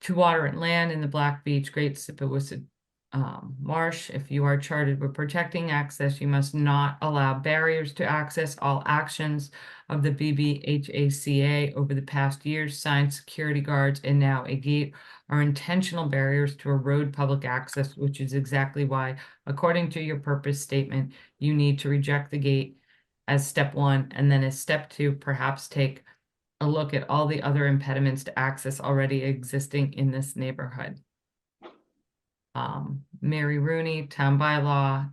to water and land in the Black Beach Great Sipawissa Marsh. If you are chartered with protecting access, you must not allow barriers to access. All actions of the BBHACA over the past years, signs, security guards, and now a gate are intentional barriers to erode public access, which is exactly why, according to your purpose statement, you need to reject the gate as step one, and then as step two, perhaps take a look at all the other impediments to access already existing in this neighborhood. Mary Rooney, Town Bylaw,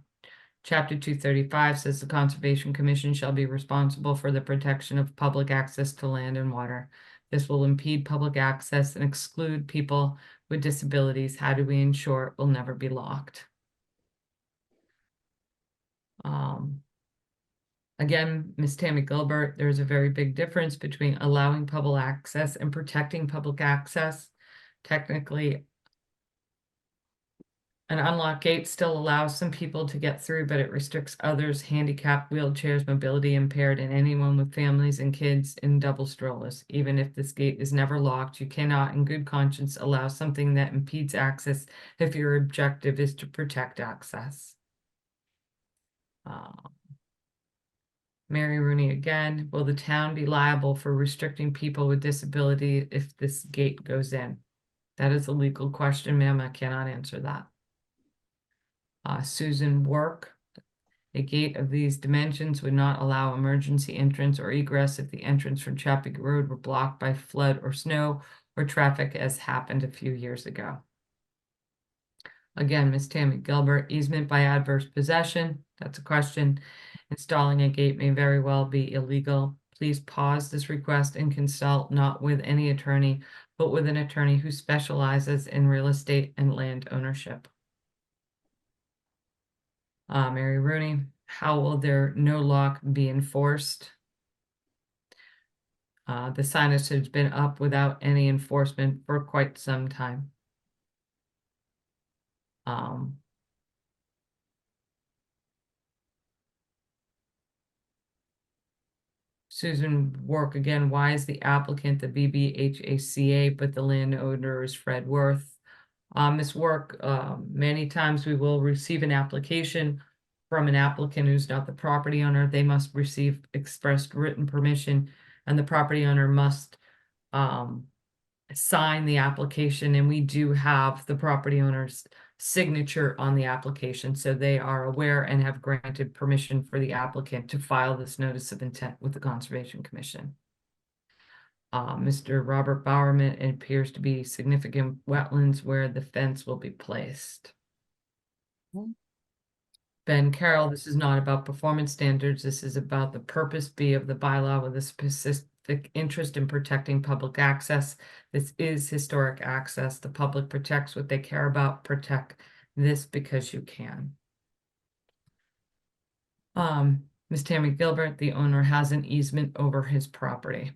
Chapter 235 says the Conservation Commission shall be responsible for the protection of public access to land and water. This will impede public access and exclude people with disabilities. How do we ensure it will never be locked? Again, Ms. Tammy Gilbert, there's a very big difference between allowing public access and protecting public access. Technically, an unlocked gate still allows some people to get through, but it restricts others, handicapped, wheelchairs, mobility impaired, and anyone with families and kids in double strollers. Even if this gate is never locked, you cannot in good conscience allow something that impedes access if your objective is to protect access. Mary Rooney again, will the town be liable for restricting people with disability if this gate goes in? That is a legal question, ma'am. I cannot answer that. Susan Work, a gate of these dimensions would not allow emergency entrance or egress if the entrance from Chappick Road were blocked by flood or snow or traffic, as happened a few years ago. Again, Ms. Tammy Gilbert, easement by adverse possession, that's a question. Installing a gate may very well be illegal. Please pause this request and consult not with any attorney, but with an attorney who specializes in real estate and land ownership. Mary Rooney, how will their no lock be enforced? The signage has been up without any enforcement for quite some time. Susan Work again, why is the applicant the BBHACA, but the landowner is Fred Worth? Ms. Work, many times we will receive an application from an applicant who's not the property owner. They must receive expressed written permission, and the property owner must sign the application, and we do have the property owner's signature on the application, so they are aware and have granted permission for the applicant to file this notice of intent with the Conservation Commission. Mr. Robert Bowerman, it appears to be significant wetlands where the fence will be placed. Ben Carroll, this is not about performance standards. This is about the purpose B of the bylaw with a specific interest in protecting public access. This is historic access. The public protects what they care about. Protect this because you can. Ms. Tammy Gilbert, the owner has an easement over his property.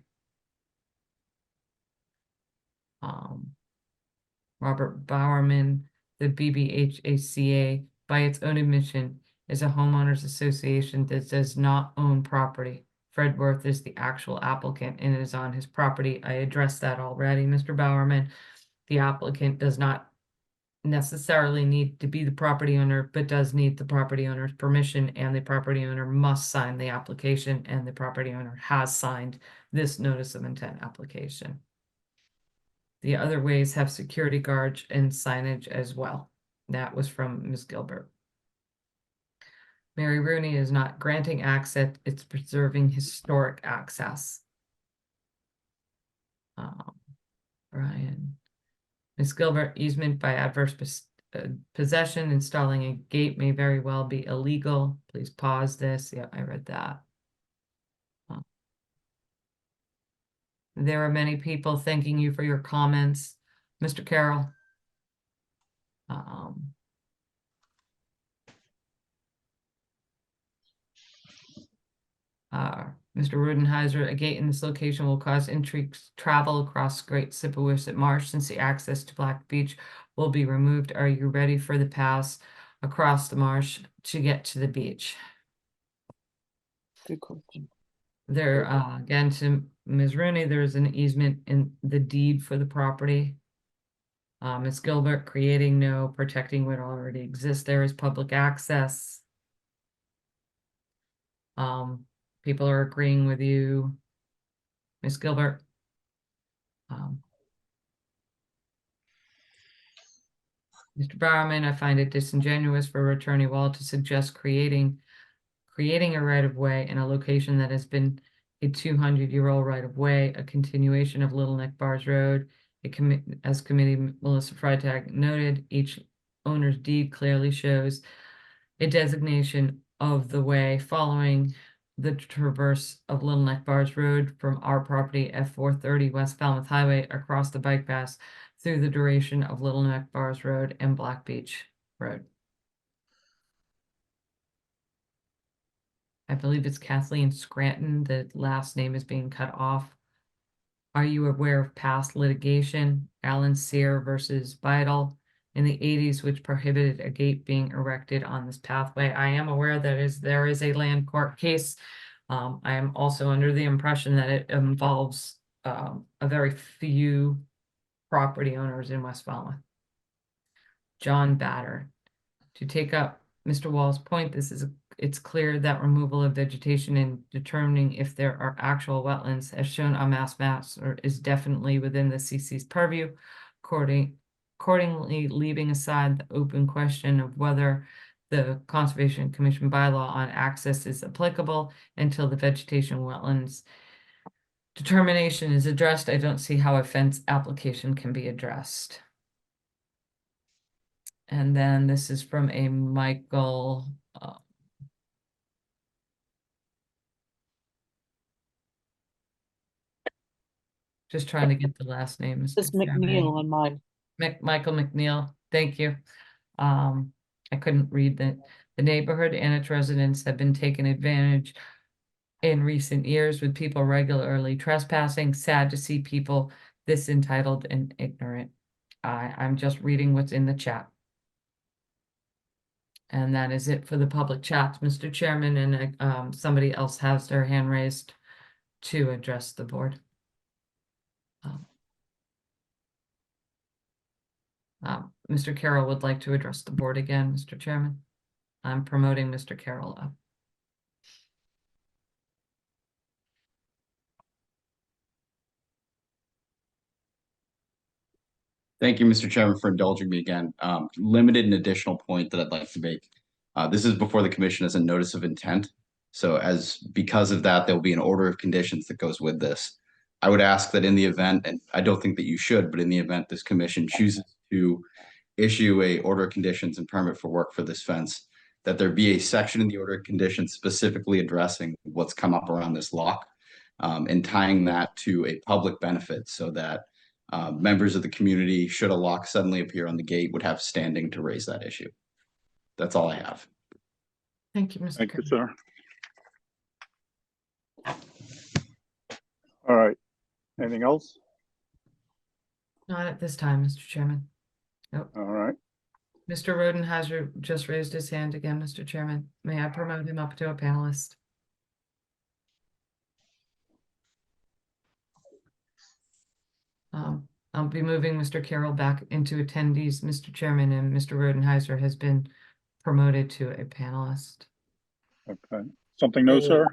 Robert Bowerman, the BBHACA, by its own admission, is a homeowners association that does not own property. Fred Worth is the actual applicant and it is on his property. I addressed that already, Mr. Bowerman. The applicant does not necessarily need to be the property owner, but does need the property owner's permission, and the property owner must sign the application, and the property owner has signed this notice of intent application. The other ways have security guards and signage as well. That was from Ms. Gilbert. Mary Rooney is not granting access, it's preserving historic access. Brian. Ms. Gilbert, easement by adverse possession, installing a gate may very well be illegal. Please pause this. Yeah, I read that. There are many people thanking you for your comments. Mr. Carroll. Mr. Rudenheiser, a gate in this location will cause intrigues travel across Great Sippawisset Marsh since the access to Black Beach will be removed. Are you ready for the pass across the marsh to get to the beach? Good question. There, again, to Ms. Rooney, there's an easement in the deed for the property. Ms. Gilbert, creating no, protecting what already exists. There is public access. People are agreeing with you, Ms. Gilbert. Mr. Bowerman, I find it disingenuous for Attorney Wall to suggest creating a right-of-way in a location that has been a 200-year-old right-of-way, a continuation of Little Neck Bars Road. As Committee Melissa Freitag noted, each owner's deed clearly shows a designation of the way following the traverse of Little Neck Bars Road from our property at 430 West Falmouth Highway across the bike path through the duration of Little Neck Bars Road and Black Beach Road. I believe it's Kathleen Scranton. The last name is being cut off. Are you aware of past litigation, Alan Sear versus Beidel in the 80s, which prohibited a gate being erected on this pathway? I am aware that there is a land court case. I am also under the impression that it involves a very few property owners in West Falmouth. John Batter. To take up Mr. Wall's point, it's clear that removal of vegetation and determining if there are actual wetlands as shown on maps is definitely within the CC's purview, accordingly leaving aside the open question of whether the Conservation Commission bylaw on access is applicable until the vegetation wetlands determination is addressed. I don't see how a fence application can be addressed. And then this is from a Michael. Just trying to get the last name. It's McNeil on mine. Michael McNeil. Thank you. I couldn't read that. The neighborhood and its residents have been taken advantage in recent years with people regularly trespassing. Sad to see people this entitled and ignorant. I'm just reading what's in the chat. And that is it for the public chats, Mr. Chairman, and somebody else has their hand raised to address the board. Mr. Carroll would like to address the board again, Mr. Chairman. I'm promoting Mr. Carroll up. Thank you, Mr. Chairman, for indulging me again. Limited and additional point that I'd like to make. This is before the commission as a notice of intent. So because of that, there'll be an order of conditions that goes with this. I would ask that in the event, and I don't think that you should, but in the event this commission chooses to issue a order of conditions and permit for work for this fence, that there be a section in the order of conditions specifically addressing what's come up around this lock, and tying that to a public benefit so that members of the community, should a lock suddenly appear on the gate, would have standing to raise that issue. That's all I have. Thank you, Mr. Thank you, sir. All right. Anything else? Not at this time, Mr. Chairman. Nope. All right. Mr. Rodenheiser just raised his hand again, Mr. Chairman. May I promote him up to a panelist? I'll be moving Mr. Carroll back into attendees, Mr. Chairman, and Mr. Rodenheiser has been promoted to a panelist. Okay. Something new, sir?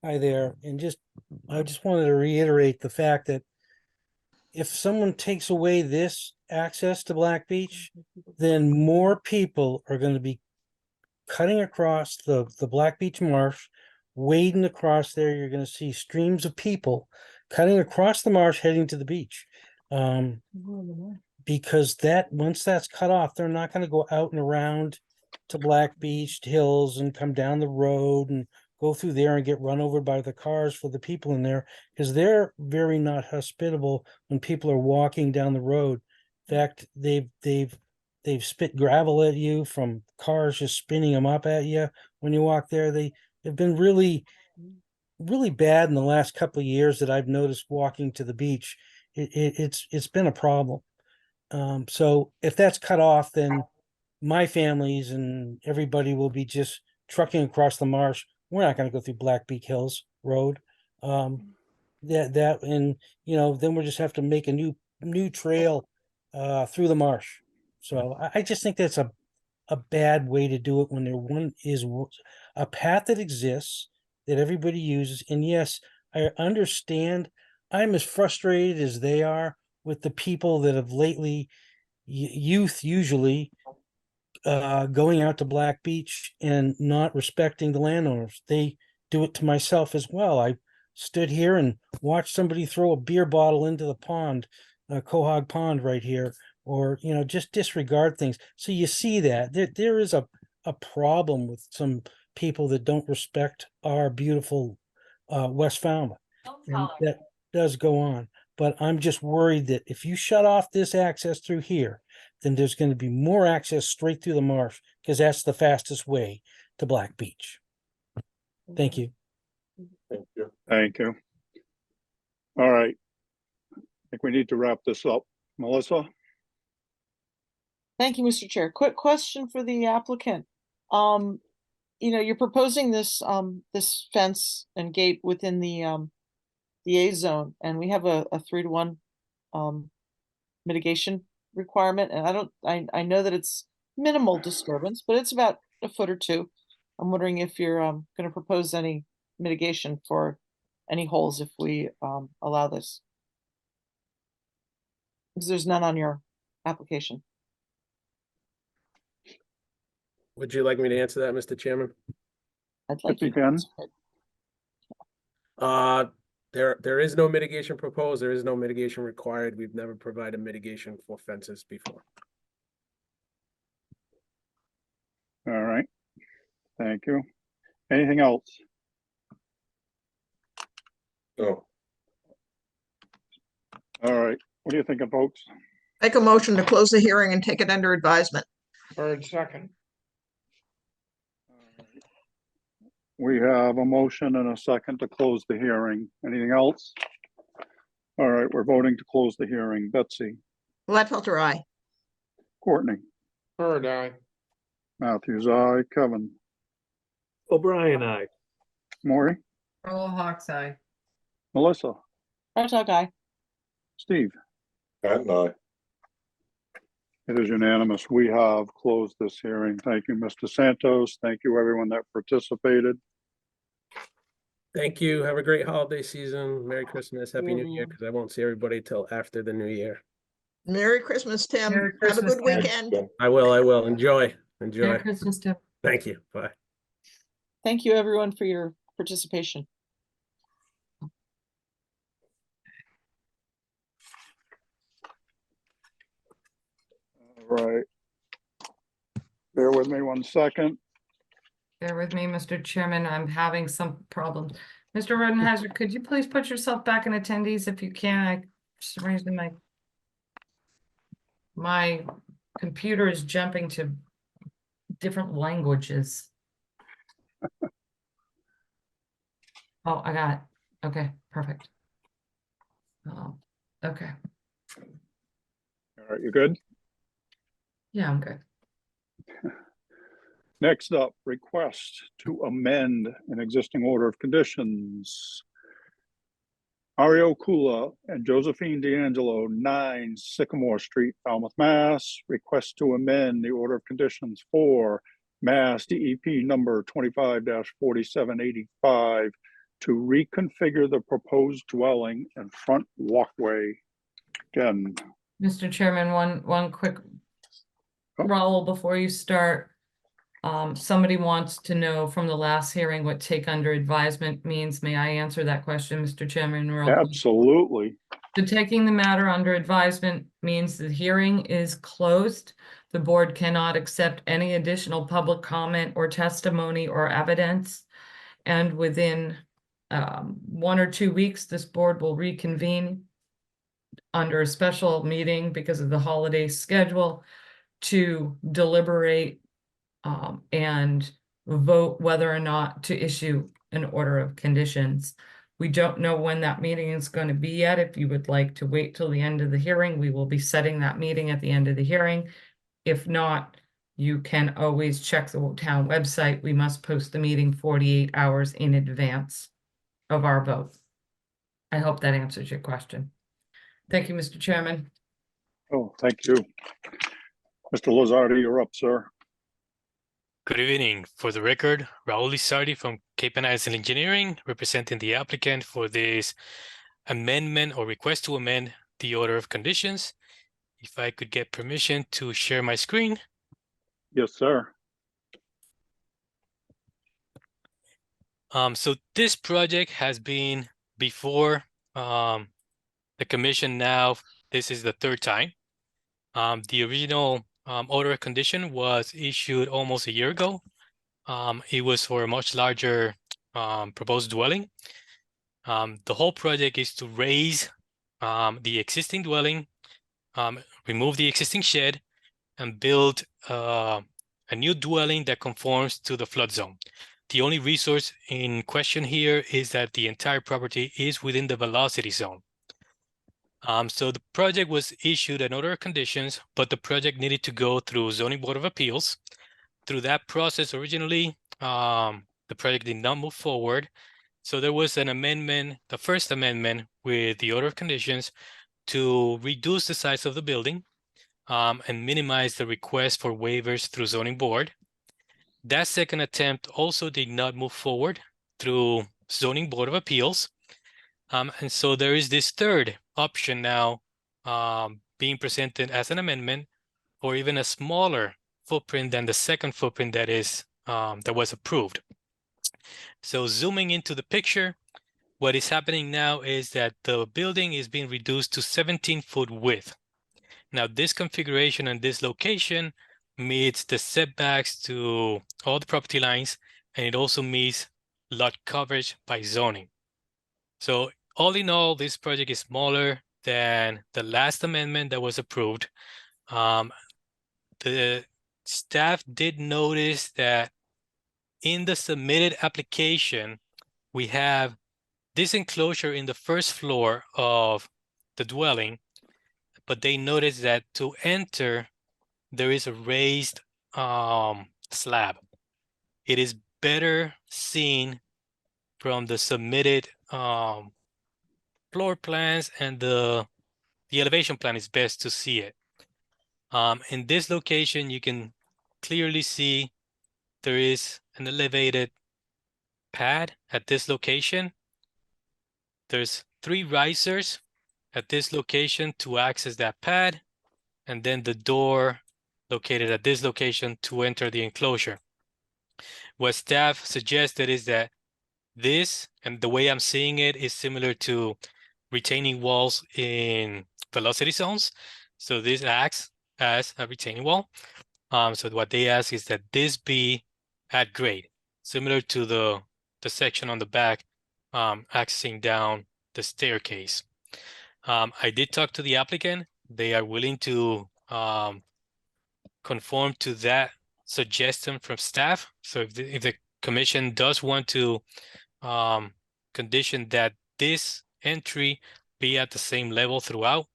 Hi there, and I just wanted to reiterate the fact that if someone takes away this access to Black Beach, then more people are going to be cutting across the Black Beach marsh, wading across there. You're going to see streams of people cutting across the marsh, heading to the beach. Because once that's cut off, they're not going to go out and around to Black Beach Hills and come down the road and go through there and get run over by the cars for the people in there, because they're very not hospitable when people are walking down the road. In fact, they've spit gravel at you from cars just spinning them up at you when you walk there. They've been really bad in the last couple of years that I've noticed walking to the beach. It's been a problem. So if that's cut off, then my families and everybody will be just trucking across the marsh. We're not going to go through Black Beach Hills Road. And then we'll just have to make a new trail through the marsh. So I just think that's a bad way to do it when there is a path that exists that everybody uses. And yes, I understand. I'm as frustrated as they are with the people that have lately, youth usually, going out to Black Beach and not respecting the landowners. They do it to myself as well. I stood here and watched somebody throw a beer bottle into the pond, Quahog Pond right here, or, just disregard things. So you see that there is a problem with some people that don't respect our beautiful West Falmouth. And that does go on. But I'm just worried that if you shut off this access through here, then there's going to be more access straight through the marsh, because that's the fastest way to Black Beach. Thank you. Thank you. Thank you. All right. I think we need to wrap this up. Melissa? Thank you, Mr. Chair. Quick question for the applicant. You're proposing this this fence and gate within the A zone, and we have a 3-to-1 mitigation requirement, and I know that it's minimal disturbance, but it's about a foot or two. I'm wondering if you're going to propose any mitigation for any holes if we allow this, because there's none on your application. Would you like me to answer that, Mr. Chairman? I'd like you can. There is no mitigation proposed. There is no mitigation required. We've never provided mitigation for fences before. All right. Thank you. Anything else? No. All right. What do you think, folks? Make a motion to close the hearing and take it under advisement. Bird second. We have a motion and a second to close the hearing. Anything else? All right, we're voting to close the hearing. Betsy, Gladfelter, aye. Courtney, Bird eye. Matthews, aye, Kevin, O'Brien, aye. Maury, Earl Hawk's eye. Melissa, Herzog, aye. Steve. Pat and I. It is unanimous. We have closed this hearing. Thank you, Mr. Santos. Thank you, everyone that participated. Thank you. Have a great holiday season. Merry Christmas, Happy New Year, because I won't see everybody till after the new year. Merry Christmas, Tim. Merry Have a Christmas, good Tim. weekend. I will. Enjoy. Merry Christmas, Tim. Thank you. Bye. Thank you, everyone, for your participation. All right. Bear with me 1 second. Bear with me, Mr. Chairman. I'm having some problems. Mr. Rodenheiser, could you please put yourself back in attendees if you can? I, for some reason, my computer is jumping to different languages. Oh, I got it. Okay, perfect. Okay. All right, you good? Yeah, I'm good. Next up, request to amend an existing order of conditions. Ario Kula and Josephine D'Angelo, 9 Sycamore Street, Falmouth, Mass. Request to amend the order of conditions for Mass DEP number 25-4785 to reconfigure the proposed dwelling and front walkway. Again, Mr. Chairman, one quick Raul, before you start. Somebody wants to know from the last hearing what take under advisement means. May I answer that question, Mr. Chairman? absolutely. So taking the matter under advisement means the hearing is closed. The board cannot accept any additional public comment or testimony or evidence. And within 1 or 2 weeks, this board will reconvene under a special meeting because of the holiday schedule to deliberate and vote whether or not to issue an order of conditions. We don't know when that meeting is going to be yet. If you would like to wait till the end of the hearing, we will be setting that meeting at the end of the hearing. If not, you can always check the town website. We must post the meeting 48 hours in advance of our vote. I hope that answers your question. Thank you, Mr. Chairman. Oh, thank you. Mr. Lozardi, you're up, sir. Good evening. For the record, Raul Lizardi from Cape and Island Engineering, representing the applicant for this amendment or request to amend the order of conditions. If I could get permission to share my screen. Yes, sir. So this project has been before the commission now. This is the 3rd time. The original order of condition was issued almost a year ago. It was for a much larger proposed dwelling. The whole project is to raise the existing dwelling, remove the existing shed, and build a new dwelling that conforms to the flood zone. The only resource in question here is that the entire property is within the velocity zone. So the project was issued an order of conditions, but the project needed to go through Zoning Board of Appeals. Through that process, originally, the project did not move forward. So there was an amendment, the first amendment with the order of conditions to reduce the size of the building and minimize the request for waivers through Zoning Board. That second attempt also did not move forward through Zoning Board of Appeals. And so there is this third option now being presented as an amendment for even a smaller footprint than the second footprint that is that was approved. So zooming into the picture, what is happening now is that the building is being reduced to 17-foot width. Now this configuration and this location meets the setbacks to all the property lines, and it also meets lot coverage by zoning. So all in all, this project is smaller than the last amendment that was approved. The staff did notice that in the submitted application, we have this enclosure in the first floor of the dwelling, but they noticed that to enter, there is a raised slab. It is better seen from the submitted floor plans, and the elevation plan is best to see it. In this location, you can clearly see there is an elevated pad at this location. There's 3 risers at this location to access that pad, and then the door located at this location to enter the enclosure. What staff suggested is that this, and the way I'm seeing it, is similar to retaining walls in velocity zones. So this acts as a retaining wall. So what they ask is that this be at grade, similar to the section on the back, accessing down the staircase. I did talk to the applicant. They are willing to conform to that suggestion from staff. So if the commission does want to condition that this entry be at the same level throughout,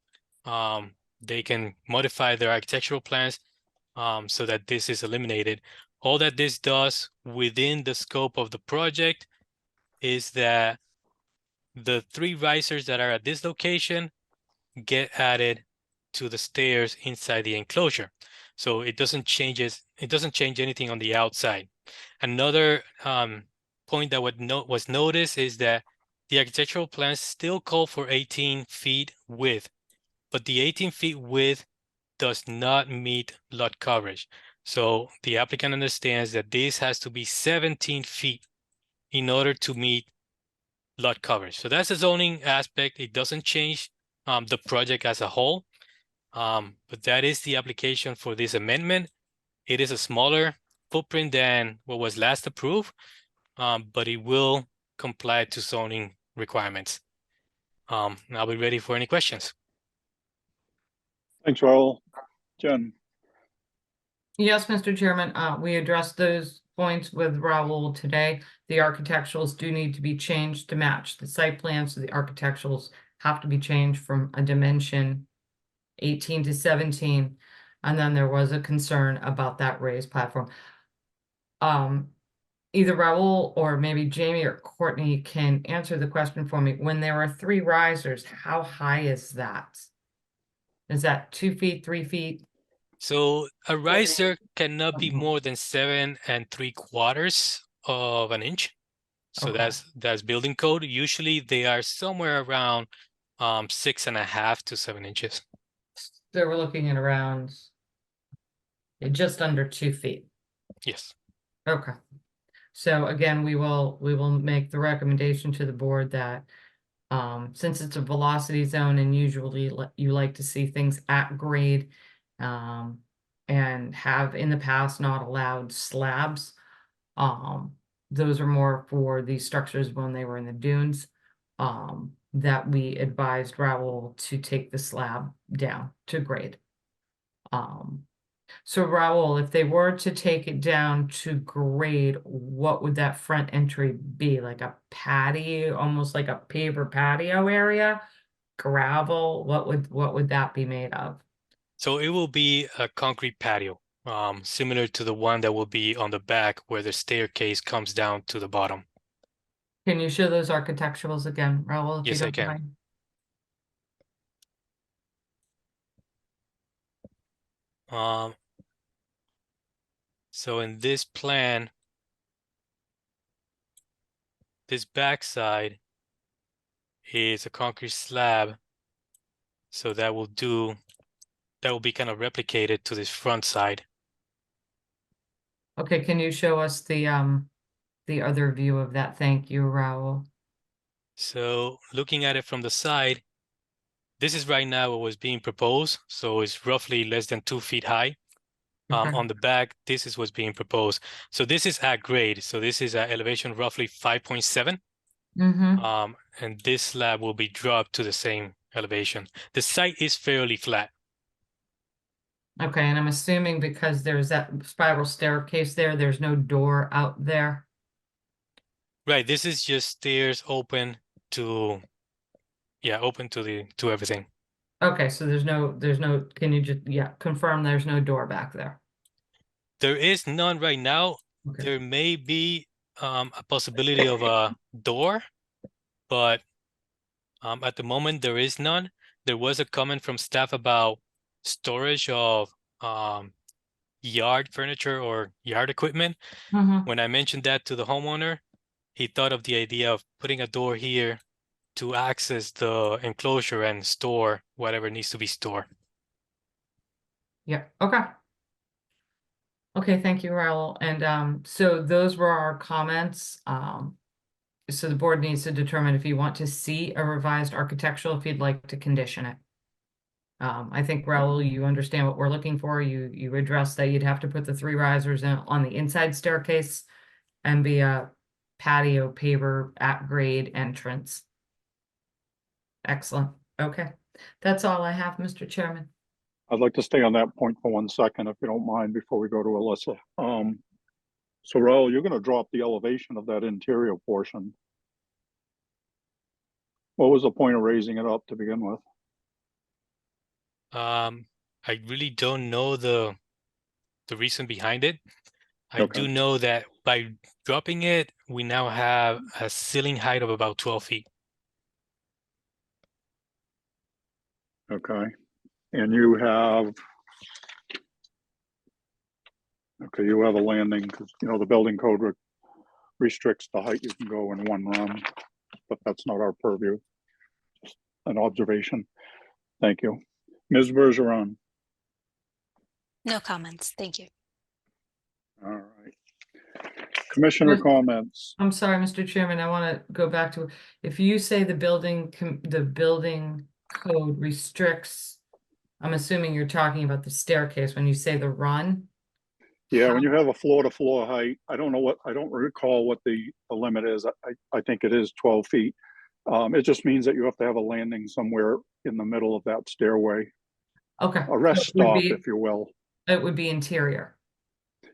they can modify their architectural plans so that this is eliminated. All that this does within the scope of the project is that the 3 risers that are at this location get added to the stairs inside the enclosure. So it doesn't change anything on the outside. Another point that was noticed is that the architectural plans still call for 18 feet width, but the 18 feet width does not meet lot coverage. So the applicant understands that this has to be 17 feet in order to meet lot coverage. So that's the zoning aspect. It doesn't change the project as a whole, but that is the application for this amendment. It is a smaller footprint than what was last approved, but it will comply to zoning requirements. I'll be ready for any questions. Thanks, Raul. Jen? Yes, Mr. Chairman, we addressed those points with Raul today. The architecturals do need to be changed to match the site plan, so the architecturals have to be changed from a dimension 18 to 17. And then there was a concern about that raised platform. Either Raul or maybe Jamie or Courtney can answer the question for me. When there are 3 risers, how high is that? Is that 2 feet, 3 feet? So a riser cannot be more than 7 3/4 of an inch. So Okay. that's building code. Usually they are somewhere around 6.5 to 7 inches. So we're looking at around just under 2 feet. Yes. Okay. So again, we will make the recommendation to the board that since it's a velocity zone and usually you like to see things at grade, and have in the past not allowed slabs. Those are more for these structures when they were in the dunes. That we advised Raul to take the slab down to grade. So Raul, if they were to take it down to grade, what would that front entry be? Like a patio, almost like a paver patio area? Gravel? What would that be made of? So it will be a concrete patio, similar to the one that will be on the back where the staircase comes down to the bottom. Can you show those architecturals again, Raul? if you Yes, I don't can. mind? So in this plan, this backside is a concrete slab. So that will be kind of replicated to this front side. Okay, can you show us the other view of that? Thank you, Raul. So looking at it from the side, this is right now what was being proposed. So it's roughly less than 2 feet high. Okay. On the back, this is what's being proposed. So this is at grade. So this is at elevation roughly 5.7. Mm-hmm. And this slab will be dropped to the same elevation. The site is fairly flat. Okay, and I'm assuming because there's that spiral staircase there, there's no door out there. Right, this is just stairs open to, yeah, open to everything. Okay, so there's no, can you just, yeah, confirm there's no door back there? There is none right now. Okay. There may be a possibility of a door, but at the moment there is none. There was a comment from staff about storage of yard furniture or yard equipment. Mhm. When I mentioned that to the homeowner, he thought of the idea of putting a door here to access the enclosure and store whatever needs to be stored. Yeah, okay. Okay, thank you, Raul. And so those were our comments. So the board needs to determine if you want to see a revised architectural, if you'd like to condition it. I think, Raul, you understand what we're looking for. You addressed that you'd have to put the 3 risers in on the inside staircase and be a patio paver at grade entrance. Excellent. Okay. That's all I have, Mr. Chairman. I'd like to stay on that point for 1 second, if you don't mind, before we go to Alyssa. So Raul, you're gonna drop the elevation of that interior portion. What was the point of raising it up to begin with? I really don't know the reason behind it. I Okay. do know that by dropping it, we now have a ceiling height of about 12 feet. Okay, and you have, okay, you have a landing, because, you know, the building code restricts the height you can go in 1 run, but that's not our purview. Just an observation. Thank you. Ms. Bergeron. No comments. Thank you. All right. Commissioner Yes. comments. I'm sorry, Mr. Chairman, I want to go back to, if you say the building code restricts, I'm assuming you're talking about the staircase when you say the run? Yeah, when you have a floor to floor height, I don't recall what the limit is. I think it is 12 feet. It just means that you have to have a landing somewhere in the middle of that stairway, Okay. a rest So it would stop, be- if you will. It would be interior.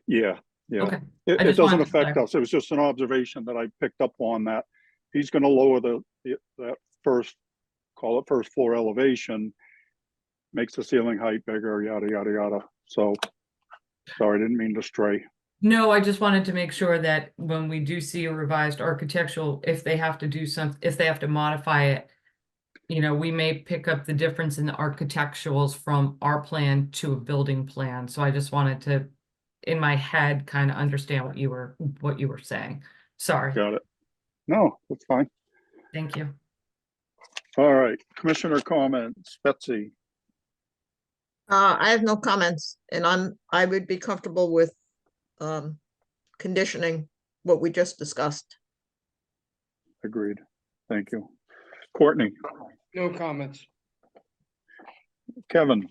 Yeah, yeah. Okay. I It just doesn't wanted to affect clarify. us. It was just an observation that I picked up on, that he's gonna lower that first, call it first floor elevation, makes the ceiling height bigger, yada, yada, yada. So, sorry, I didn't mean to stray. No, I just wanted to make sure that when we do see a revised architectural, if they have to do if they have to modify it, you know, we may pick up the difference in the architecturals from our plan to a building plan. So I just wanted to, in my head, kind of understand what you were saying. Sorry. Got it. No, that's fine. Thank you. All right, commissioner comments, Betsy. I have no comments, and I would be comfortable with conditioning what we just discussed. Agreed. Thank you. Courtney. No comments. Kevin.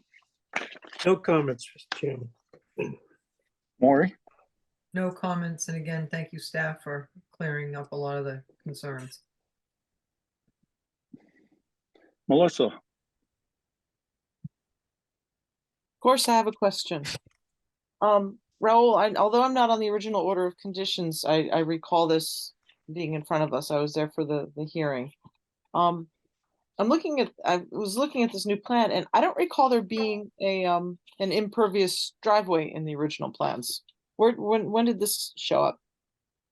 No comments, Mr. Chairman. Maury. No comments, and again, thank you, staff, for clearing up a lot of the concerns. Melissa. Of course, I have a question. Raul, although I'm not on the original order of conditions, I recall this being in front of us. I was there for the hearing. I was looking at this new plan, and I don't recall there being an impervious driveway in the original plans. When did this show up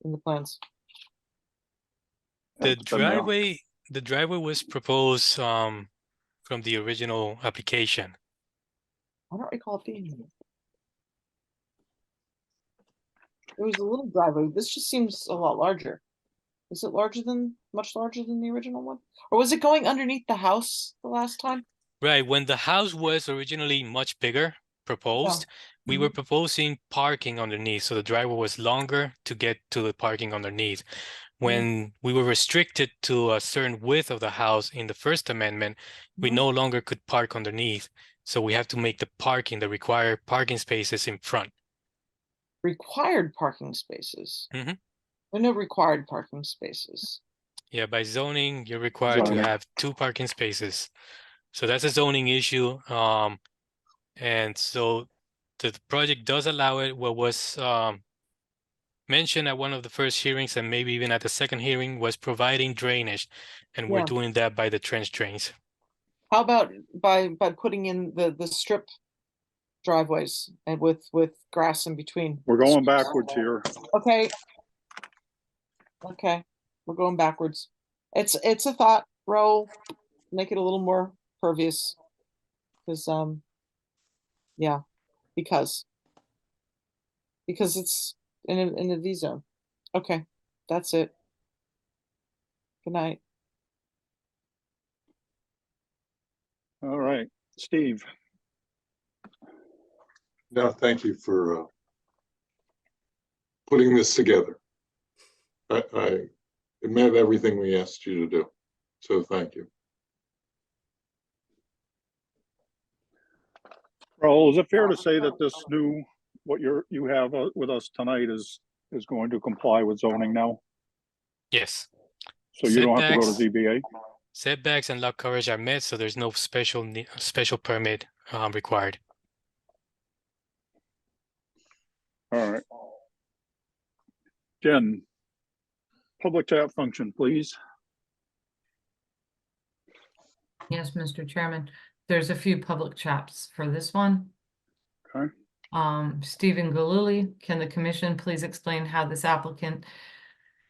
in the plans? The driveway was proposed from the original application. I don't recall it being there. It was a little driveway. This just seems a lot larger. Is it much larger than the original one? Or was it going underneath the house the last time? Right, when the house was originally much bigger, proposed, we were proposing parking underneath, so the driveway was longer to get to the parking underneath. When we were restricted to a certain width of the house in the first amendment, we no longer could park underneath. So we have to make the required parking spaces in front. Required parking spaces? Mm-hmm. There are no required parking spaces. Yeah, by zoning, you're required to have 2 parking spaces. So that's a zoning issue. And so the project does allow it. What was mentioned at one of the first hearings and maybe even at the second hearing was providing drainage, and we're Yeah. doing that by the trench drains. How about by putting in the strip driveways and with grass in between? We're going backwards here. Okay. Okay, we're going backwards. It's a thought, Raul. Make it a little more pervious. Because yeah, because it's in a V zone. Okay, that's it. Good night. All right, Steve. No, thank you for putting this together. It met everything we asked you to do, so thank you. Raul, is it fair to say that this new, what you have with us tonight is going to comply with zoning now? Yes. So you don't have to go to Setbacks- ZBA? Setbacks and lot coverage are met, so there's no special permit required. All right. Jen, public chat function, please. Yes, Mr. Chairman, there's a few public chats for this one. Okay. Stephen Galuli, can the commission please explain how this applicant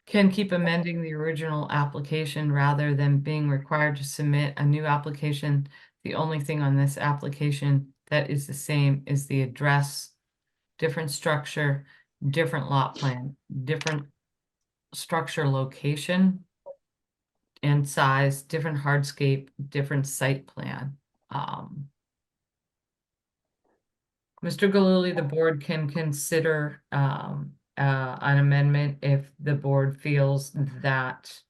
can keep amending the original application rather than being required to submit a new application? The only thing on this application that is the same is the address, different structure, different lot plan, different structure location and size, different hardscape, different site plan. Mr. Galuli, the board can consider an amendment if the board feels that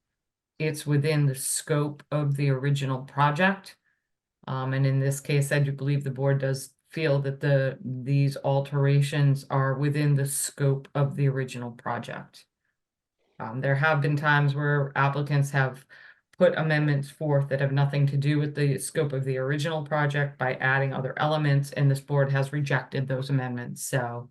it's within the scope of the original project. And in this case, I do believe the board does feel that these alterations are within the scope of the original project. There have been times where applicants have put amendments forth that have nothing to do with the scope of the original project by adding other elements, and this board has rejected those amendments. So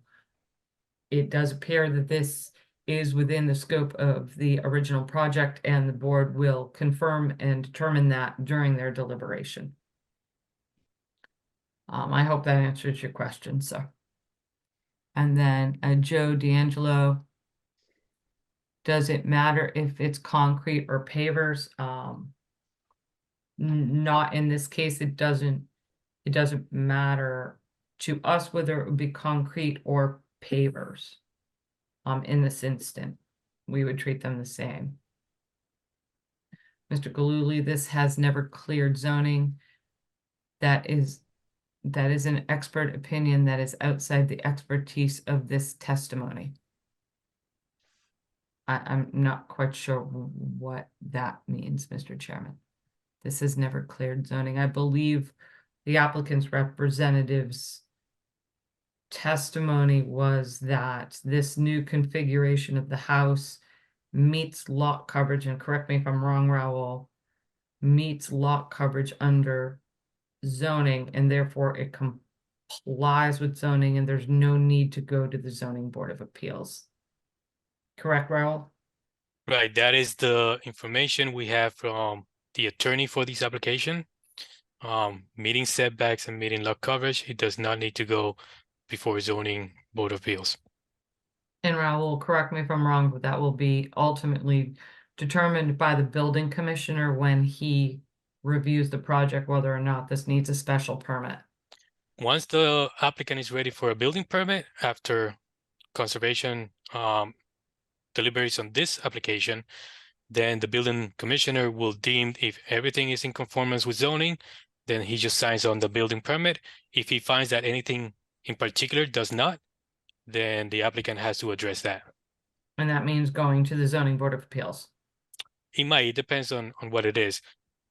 it does appear that this is within the scope of the original project, and the board will confirm and determine that during their deliberation. I hope that answers your question, sir. And then Joe D'Angelo, does it matter if it's concrete or pavers? Not in this case. It doesn't matter to us whether it would be concrete or pavers. In this instant, we would treat them the same. Mr. Galuli, this has never cleared zoning. That is an expert opinion that is outside the expertise of this testimony. I'm not quite sure what that means, Mr. Chairman. This has never cleared zoning. I believe the applicant's representative's testimony was that this new configuration of the house meets lot coverage, and correct me if I'm wrong, Raul, meets lot coverage under zoning, and therefore it complies with zoning, and there's no need to go to the Zoning Board of Appeals. Correct, Raul? Right, that is the information we have from the attorney for this application. Meeting setbacks and meeting lot coverage, it does not need to go before Zoning Board of Appeals. And Raul, correct me if I'm wrong, but that will be ultimately determined by the building commissioner when he reviews the project, whether or not this needs a special permit. Once the applicant is ready for a building permit, after conservation deliberates on this application, then the building commissioner will deem if everything is in conformance with zoning, then he just signs on the building permit. If he finds that anything in particular does not, then the applicant has to address that. And that means going to the Zoning Board of Appeals. It depends on what it is.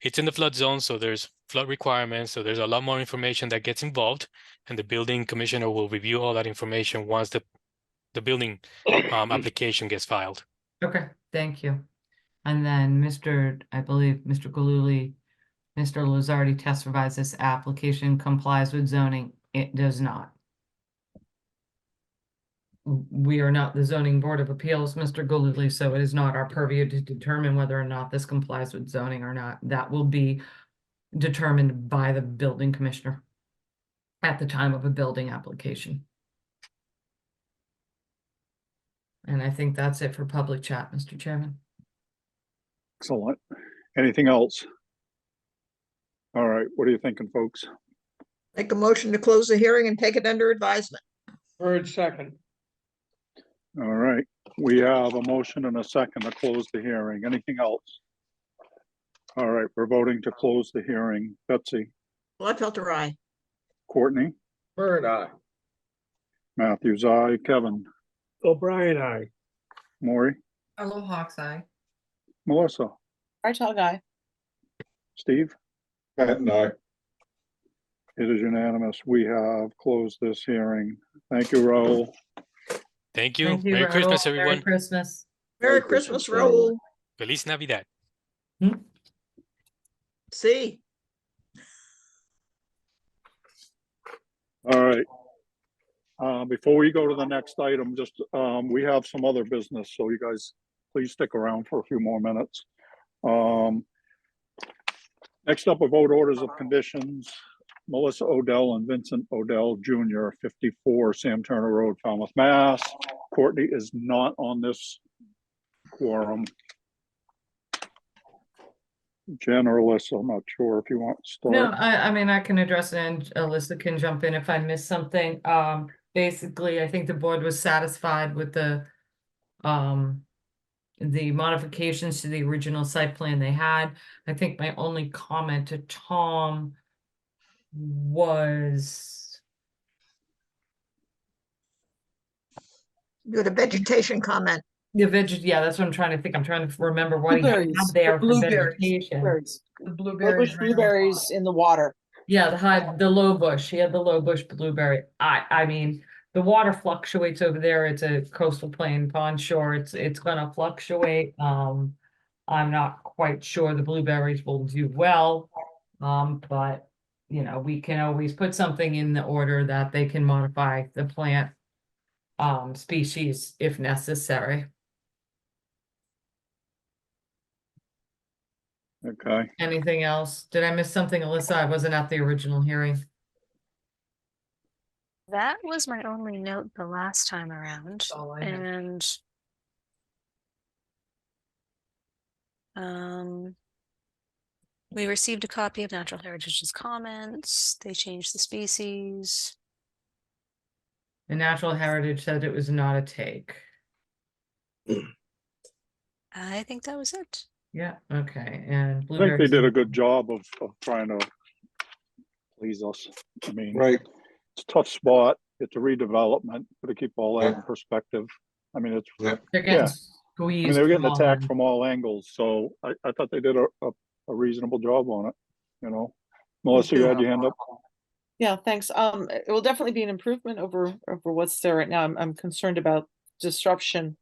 It's in the flood zone, so there's flood requirements, so there's a lot more information that gets involved, and the building commissioner will review all that information once the building application gets filed. Okay, thank you. And then I believe Mr. Galuli, Mr. Luzardi testifies this application complies with zoning. It does not. we are not the zoning board of appeals, Mr. Gouldley, so it is not our purview to determine whether or not this complies with zoning or not. That will be determined by the building commissioner at the time of a building application. And I think that's it for public chat, Mr. Chairman. Excellent. Anything else? All right, what are you thinking, folks? Make a motion to close the hearing and take it under advisement. Bird second. All right, we have a motion and a second to close the hearing. Anything else? All right, we're voting to close the hearing. Betsy, Gladfelter, aye. Courtney, Bird eye. Matthews, aye. Kevin, O'Brien, aye. Maury, Hello, Hawk's Eye. Melissa, Right, tall guy. Steve. Patton eye. It is unanimous. We have closed this hearing. Thank you, Raul. Thank you. Thank you, Merry Raoul. Christmas, Merry everyone. Christmas. Merry Christmas, Raoul. Feliz Navidad. See. All right. Before we go to the next item, just, we have some other business, so you guys please stick around for a few more minutes. Next up, a vote orders of conditions. Melissa Odell and Vincent Odell Jr., 54 Sam Turner Road, Falmouth, Mass. Courtney is not on this quorum. Jen or Alyssa, I'm not sure if you want to start. No, I mean, I can address it and Alyssa can jump in if I miss something. Basically, I think the board was satisfied with the modifications to the original site plan they had. I think my only comment to Tom was You had a vegetation comment. yeah, that's what I'm trying to think. I'm trying to remember what he had there for vegetation. The blueberries. bush blueberries in the water. Yeah, the low bush. He had the low bush blueberry. I mean, the water fluctuates over there. It's a coastal plain pond shore. It's gonna fluctuate. I'm not quite sure the blueberries will do well. But you know, we can always put something in the order that they can modify the plant species if necessary. Okay. Anything else? Did I miss something, Alyssa? I wasn't at the original hearing. That was my only note the last time around. all I had. And we received a copy of Natural Heritage's comments. They changed the species. The Natural Heritage said it was not a take. I think that was it. Yeah, okay, and I think they blueberries. did a good job of trying to please us. I mean, Right. it's a tough spot. It's a redevelopment, but to keep all that in perspective. I mean, it's, Yeah. They're yeah. getting I squeezed. mean, they were getting from all attacked ends. from all angles, so I thought they did a reasonable job on it, you know. Melissa, you had your hand up? Yeah, thanks. It will definitely be an improvement over what's there right now. I'm concerned about disruption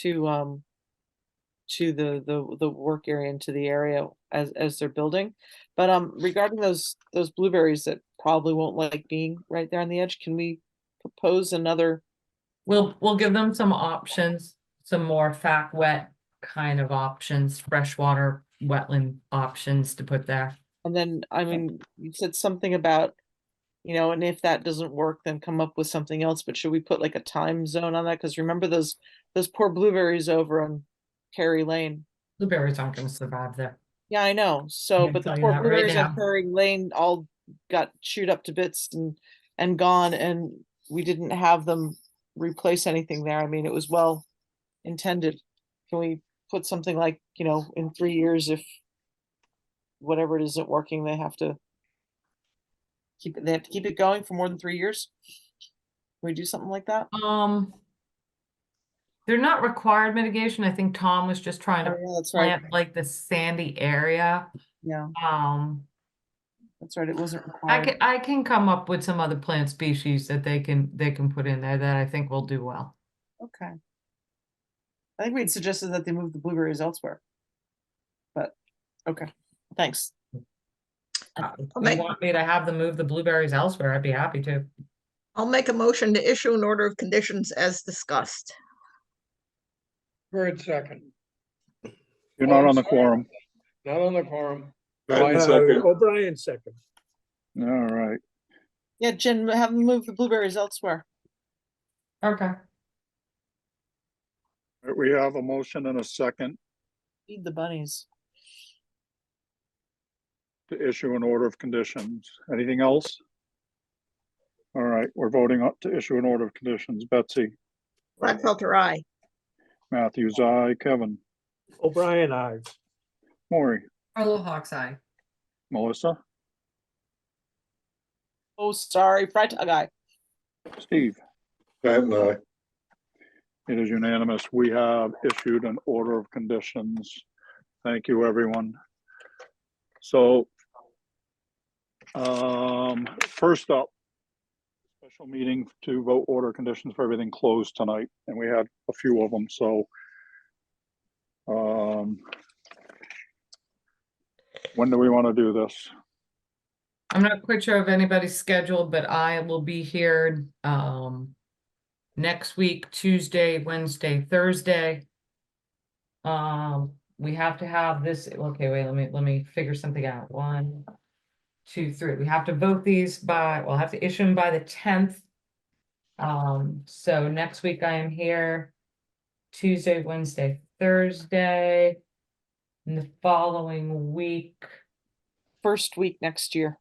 to the work area and to the area as they're building. But regarding those blueberries that probably won't like being right there on the edge, can we propose another? We'll give them some options, some more fact wet kind of options, freshwater wetland options to put there. And then, I mean, you said something about, you know, and if that doesn't work, then come up with something else. But should we put like a time zone on that? Because remember those poor blueberries over on Kerry Lane. Blueberries aren't going to survive there. Yeah, I know. So, can but the tell you poor that right blueberries now. on Kerry Lane all got chewed up to bits and gone, and we didn't have them replace anything there. I mean, it was well intended. Can we put something like, you know, in 3 years, if whatever it isn't working, they have to keep it going for more than 3 years? Can we do something like that? They're not required mitigation. I think Tom was just trying to Oh, yeah, that's right. plant like the sandy area. Yeah, that's right. It wasn't I required. can come up with some other plant species that they can put in there that I think will do well. Okay. I think we'd suggested that they move the blueberries elsewhere. But, okay, thanks. If you want me to have them move the blueberries elsewhere, I'd be happy to. I'll make a motion to issue an order of conditions as discussed. Bird second. You're Oh, not I'm on the sorry. quorum. Not on the quorum. Patton Right. second. O'Brien second. All right. Yeah, Jen, have them move the blueberries elsewhere. Okay. We have a motion and a second Feed the bunnies. to issue an order of conditions. Anything else? All right, we're voting up to issue an order of conditions. Betsy, Gladfelter, aye. Matthews, aye. Kevin, O'Brien, aye. Maury, Carlo Hawk's eye. Melissa, Oh, sorry, Freitag guy. Steve. Patton, aye. It is unanimous. We have issued an order of conditions. Thank you, everyone. So, first up, special meeting to vote order conditions for everything closed tonight, and we had a few of them, so when do we want to do this? I'm not quite sure of anybody's schedule, but I will be here next week, Tuesday, Wednesday, Thursday. We have to have this, okay, wait, let me figure something out. 1, 2, 3. We have to vote these by, we'll have to issue them by the 10th. So next week I am here Tuesday, Wednesday, Thursday. And the following week, First week next year.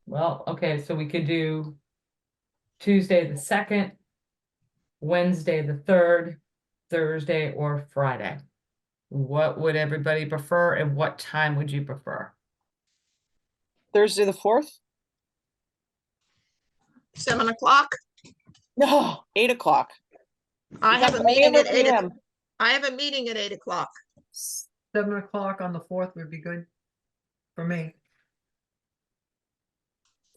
well, okay, so we could do Tuesday the 2nd, Wednesday the 3rd, Thursday or Friday. What would everybody prefer and what time would you prefer? Thursday the 4th? 7 o'clock. No, 8 o'clock. I have a AM meeting or at 8. PM? I have a meeting at 8 o'clock. 7 o'clock on the 4th would be good for me.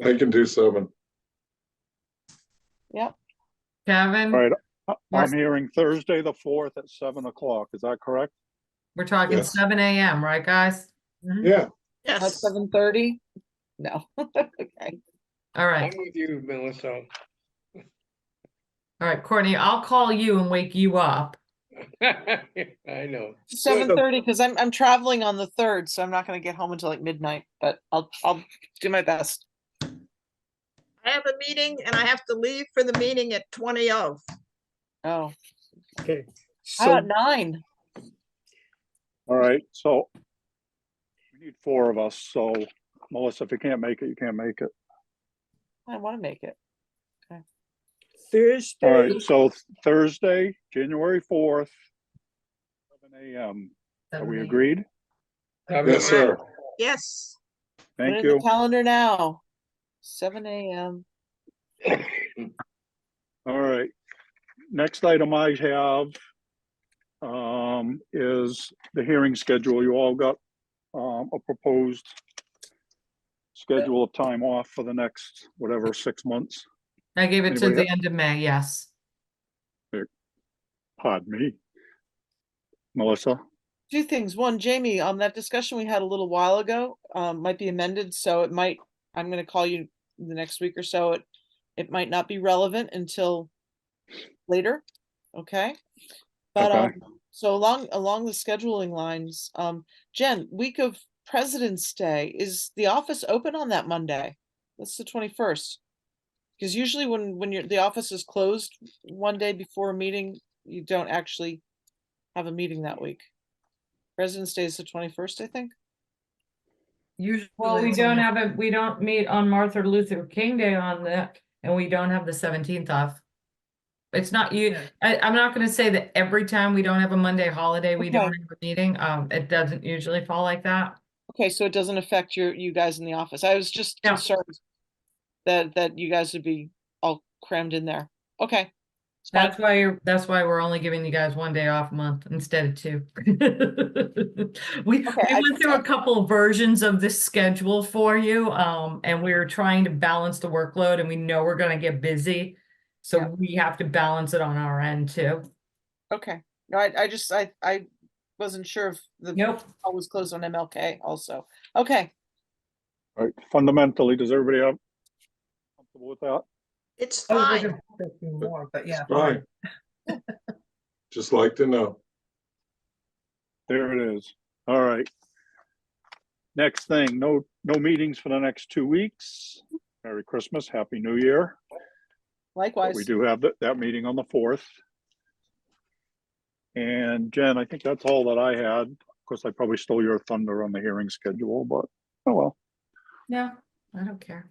I can do 7. Yep. Kevin? All right, We're- I'm hearing Thursday, the 4th at 7 o'clock. Is that correct? We're talking Yes. 7 a.m., right, guys? Yeah, At Yes. 7:30? No. Okay. All right. I'm with you, Melissa. All right, Courtney, I'll call you and wake you up. I know. 7:30, because I'm traveling on the 3rd, so I'm not gonna get home until like midnight, but I'll do my best. I have a meeting and I have to leave for the meeting at 20 of. Oh, Okay, how about so 9? All right, so we need 4 of us, so Melissa, if you can't make it, you can't make it. I want to make it. All Thursday, right, so Thursday, January 4th, 7 a.m. Are 7 we a.m. agreed? yes, sir. Yes. Put it Thank in you. the calendar now. 7 a.m. All right. Next item I have is the hearing schedule. You all got a proposed schedule of time off for the next, whatever, 6 months. I gave it to Anybody the end of May, yes. Pardon me. Melissa? 2 things. One, Jamie, that discussion we had a little while ago might be amended, so it might, I'm going to call you the next week or so. It might not be relevant until later. Okay. But Okay. so along the scheduling lines, Jen, week of President's Day, is the office open on that Monday? That's the 21st. Because usually when the office is closed one day before a meeting, you don't actually have a meeting that week. President's Day is the 21st, I think. Usually. Well, we it's on don't the- we don't meet on Martin Luther King Day on that, and we don't have the 17th off. It's not you, I'm not gonna say that every time we don't have a Monday holiday, we don't Okay. have a meeting. It doesn't usually fall like that. Okay, so it doesn't affect you guys in the office. I was just No. concerned that you guys would be all crammed in there. Okay. It's fine. That's why we're only giving you guys 1 day off a month instead of 2. We went through a couple of versions of this schedule for you, and we were trying to balance the workload, and we know we're gonna get busy. So we have to balance it on our end too. Okay. No, I wasn't sure if the Nope. hall was closed on MLK also. Okay. All right, fundamentally, does everybody have with that? It's I was fine. looking for a few more, but yeah, Fine. fine. Just like to know. There it is. All right. Next thing, no meetings for the next 2 weeks. Merry Christmas, Happy New Year. But Likewise. we do have that meeting on the 4th. And Jen, I think that's all that I had. Of course, I probably stole your thunder on the hearing schedule, but oh well. No, I don't care.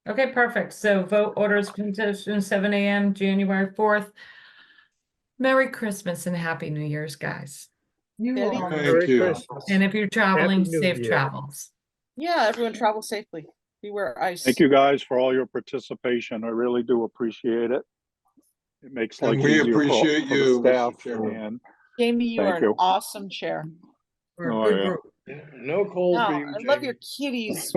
Okay, perfect. So vote orders petition 7 a.m. January 4th. Merry Christmas and Happy New Year's, guys. You Eddie? all. Thank Merry you. Christmas. And if you're traveling, New safe Year. travels. Yeah, everyone travel safely. Beware ice. Thank you guys for all your participation. I really do appreciate it. It makes life And we easier appreciate for the you, Mr. staff Chairman. and Jamie, you Thank are an you. awesome chair. We're a Oh, good yeah. group. No cold No, for you, I love Jamie. your kitties,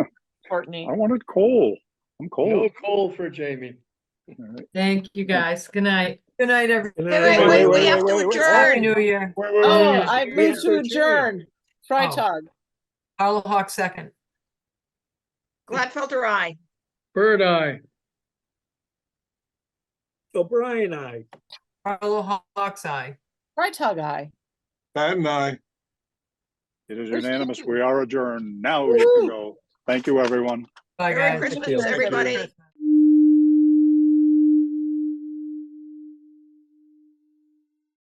Courtney. I wanted coal. I'm No cold. cold for Jamie. All right. Thank you, guys. Good night. Good night, everyone. Good Wait, night. wait, we wait, have to wait, wait. Happy adjourn. New Year. Wait, Oh, wait. I We move have to to adjourn. Freitag. Carla Hawk second. Gladfelter, aye. Bird eye. O'Brien, I. Carla Hawk's eye. Freitag, aye. Pat and I. It is Where's unanimous. Jamie? We are adjourned. Now we can Woo! go. Thank you, everyone. Bye, Merry guys. Christmas, you. everybody. Christmas.